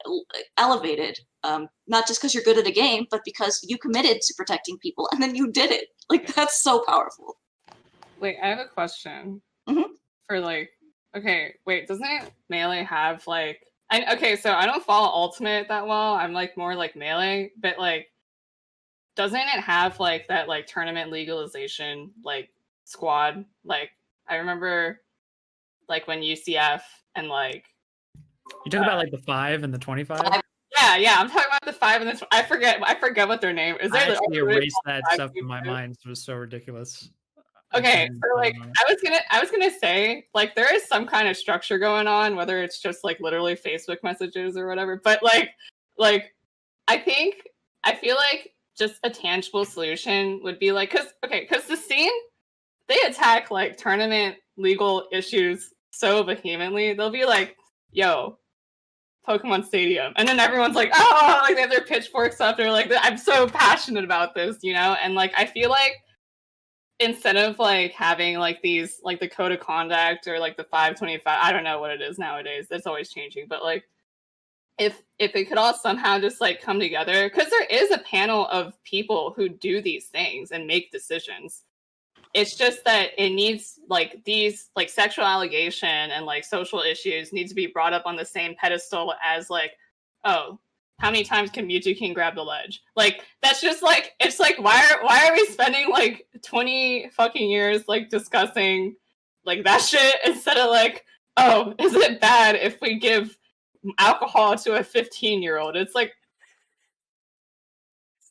elevated. Not just because you're good at a game, but because you committed to protecting people and then you did it. Like, that's so powerful. Wait, I have a question. Mm-hmm. For like, okay, wait, doesn't Melee have like, so I don't follow Ultimate that well. I'm like more like Melee, but like, doesn't it have like that like tournament legalization like squad? Like, I remember like when UCF and like. You talk about like the 5 and the 25? Yeah, I'm talking about the 5 and the. I forget what their name is. I actually erased that stuff from my mind. It was so ridiculous. Okay, so like I was gonna say like there is some kind of structure going on, whether it's just like literally Facebook messages or whatever. But like I feel like just a tangible solution would be like because the scene, they attack like tournament legal issues so vehemently. They'll be like, yo, Pokemon Stadium, and then everyone's like, oh, like they have their pitchforks up. They're like, I'm so passionate about this, and like I feel like instead of like having like these like the Code of Conduct or like the 525, I don't know what it is nowadays. It's always changing, but like if it could all somehow just like come together, because there is a panel of people who do these things and make decisions. It's just that it needs like these like sexual allegation and like social issues need to be brought up on the same pedestal as like, oh, how many times can Mewtwo grab the ledge? Like that's just like, it's like why are we spending like 20 fucking years like discussing like that shit instead of like, oh, is it bad if we give alcohol to a 15-year-old? It's like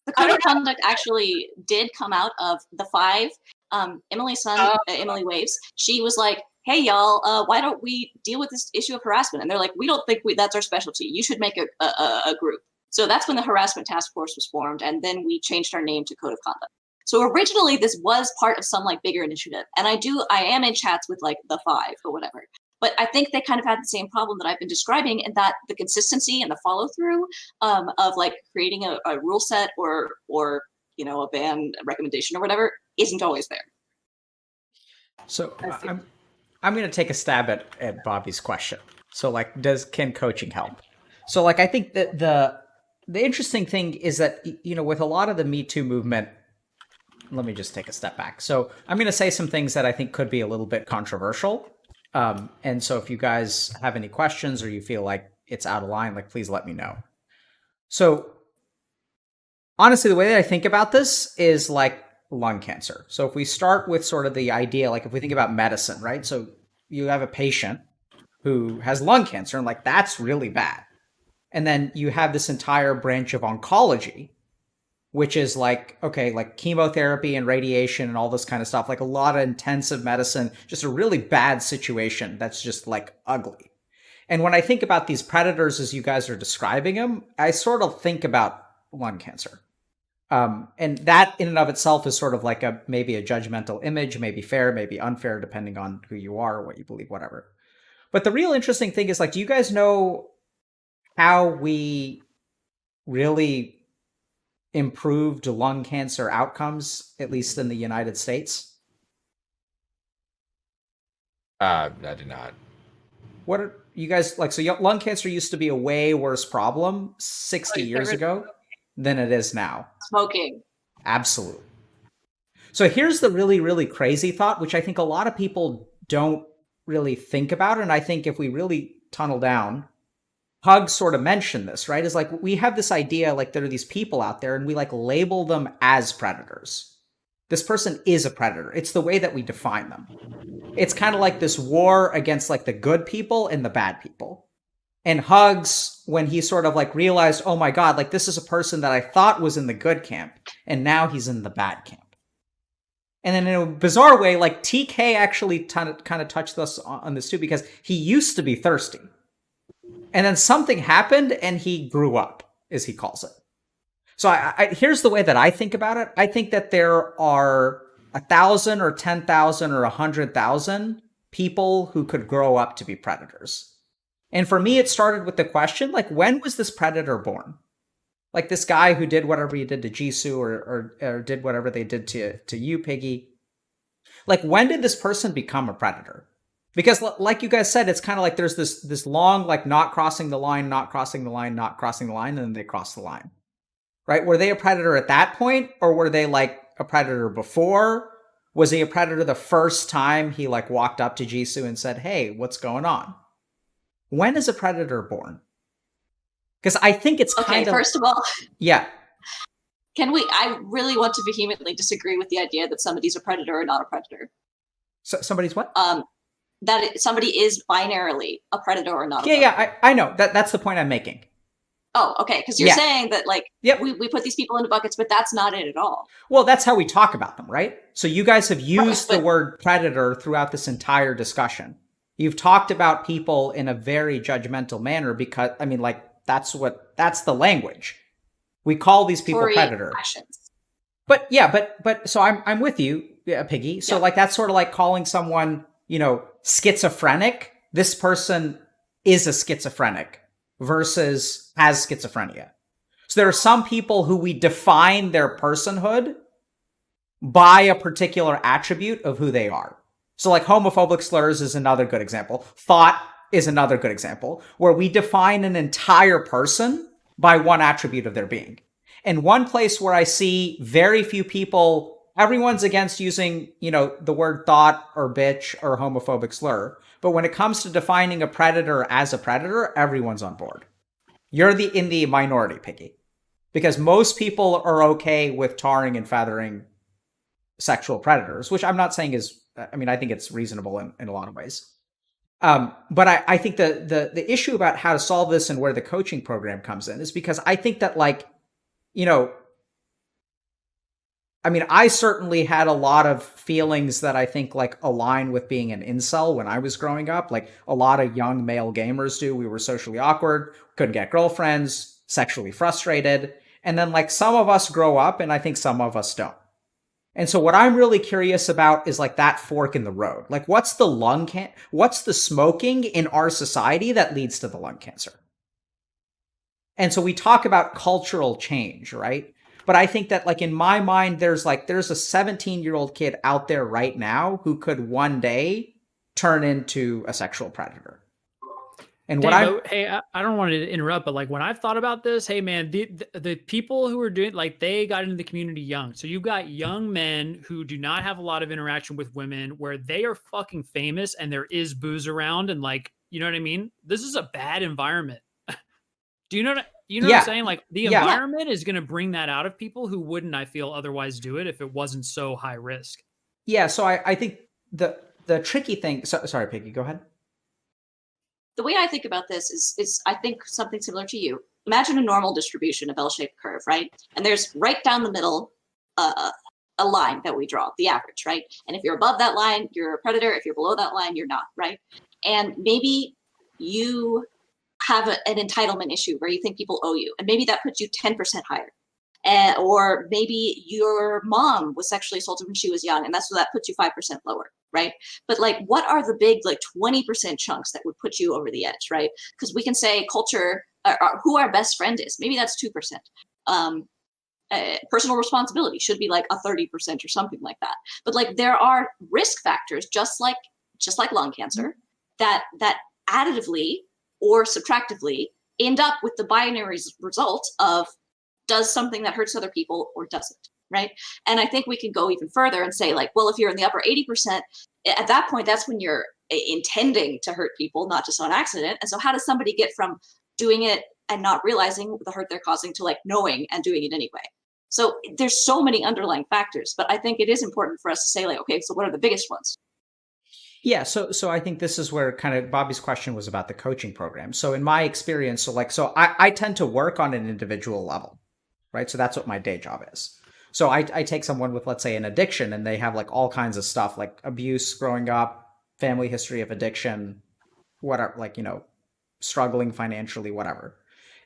the Code of Conduct actually did come out of the 5. Emily's son, Emily Waves, she was like, hey, y'all, why don't we deal with this issue of harassment? And they're like, we don't think that's our specialty. You should make a group. So that's when the harassment task force was formed. And then we changed our name to Code of Conduct. So originally this was part of some like bigger initiative. And I am in chats with like the 5 or whatever. But I think they kind of had the same problem that I've been describing, in that the consistency and the follow through of like creating a rule set or a ban recommendation or whatever isn't always there. So I'm going to take a stab at Bobby's question. So like, can coaching help? So like, I think that the interesting thing is that, with a lot of the Me Too movement, let me just take a step back. So I'm going to say some things that I think could be a little bit controversial. And so if you guys have any questions or you feel like it's out of line, like, please let me know. So honestly, the way that I think about this is like lung cancer. So if we start with sort of the idea, like if we think about medicine, right? So you have a patient who has lung cancer and like, that's really bad. And then you have this entire branch of oncology, which is like, okay, like chemotherapy and radiation and all this kind of stuff, like a lot of intensive medicine, just a really bad situation that's just like ugly. And when I think about these predators as you guys are describing them, I sort of think about lung cancer. And that in and of itself is sort of like maybe a judgmental image, maybe fair, maybe unfair, depending on who you are, what you believe, whatever. But the real interesting thing is, like, do you guys know how we really improved lung cancer outcomes, at least in the United States? I did not. What are you guys like? So lung cancer used to be a way worse problem 60 years ago than it is now. Smoking. Absolutely. So here's the really, really crazy thought, which I think a lot of people don't really think about. And I think if we really tunnel down, Hug sort of mentioned this, right? Is like, we have this idea, like, there are these people out there and we like label them as predators. This person is a predator. It's the way that we define them. It's kind of like this war against like the good people and the bad people. And Hugs, when he sort of like realized, oh my God, like this is a person that I thought was in the good camp, and now he's in the bad camp. And then in a bizarre way, like TK actually kind of touched us on this too, because he used to be thirsty. And then something happened and he grew up, as he calls it. So here's the way that I think about it. I think that there are 1,000 or 10,000 or 100,000 people who could grow up to be predators. And for me, it started with the question, like, when was this predator born? Like this guy who did whatever he did to Jisu or did whatever they did to you, Piggy. Like, when did this person become a predator? Because like you guys said, it's kind of like there's this long, like, not crossing the line, not crossing the line, not crossing the line, and then they cross the line. Right? Were they a predator at that point? Or were they like a predator before? Was he a predator the first time he like walked up to Jisu and said, hey, what's going on? When is a predator born? Because I think it's kind of... Okay, first of all... Yeah. I really want to vehemently disagree with the idea that somebody's a predator or not a predator. So, somebody's what? Somebody is binarily a predator or not a predator. Yeah, I know. That's the point I'm making. Oh, okay, because you're saying that, like, yep. we put these people into buckets, but that's not it at all. Well, that's how we talk about them, right? So you guys have used the word predator throughout this entire discussion. You've talked about people in a very judgmental manner because, I mean, like, that's the language. We call these people predator. Actions. But yeah, but so I'm with you, Piggy. So like, that's sort of like calling someone, schizophrenic. This person is a schizophrenic versus has schizophrenia. So there are some people who we define their personhood by a particular attribute of who they are. So like homophobic slurs is another good example. Thought is another good example, where we define an entire person by one attribute of their being. And one place where I see very few people, everyone's against using, the word thought or bitch or homophobic slur. But when it comes to defining a predator as a predator, everyone's on board. You're in the minority, Piggy. Because most people are okay with tarring and feathering sexual predators, which I'm not saying is, I think it's reasonable in a lot of ways. But I think the issue about how to solve this and where the coaching program comes in is because I think that, like, I certainly had a lot of feelings that I think like align with being an incel when I was growing up. Like a lot of young male gamers do. We were socially awkward, couldn't get girlfriends, sexually frustrated. And then like some of us grow up and I think some of us don't. And so what I'm really curious about is like that fork in the road. Like what's the smoking in our society that leads to the lung cancer? And so we talk about cultural change, right? But I think that like in my mind, there's a 17-year-old kid out there right now who could one day turn into a sexual predator. And hey, I don't want to interrupt, but like when I've thought about this, hey man, the people who are doing, like, they got into the community young. So you've got young men who do not have a lot of interaction with women, where they are fucking famous and there is booze around, and like, you know what I mean? This is a bad environment. Do you know what I'm saying? Like the environment is going to bring that out of people who wouldn't, I feel, otherwise do it if it wasn't so high risk. Yeah. So I think the tricky thing. Sorry, Piggy, go ahead. The way I think about this is I think something similar to you. Imagine a normal distribution of L-shaped curve, right? And there's right down the middle a line that we draw, the average, right? And if you're above that line, you're a predator. If you're below that line, you're not, right? And maybe you have an entitlement issue where you think people owe you, and maybe that puts you 10% higher. Or maybe your mom was sexually assaulted when she was young, and that's what that puts you 5% lower, right? But like, what are the big like 20% chunks that would put you over the edge, right? Because we can say culture, who our best friend is, maybe that's 2%. Personal responsibility should be like a 30% or something like that. But like, there are risk factors, just like lung cancer, that additively or subtractively end up with the binary result of does something that hurts other people or doesn't, right? And I think we can go even further and say like, well, if you're in the upper 80%, at that point, that's when you're intending to hurt people, not just on accident. And so how does somebody get from doing it and not realizing the hurt they're causing to like knowing and doing it anyway? So there's so many underlying factors, but I think it is important for us to say like, okay, so what are the biggest ones? Yeah, so I think this is where kind of Bobby's question was about the coaching program. So in my experience, so I tend to work on an individual level, right? So that's what my day job is. So I take someone with, let's say, an addiction, and they have like all kinds of stuff like abuse growing up, family history of addiction, whatever, like, struggling financially, whatever.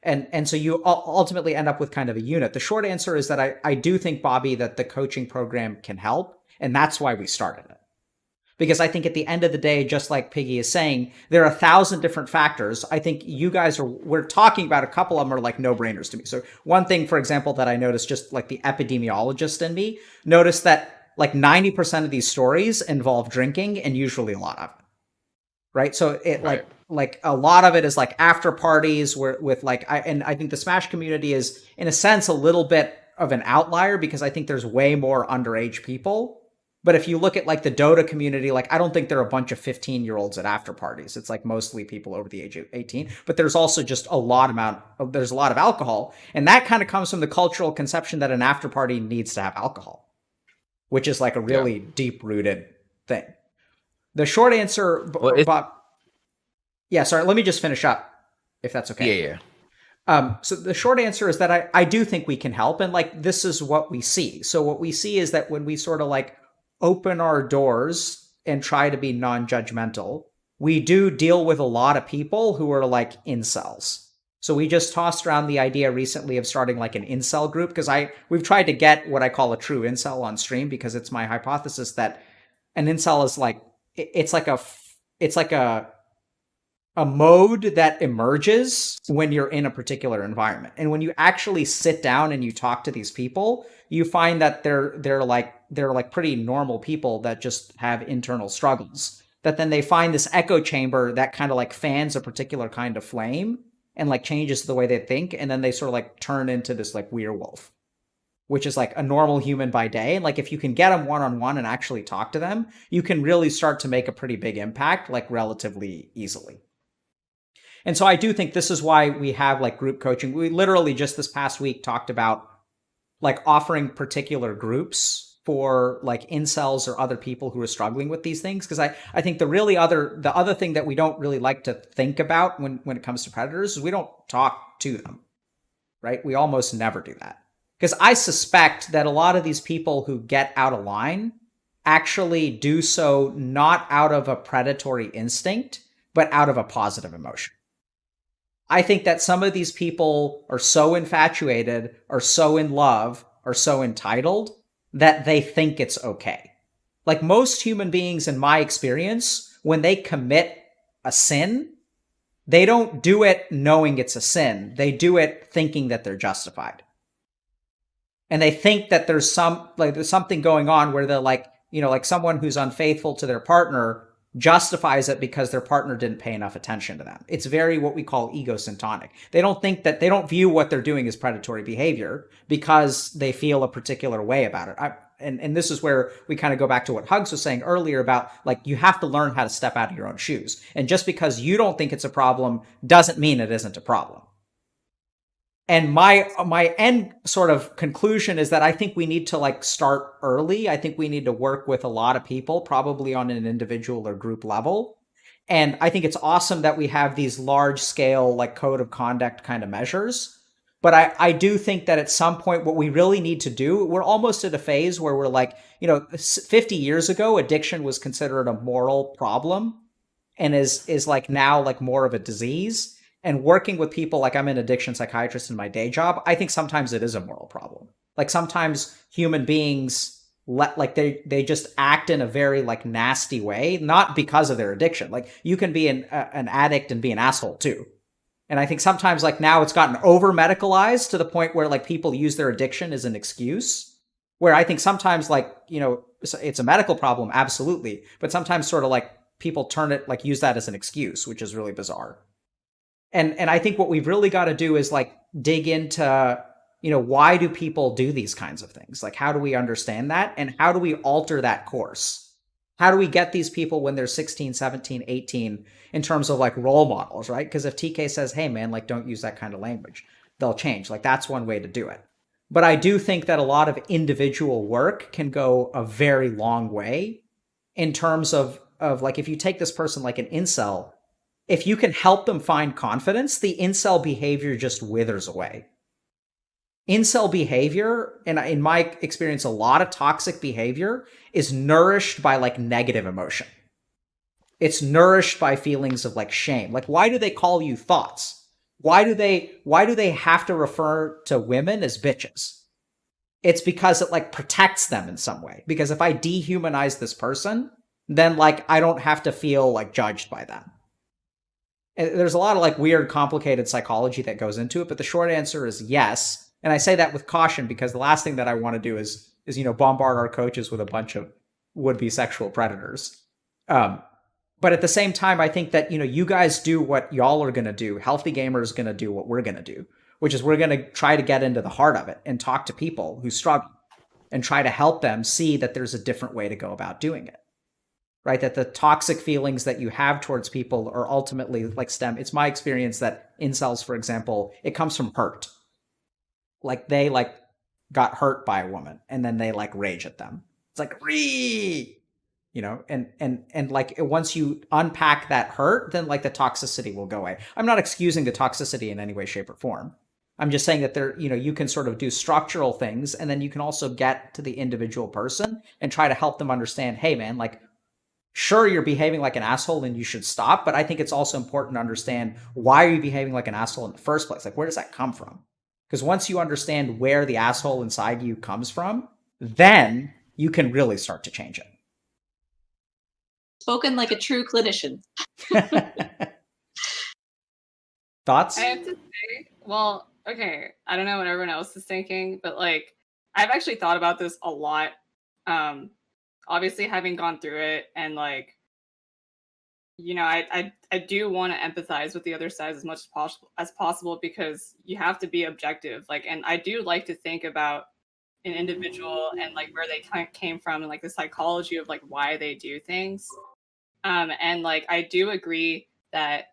And so you ultimately end up with kind of a unit. The short answer is that I do think, Bobby, that the coaching program can help, and that's why we started it. Because I think at the end of the day, just like Piggy is saying, there are 1,000 different factors. I think you guys we're talking about a couple of them are like no-brainers to me. So one thing, for example, that I noticed, just like the epidemiologist in me, noticed that like 90% of these stories involve drinking, and usually a lot of it. Right? So it like a lot of it is like after parties with like, I think the Smash community is in a sense a little bit of an outlier, because I think there's way more underage people. But if you look at like the Dota community, like I don't think there are a bunch of 15-year-olds at after parties. It's like mostly people over the age of 18. But there's also just there's a lot of alcohol. And that kind of comes from the cultural conception that an after party needs to have alcohol, which is like a really deep-rooted thing. The short answer, Bob. Yeah, sorry, let me just finish up, if that's okay. Yeah. So the short answer is that I do think we can help. And like, this is what we see. So what we see is that when we sort of like open our doors and try to be non-judgmental, we do deal with a lot of people who are like incels. So we just tossed around the idea recently of starting like an incel group, because we've tried to get what I call a true incel on stream, because it's my hypothesis that an incel is like, it's like a mode that emerges when you're in a particular environment. And when you actually sit down and you talk to these people, you find that they're like pretty normal people that just have internal struggles, that then they find this echo chamber that kind of like fans a particular kind of flame and like changes the way they think. And then they sort of like turn into this like werewolf, which is like a normal human by day. And like, if you can get them one-on-one and actually talk to them, you can really start to make a pretty big impact, like relatively easily. And so I do think this is why we have like group coaching. We literally just this past week talked about like offering particular groups for like incels or other people who are struggling with these things. Because I think the other thing that we don't really like to think about when it comes to predators is we don't talk to them, right? We almost never do that. Because I suspect that a lot of these people who get out of line actually do so not out of a predatory instinct, but out of a positive emotion. I think that some of these people are so infatuated or so in love or so entitled that they think it's okay. Like most human beings, in my experience, when they commit a sin, they don't do it knowing it's a sin. They do it thinking that they're justified. And they think that there's something going on where they're like, like someone who's unfaithful to their partner justifies it because their partner didn't pay enough attention to them. It's very what we call egocentric. They don't view what they're doing as predatory behavior because they feel a particular way about it. And this is where we kind of go back to what Hugs was saying earlier about like, you have to learn how to step out of your own shoes. And just because you don't think it's a problem doesn't mean it isn't a problem. And my end sort of conclusion is that I think we need to like start early. I think we need to work with a lot of people, probably on an individual or group level. And I think it's awesome that we have these large scale like code of conduct kind of measures. But I do think that at some point, what we really need to do, we're almost at a phase where we're like, 50 years ago, addiction was considered a moral problem. and is like now like more of a disease. And working with people, like I'm an addiction psychiatrist in my day job, I think sometimes it is a moral problem. Like sometimes human beings like they just act in a very like nasty way, not because of their addiction. Like you can be an addict and be an asshole too. And I think sometimes like now it's gotten over medicalized to the point where like people use their addiction as an excuse. Where I think sometimes like, it's a medical problem, absolutely. But sometimes sort of like people turn it, like use that as an excuse, which is really bizarre. And I think what we've really got to do is like dig into, why do people do these kinds of things? Like, how do we understand that? And how do we alter that course? How do we get these people when they're 16, 17, 18 in terms of like role models, right? Because if TK says, hey man, like don't use that kind of language, they'll change. Like that's one way to do it. But I do think that a lot of individual work can go a very long way in terms of like, if you take this person like an incel, if you can help them find confidence, the incel behavior just withers away. Incel behavior, and in my experience, a lot of toxic behavior is nourished by like negative emotion. It's nourished by feelings of like shame. Like, why do they call you thoughts? Why do they have to refer to women as bitches? It's because it like protects them in some way. Because if I dehumanize this person, then like I don't have to feel like judged by them. There's a lot of like weird, complicated psychology that goes into it, but the short answer is yes. And I say that with caution because the last thing that I want to do is bombard our coaches with a bunch of would-be sexual predators. But at the same time, I think that you guys do what y'all are going to do. Healthy Gamer is going to do what we're going to do, which is we're going to try to get into the heart of it and talk to people who struggle and try to help them see that there's a different way to go about doing it. Right, that the toxic feelings that you have towards people are ultimately like stem. It's my experience that incels, for example, it comes from hurt. Like they like got hurt by a woman and then they like rage at them. It's like and like once you unpack that hurt, then like the toxicity will go away. I'm not excusing the toxicity in any way, shape, or form. I'm just saying that there, you can sort of do structural things and then you can also get to the individual person and try to help them understand, hey man, like sure, you're behaving like an asshole and you should stop, but I think it's also important to understand why are you behaving like an asshole in the first place? Like, where does that come from? Because once you understand where the asshole inside you comes from, then you can really start to change it. Spoken like a true clinician. Thoughts? I have to say, well, okay, I don't know what everyone else is thinking, but like, I've actually thought about this a lot. Obviously having gone through it and like, I do want to empathize with the other side as much as possible because you have to be objective. Like, and I do like to think about an individual and like where they came from and like the psychology of like why they do things. And like, I do agree that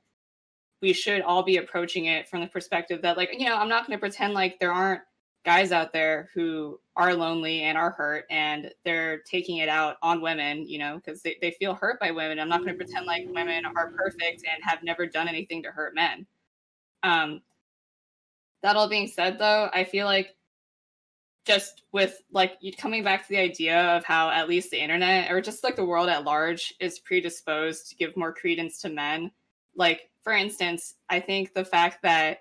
we should all be approaching it from the perspective that like, I'm not going to pretend like there aren't guys out there who are lonely and are hurt and they're taking it out on women, because they feel hurt by women. I'm not going to pretend like women are perfect and have never done anything to hurt men. That all being said, though, I feel like just with like coming back to the idea of how at least the internet or just like the world at large is predisposed to give more credence to men. Like, for instance, I think the fact that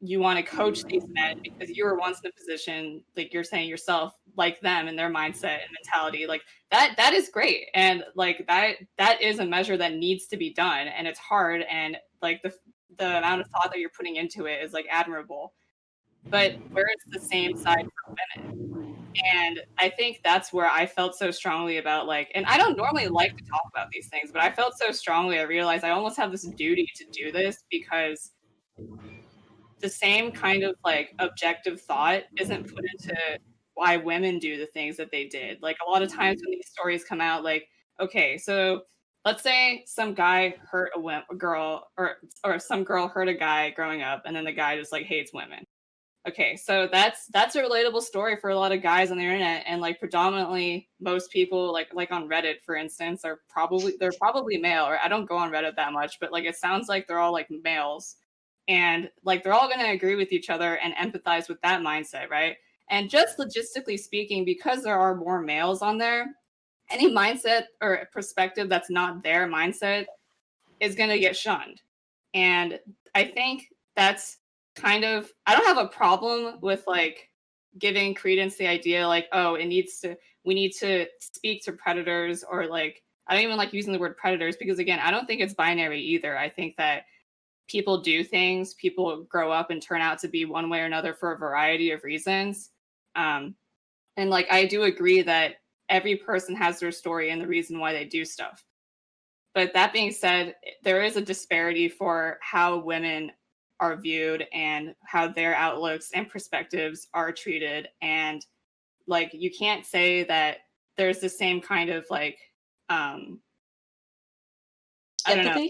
you want to coach these men because you were once in a position, like you're saying yourself, like them and their mindset and mentality, like that is great. And like that is a measure that needs to be done. And it's hard. And like the amount of thought that you're putting into it is like admirable. But where is the same side for women? And I think that's where I felt so strongly about like, and I don't normally like to talk about these things, but I felt so strongly, I realized I almost have this duty to do this because the same kind of like objective thought isn't put into why women do the things that they did. Like a lot of times when these stories come out, like, okay, so let's say some guy hurt a girl or some girl hurt a guy growing up and then the guy just like hates women. Okay, so that's a relatable story for a lot of guys on the internet, and like predominantly most people like on Reddit, for instance, they're probably male. Or I don't go on Reddit that much, but like it sounds like they're all like males, and like they're all going to agree with each other and empathize with that mindset, right? And just logistically speaking, because there are more males on there, any mindset or perspective that's not their mindset is going to get shunned. And I think that's kind of, I don't have a problem with like giving credence to the idea like, oh, we need to speak to predators, or like, I don't even like using the word predators because again, I don't think it's binary either. I think that people do things, people grow up and turn out to be one way or another for a variety of reasons. And like, I do agree that every person has their story and the reason why they do stuff. But that being said, there is a disparity for how women are viewed and how their outlooks and perspectives are treated. And like, you can't say that there's the same kind of like, I don't know.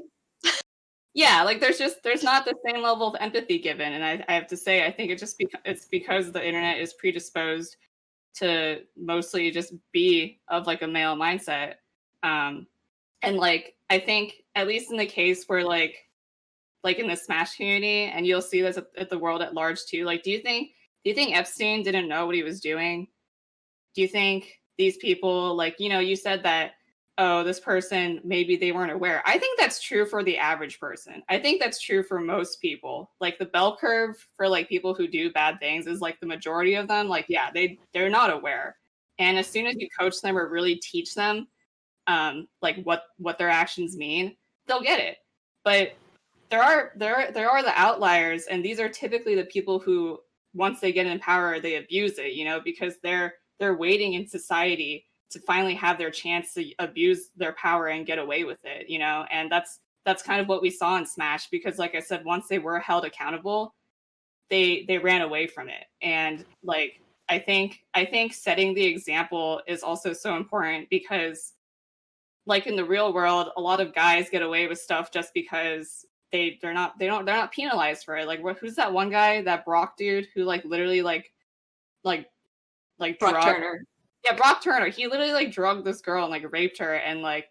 Yeah, like there's not the same level of empathy given. And I have to say, I think it's because the internet is predisposed to mostly just be of like a male mindset. And like, I think at least in the case where like in the Smash community, and you'll see this at the world at large too. Like, do you think Epstein didn't know what he was doing? Do you think these people, like, you know, you said that, oh, this person, maybe they weren't aware. I think that's true for the average person. I think that's true for most people. Like the bell curve for like people who do bad things is like the majority of them. Like, yeah, they're not aware. And as soon as you coach them or really teach them, like what their actions mean, they'll get it. But there are the outliers, and these are typically the people who, once they get in power, they abuse it, you know, because they're waiting in society to finally have their chance to abuse their power and get away with it, you know. And that's kind of what we saw in Smash, because like I said, once they were held accountable, they ran away from it. And like, I think setting the example is also so important, because like in the real world, a lot of guys get away with stuff just because they're not penalized for it. Like, who's that one guy, that Brock dude who like literally like Brock Turner. Yeah, Brock Turner. He literally like drugged this girl and like raped her, and like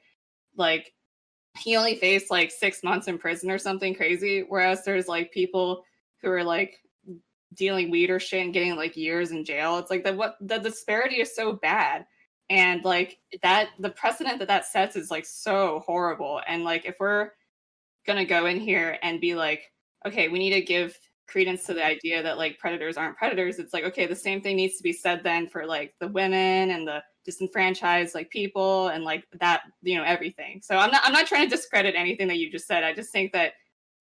he only faced like 6 months in prison or something crazy. Whereas there's like people who are like dealing weed or shit and getting like years in jail. It's like the disparity is so bad. And like that, the precedent that sets is like so horrible. And like, if we're gonna go in here and be like, okay, we need to give credence to the idea that like predators aren't predators, it's like, okay, the same thing needs to be said then for like the women and the disenfranchised like people and like that, you know, everything. So I'm not trying to discredit anything that you just said. I just think that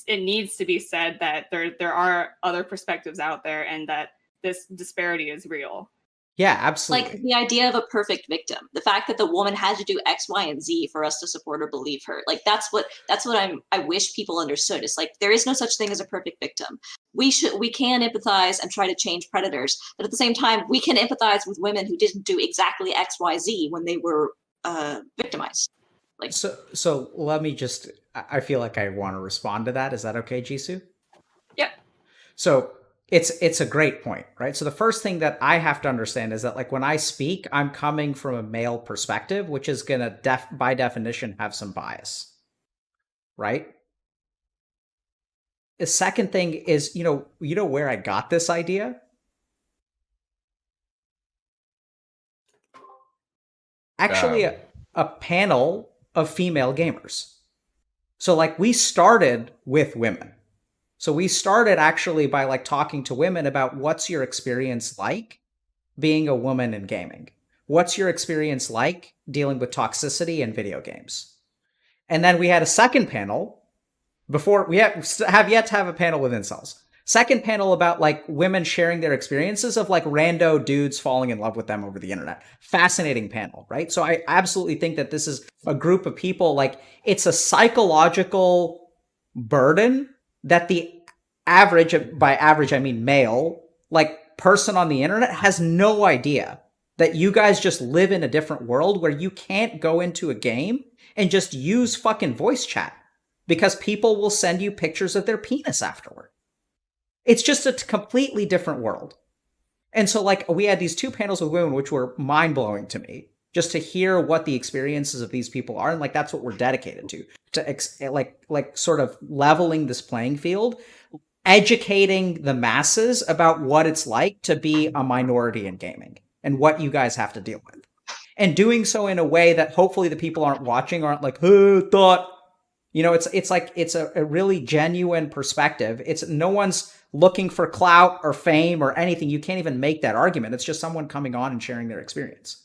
it needs to be said that there are other perspectives out there and that this disparity is real. Yeah, absolutely. Like the idea of a perfect victim, the fact that the woman had to do X, Y, and Z for us to support or believe her. Like that's what I wish people understood. It's like, there is no such thing as a perfect victim. We can empathize and try to change predators, but at the same time, we can empathize with women who didn't do exactly X, Y, Z when they were victimized. Like, so let me just, I feel like I want to respond to that. Is that okay, Jisu? Yeah. So it's a great point, right? So the first thing that I have to understand is that like when I speak, I'm coming from a male perspective, which is going to by definition have some bias, right? The second thing is, you know where I got this idea? Actually, a panel of female gamers. So like we started with women. So we started actually by like talking to women about what's your experience like being a woman in gaming? What's your experience like dealing with toxicity in video games? And then we had a second panel before we have yet to have a panel with incels. Second panel about like women sharing their experiences of like rando dudes falling in love with them over the internet. Fascinating panel, right? So I absolutely think that this is a group of people, like it's a psychological burden that the average, by average I mean male, like person on the internet has no idea that you guys just live in a different world where you can't go into a game and just use fucking voice chat because people will send you pictures of their penis afterward. It's just a completely different world. And so like we had these two panels with women, which were mind-blowing to me, just to hear what the experiences of these people are. And like, that's what we're dedicated to like sort of leveling this playing field, educating the masses about what it's like to be a minority in gaming and what you guys have to deal with. and doing so in a way that hopefully the people aren't watching aren't like, oh, thought, it's like, it's a really genuine perspective. It's no one's looking for clout or fame or anything. You can't even make that argument. It's just someone coming on and sharing their experience.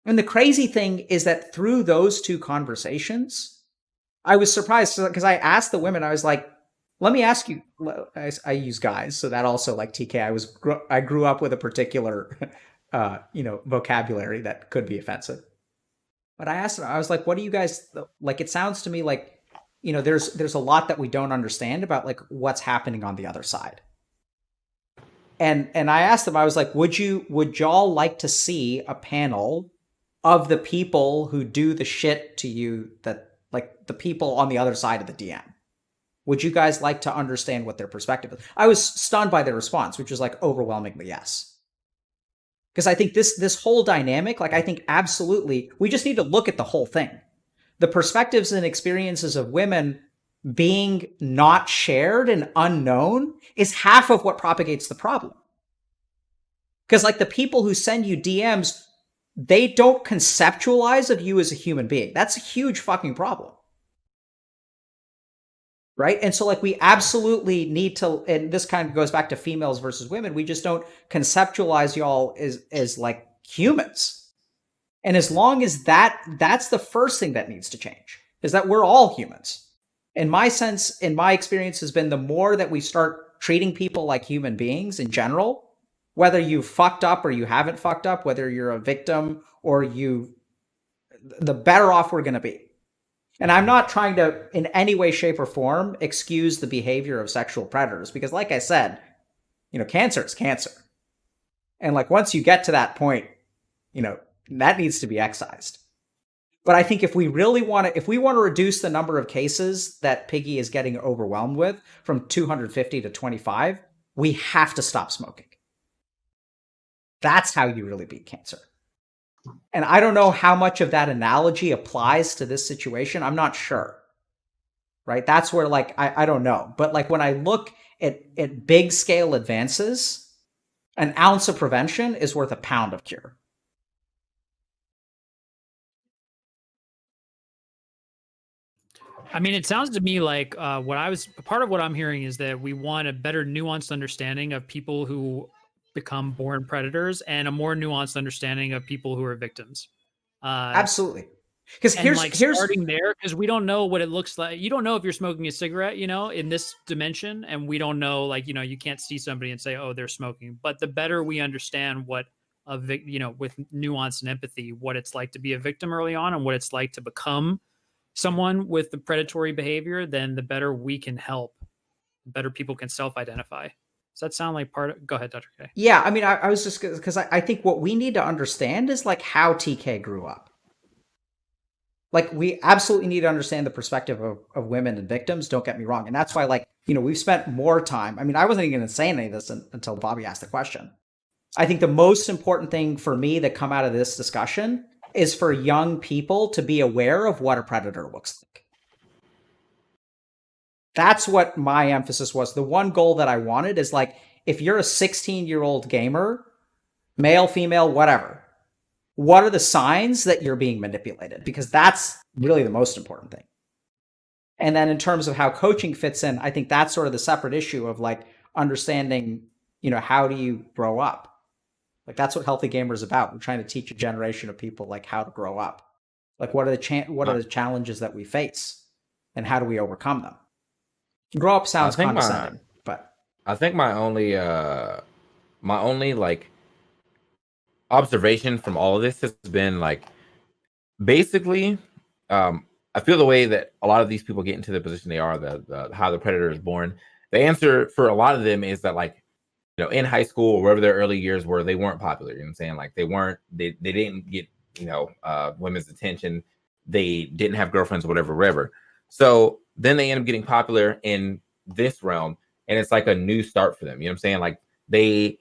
And the crazy thing is that through those two conversations, I was surprised because I asked the women, I was like, let me ask you, I use guys, so that also, like TK, I grew up with a particular, vocabulary that could be offensive. But I asked them, I was like, what do you guys, like, it sounds to me like, there's a lot that we don't understand about like what's happening on the other side. And I asked them, I was like, would y'all like to see a panel of the people who do the shit to you, that like the people on the other side of the DM? Would you guys like to understand what their perspective is? I was stunned by their response, which was like overwhelmingly yes. Because I think this whole dynamic, like I think absolutely, we just need to look at the whole thing. The perspectives and experiences of women being not shared and unknown is half of what propagates the problem. Because like the people who send you DMs, they don't conceptualize of you as a human being. That's a huge fucking problem. Right? And so like we absolutely need to, and this kind of goes back to females versus women, we just don't conceptualize y'all as like humans. And as long as that's the first thing that needs to change, is that we're all humans. In my sense, in my experience has been the more that we start treating people like human beings in general, whether you fucked up or you haven't fucked up, whether you're a victim or the better off we're going to be. And I'm not trying to, in any way, shape, or form, excuse the behavior of sexual predators, because like I said, cancer is cancer. And like once you get to that point, that needs to be excised. But I think if we want to reduce the number of cases that Piggy is getting overwhelmed with from 250 to 25, we have to stop smoking. That's how you really beat cancer. And I don't know how much of that analogy applies to this situation. I'm not sure. Right? That's where like, I don't know. But like when I look at big scale advances, an ounce of prevention is worth a pound of cure. I mean, it sounds to me like part of what I'm hearing is that we want a better nuanced understanding of people who become born predators and a more nuanced understanding of people who are victims. Absolutely. Because here's starting there, because we don't know what it looks like. You don't know if you're smoking a cigarette, in this dimension, and we don't know, like, you can't see somebody and say, oh, they're smoking. But the better we understand what with nuance and empathy, what it's like to be a victim early on and what it's like to become someone with the predatory behavior, then the better we can help, the better people can self-identify. Does that sound like go ahead, Dr. K? Yeah, I mean, I was just, because I think what we need to understand is like how TK grew up. Like we absolutely need to understand the perspective of women and victims, don't get me wrong. And that's why, like, we've spent more time. I mean, I wasn't even going to say any of this until Bobby asked the question. I think the most important thing for me that come out of this discussion is for young people to be aware of what a predator looks like. That's what my emphasis was. The one goal that I wanted is like, if you're a 16-year-old gamer, male, female, whatever, what are the signs that you're being manipulated? Because that's really the most important thing. And then in terms of how coaching fits in, I think that's sort of the separate issue of like understanding, how do you grow up? Like that's what Healthy Gamer is about. We're trying to teach a generation of people like how to grow up. Like what are the challenges that we face and how do we overcome them? Grow up sounds condescending, but I think my only like observation from all of this has been like, basically, I feel the way that a lot of these people get into the position they are, how the predator is born. The answer for a lot of them is that, like, in high school or wherever their early years were, they weren't popular. You know what I'm saying? Like they didn't get, women's attention. They didn't have girlfriends or whatever. So then they end up getting popular in this realm, and it's like a new start for them. You know what I'm saying? Like they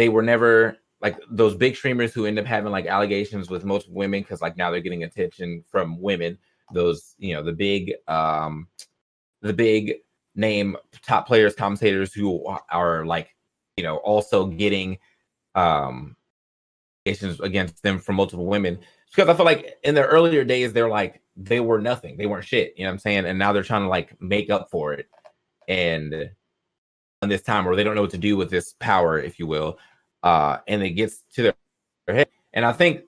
were never like those big streamers who end up having like allegations with most women because like now they're getting attention from women. Those, the big name top players, commentators who are like, also getting against them from multiple women, because I feel like in their earlier days they're like they were nothing, they weren't shit, you know what I'm saying, and now they're trying to like make up for it, and in this time where they don't know what to do with this power, if you will, and it gets to their head. And I think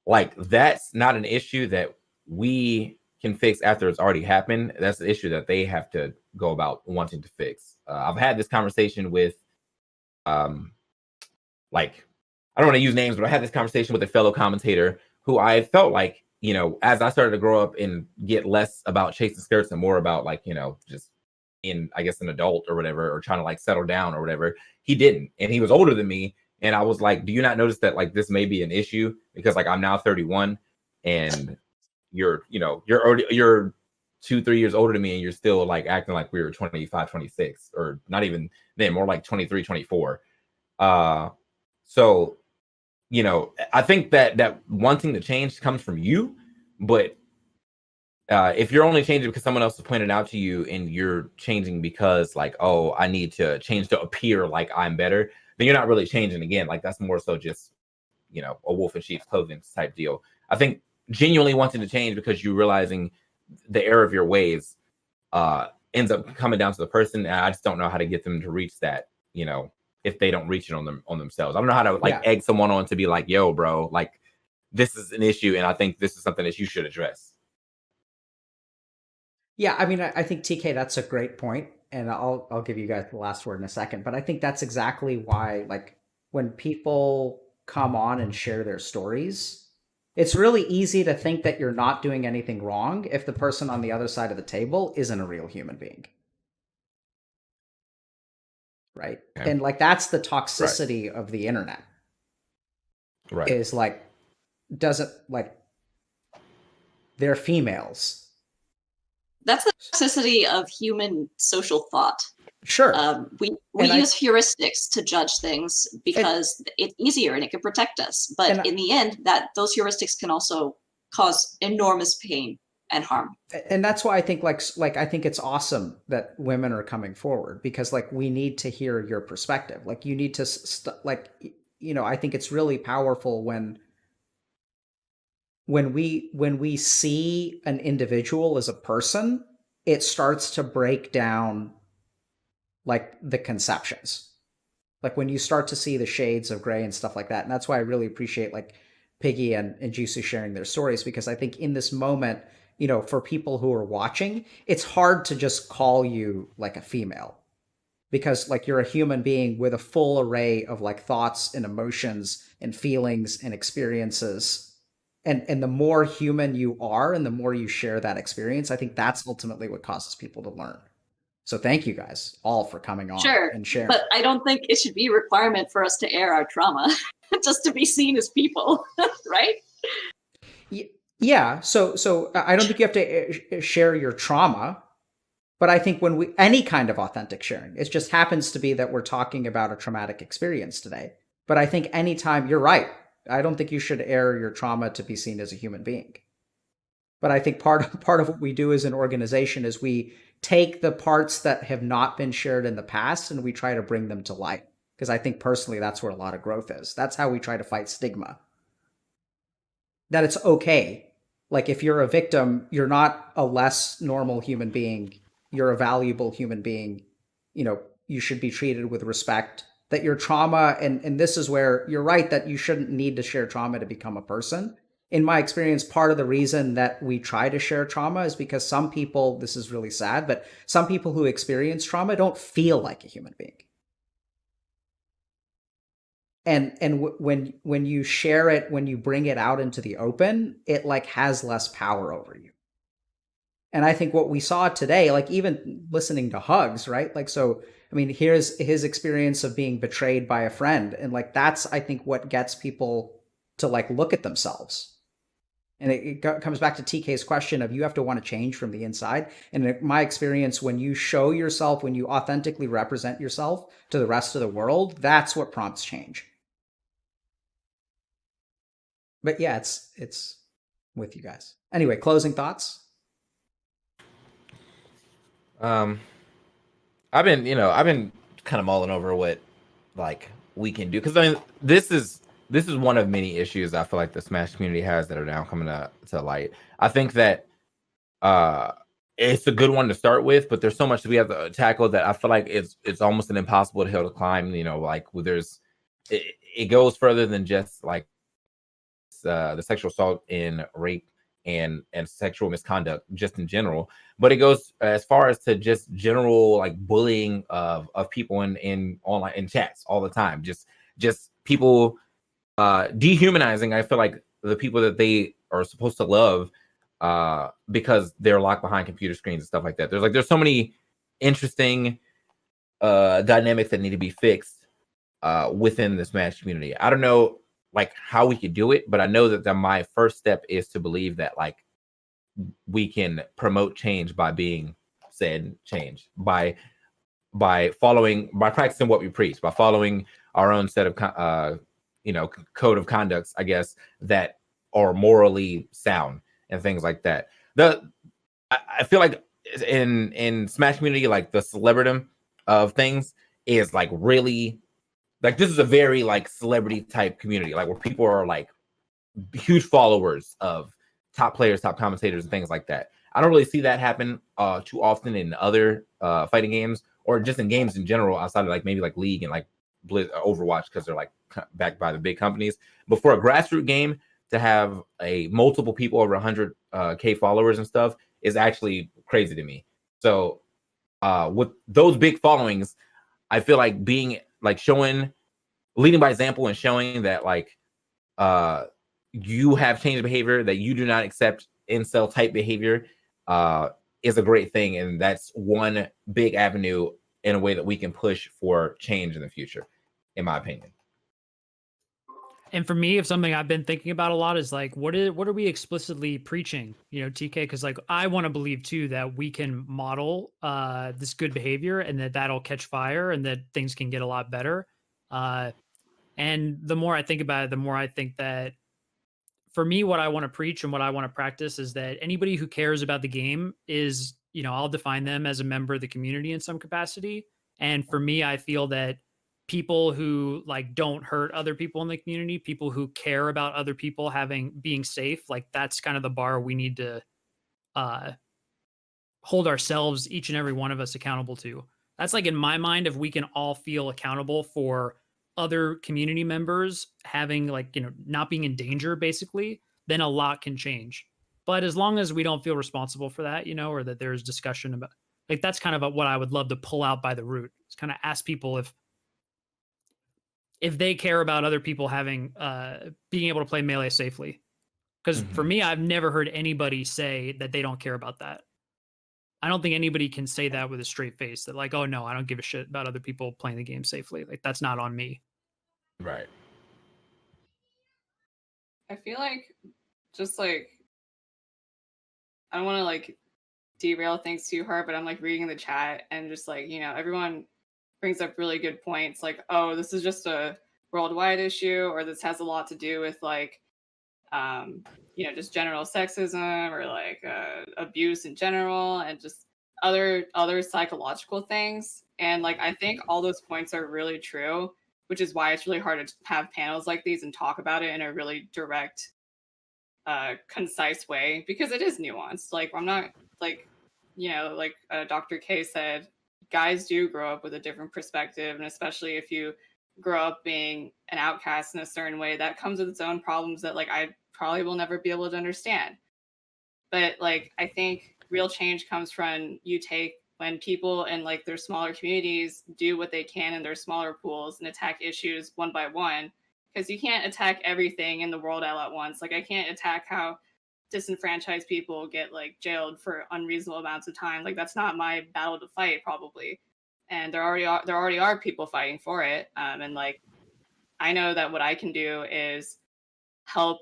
like that's not an issue that we can fix after it's already happened. That's the issue that they have to go about wanting to fix. I've had this conversation with like, I don't want to use names, but I had this conversation with a fellow commentator who I felt like, you know, as I started to grow up and get less about chasing skirts and more about like, you know, just in, I guess, an adult or whatever, or trying to like settle down or whatever, he didn't. And he was older than me. And I was like, do you not notice that like this may be an issue? Because like I'm now 31 and you're, you know, you're 2-3 years older than me and you're still like acting like we were 25, 26, or not even then, more like 23, 24. So, you know, I think that wanting to change comes from you, but if you're only changing because someone else has pointed out to you and you're changing because like, oh, I need to change to appear like I'm better, then you're not really changing. Again, like that's more so just, you know, a wolf in sheep's clothing type deal. I think genuinely wanting to change because you're realizing the error of your ways ends up coming down to the person, and I just don't know how to get them to reach that, you know, if they don't reach it on themselves. I don't know how to like egg someone on to be like, yo, bro, like this is an issue and I think this is something that you should address. Yeah, I mean, I think TK, that's a great point, and I'll give you guys the last word in a second. But I think that's exactly why, like, when people come on and share their stories, it's really easy to think that you're not doing anything wrong if the person on the other side of the table isn't a real human being, right? Okay. And like that's the toxicity of the internet. Right. Is like doesn't like they're females. That's the toxicity of human social thought. Sure. We use heuristics to judge things because it's easier and it can protect us. But in the end, those heuristics can also cause enormous pain and harm. And that's why I think like I think it's awesome that women are coming forward, because like we need to hear your perspective. Like you need to like, you know, I think it's really powerful when we see an individual as a person, it starts to break down like the conceptions. Like when you start to see the shades of gray and stuff like that. And that's why I really appreciate like Piggy and Jisu sharing their stories, because I think in this moment, you know, for people who are watching, it's hard to just call you like a female, because like you're a human being with a full array of like thoughts and emotions and feelings and experiences. And the more human you are and the more you share that experience, I think that's ultimately what causes people to learn. So thank you guys all for coming on and sharing. But I don't think it should be a requirement for us to air our trauma just to be seen as people, right? Yeah. So I don't think you have to share your trauma, but I think when any kind of authentic sharing, it just happens to be that we're talking about a traumatic experience today. But I think anytime, you're right, I don't think you should air your trauma to be seen as a human being. But I think part of what we do as an organization is we take the parts that have not been shared in the past and we try to bring them to light. Because I think personally, that's where a lot of growth is. That's how we try to fight stigma. That it's okay. Like if you're a victim, you're not a less normal human being. You're a valuable human being. You know, you should be treated with respect. That your trauma, and this is where you're right, that you shouldn't need to share trauma to become a person. In my experience, part of the reason that we try to share trauma is because some people, this is really sad, but some people who experience trauma don't feel like a human being. And when you share it, when you bring it out into the open, it like has less power over you. And I think what we saw today, like even listening to Hugs, right? Like, so, I mean, here's his experience of being betrayed by a friend. And like, that's, I think, what gets people to like look at themselves. And it comes back to TK's question of you have to want to change from the inside. And in my experience, when you show yourself, when you authentically represent yourself to the rest of the world, that's what prompts change. But yeah, it's with you guys. Anyway, closing thoughts. I've been kind of mulling over what like we can do, because I mean this is this is one of many issues I feel like the Smash community has that are now coming to light. I think that it's a good one to start with, but there's so much that we have to tackle that I feel like it's almost an impossible hill to climb. You know, like it goes further than just like the sexual assault and rape and sexual misconduct just in general, but it goes as far as to just general like bullying of people in online in chats all the time. Just people dehumanizing, I feel like, the people that they are supposed to love because they're locked behind computer screens and stuff like that. There's so many interesting dynamics that need to be fixed within the Smash community. I don't know like how we could do it, but I know that my first step is to believe that like we can promote change by being said change, by practicing what we preach, by following our own set of code of conducts, I guess, that are morally sound and things like that. I feel like in Smash community, like the celebridom of things is like really like this is a very like celebrity type community, like where people are like huge followers of top players, top commentators, and things like that. I don't really see that happen too often in other fighting games or just in games in general, outside of like maybe like League and like Overwatch, because they're like backed by the big companies. But for a grassroots game to have a multiple people over 100K followers and stuff is actually crazy to me. So with those big followings, I feel like being like leading by example and showing that like you have changed behavior, that you do not accept incel type behavior is a great thing. And that's one big avenue in a way that we can push for change in the future, in my opinion. And for me, if something I've been thinking about a lot is like, what are we explicitly preaching, you know, TK? Because like I want to believe too that we can model this good behavior and that'll catch fire and that things can get a lot better. And the more I think about it, the more I think that for me, what I want to preach and what I want to practice is that anybody who cares about the game is, you know, I'll define them as a member of the community in some capacity. And for me, I feel that people who like don't hurt other people in the community, people who care about other people being safe, like that's kind of the bar we need to hold ourselves, each and every one of us, accountable to. That's like in my mind, if we can all feel accountable for other community members having like, you know, not being in danger basically, then a lot can change. But as long as we don't feel responsible for that, you know, or that there's discussion about like, that's kind of what I would love to pull out by the root. It's kind of ask people if they care about other people having being able to play Melee safely. Because for me, I've never heard anybody say that they don't care about that. I don't think anybody can say that with a straight face, that like, oh no, I don't give a shit about other people playing the game safely. Like that's not on me. Right. I feel like just like I don't want to like derail things too hard, but I'm like reading the chat and just like, you know, everyone brings up really good points like, oh, this is just a worldwide issue, or this has a lot to do with like you know, just general sexism or like abuse in general and just other psychological things. And like I think all those points are really true, which is why it's really hard to have panels like these and talk about it in a really direct concise way, because it is nuanced. Like I'm not like, you know, like Dr. K said, guys do grow up with a different perspective, and especially if you grow up being an outcast in a certain way, that comes with its own problems that like I probably will never be able to understand. But like I think real change comes from when people in like their smaller communities do what they can in their smaller pools and attack issues one by one, because you can't attack everything in the world all at once. Like I can't attack how disenfranchised people get like jailed for unreasonable amounts of time. Like that's not my battle to fight probably. And there already are people fighting for it. And like I know that what I can do is help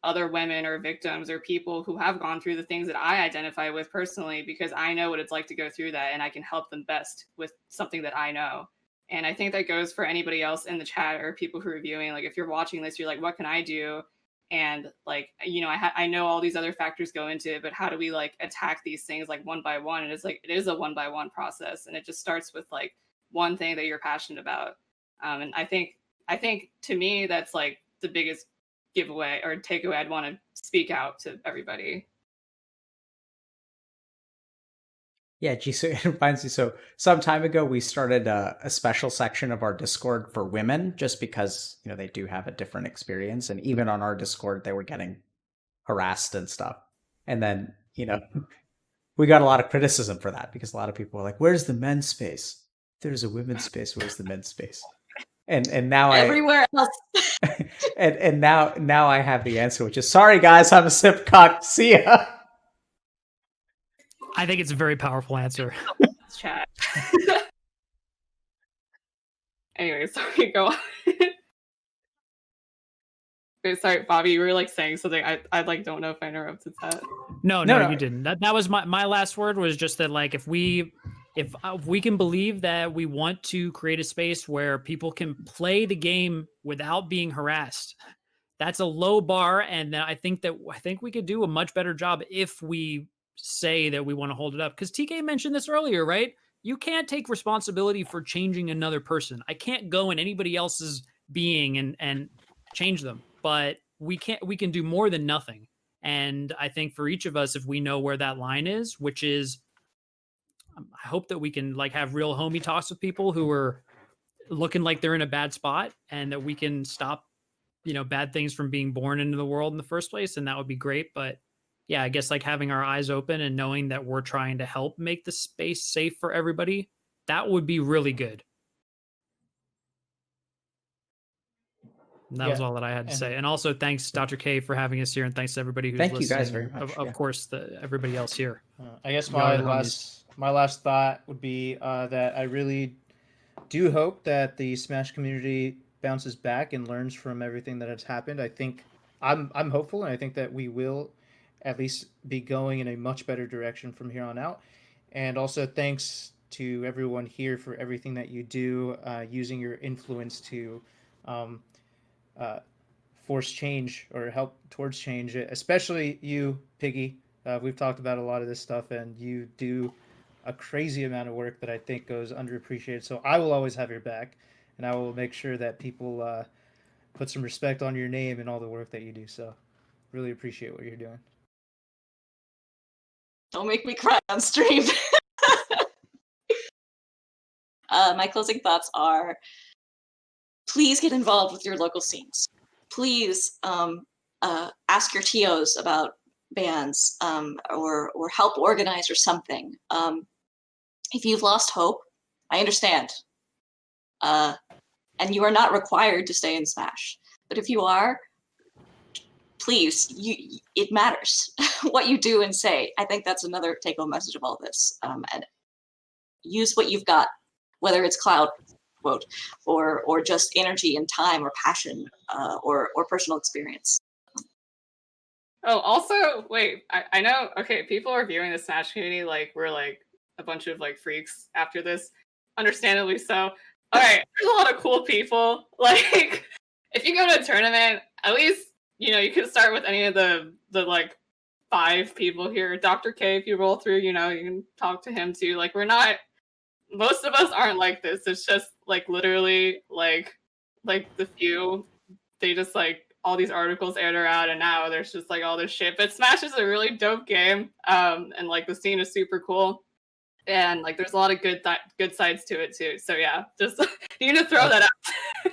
other women or victims or people who have gone through the things that I identify with personally, because I know what it's like to go through that, and I can help them best with something that I know. And I think that goes for anybody else in the chat or people who are reviewing. Like if you're watching this, you're like, what can I do? And like, you know, I know all these other factors go into it, but how do we like attack these things like one by one? And it's like, it is a one by one process. And it just starts with like one thing that you're passionate about. And I think to me, that's like the biggest giveaway or takeaway I'd want to speak out to everybody. Yeah, Jisu, it reminds me. So some time ago, we started a special section of our Discord for women, just because they do have a different experience, and even on our Discord, they were getting harassed and stuff. And then we got a lot of criticism for that because a lot of people were like, "Where's the men's space? There's a women's space. Where's the men's space?" And now Everywhere else. and now I have the answer, which is, "Sorry guys, I'm a sip cock. See ya." I think it's a very powerful answer. Chat. Anyway, sorry, go on. Wait, sorry, Bobby, you were like saying something. I like don't know if I interrupted that. No, No. you didn't. That was my last word, was just that, like, if we can believe that we want to create a space where people can play the game without being harassed, that's a low bar, and I think we could do a much better job if we say that we want to hold it up. Because TK mentioned this earlier, right? You can't take responsibility for changing another person. I can't go in anybody else's being and change them, but we can do more than nothing. And I think for each of us, if we know where that line is, which is, I hope that we can like have real homie talks with people who are looking like they're in a bad spot, and that we can stop bad things from being born into the world in the first place, and that would be great. But yeah, I guess like having our eyes open and knowing that we're trying to help make the space safe for everybody, that would be really good. And that was all that I had to say. And also thanks, Dr. K, for having us here, and thanks to everybody who's listening. Thank you guys very much. Of course, everybody else here. I guess my last thought would be that I really do hope that the Smash community bounces back and learns from everything that has happened. I think I'm hopeful, and I think that we will at least be going in a much better direction from here on out. And also thanks to everyone here for everything that you do, using your influence to force change or help towards change, especially you, Piggy. We've talked about a lot of this stuff, and you do a crazy amount of work that I think goes underappreciated. So I will always have your back, and I will make sure that people put some respect on your name and all the work that you do. So really appreciate what you're doing. Don't make me cry on stream. My closing thoughts are, please get involved with your local scenes. Please ask your TOs about bans, or help organize or something. If you've lost hope, I understand. And you are not required to stay in Smash. But if you are, please, it matters what you do and say. I think that's another take-home message of all this. And use what you've got, whether it's cloud, quote, or just energy and time or passion, or personal experience. Oh, also, wait, I know, okay, people are viewing the Smash community like we're like a bunch of like freaks after this. Understandably so. All right, there's a lot of cool people. Like, if you go to a tournament, at least, you can start with any of the like 5 people here. Dr. K, if you roll through, you can talk to him too. Like, most of us aren't like this. It's just like literally like the few, they just like all these articles aired out, and now there's just like all this shit. But Smash is a really dope game, and like the scene is super cool, and like there's a lot of good sides to it too. So yeah, just you need to throw that out.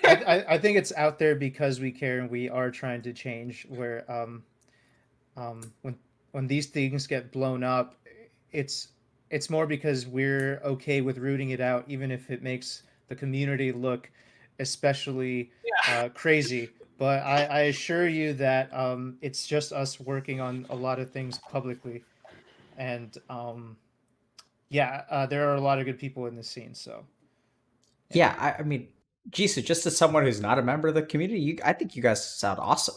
I think it's out there because we care and we are trying to change. Where when these things get blown up, it's more because we're okay with rooting it out, even if it makes the community look especially crazy. But I assure you that it's just us working on a lot of things publicly. And there are a lot of good people in this scene. So yeah, I mean, Jisu, just as someone who's not a member of the community, I think you guys sound awesome.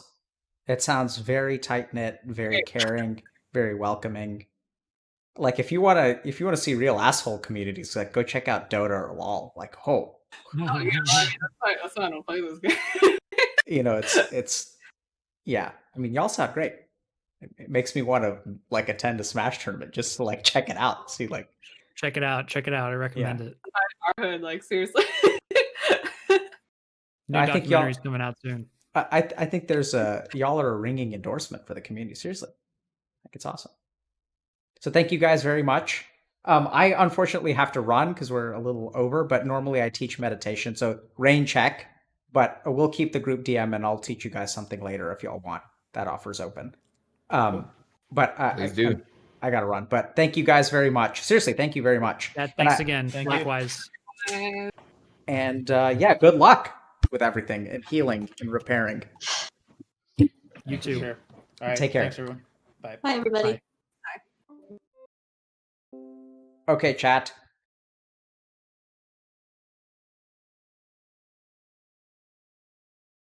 It sounds very tight-knit, very caring, very welcoming. Like, if you want to see real asshole communities, like, go check out Dota or LOL. Like, Oh yeah, that's why I don't play this game. It's yeah. I mean, y'all sound great. It makes me want to like attend a Smash tournament just to like check it out. See, like, check it out. I recommend it. Our hood, like, seriously. New documentary's coming out soon. I think there's y'all are a ringing endorsement for the community. Seriously, like it's awesome. So thank you guys very much. I unfortunately have to run because we're a little over, but normally I teach meditation. So rain check, but we'll keep the group DM and I'll teach you guys something later if y'all want. That offer's open. But Please do. I gotta run. But thank you guys very much. Seriously, thank you very much. Yeah, thanks again. Thank you. Likewise. And yeah, good luck with everything and healing and repairing. You too. Sure. All right. Take care. Thanks, everyone. Bye. Bye, everybody. Bye. Okay, chat.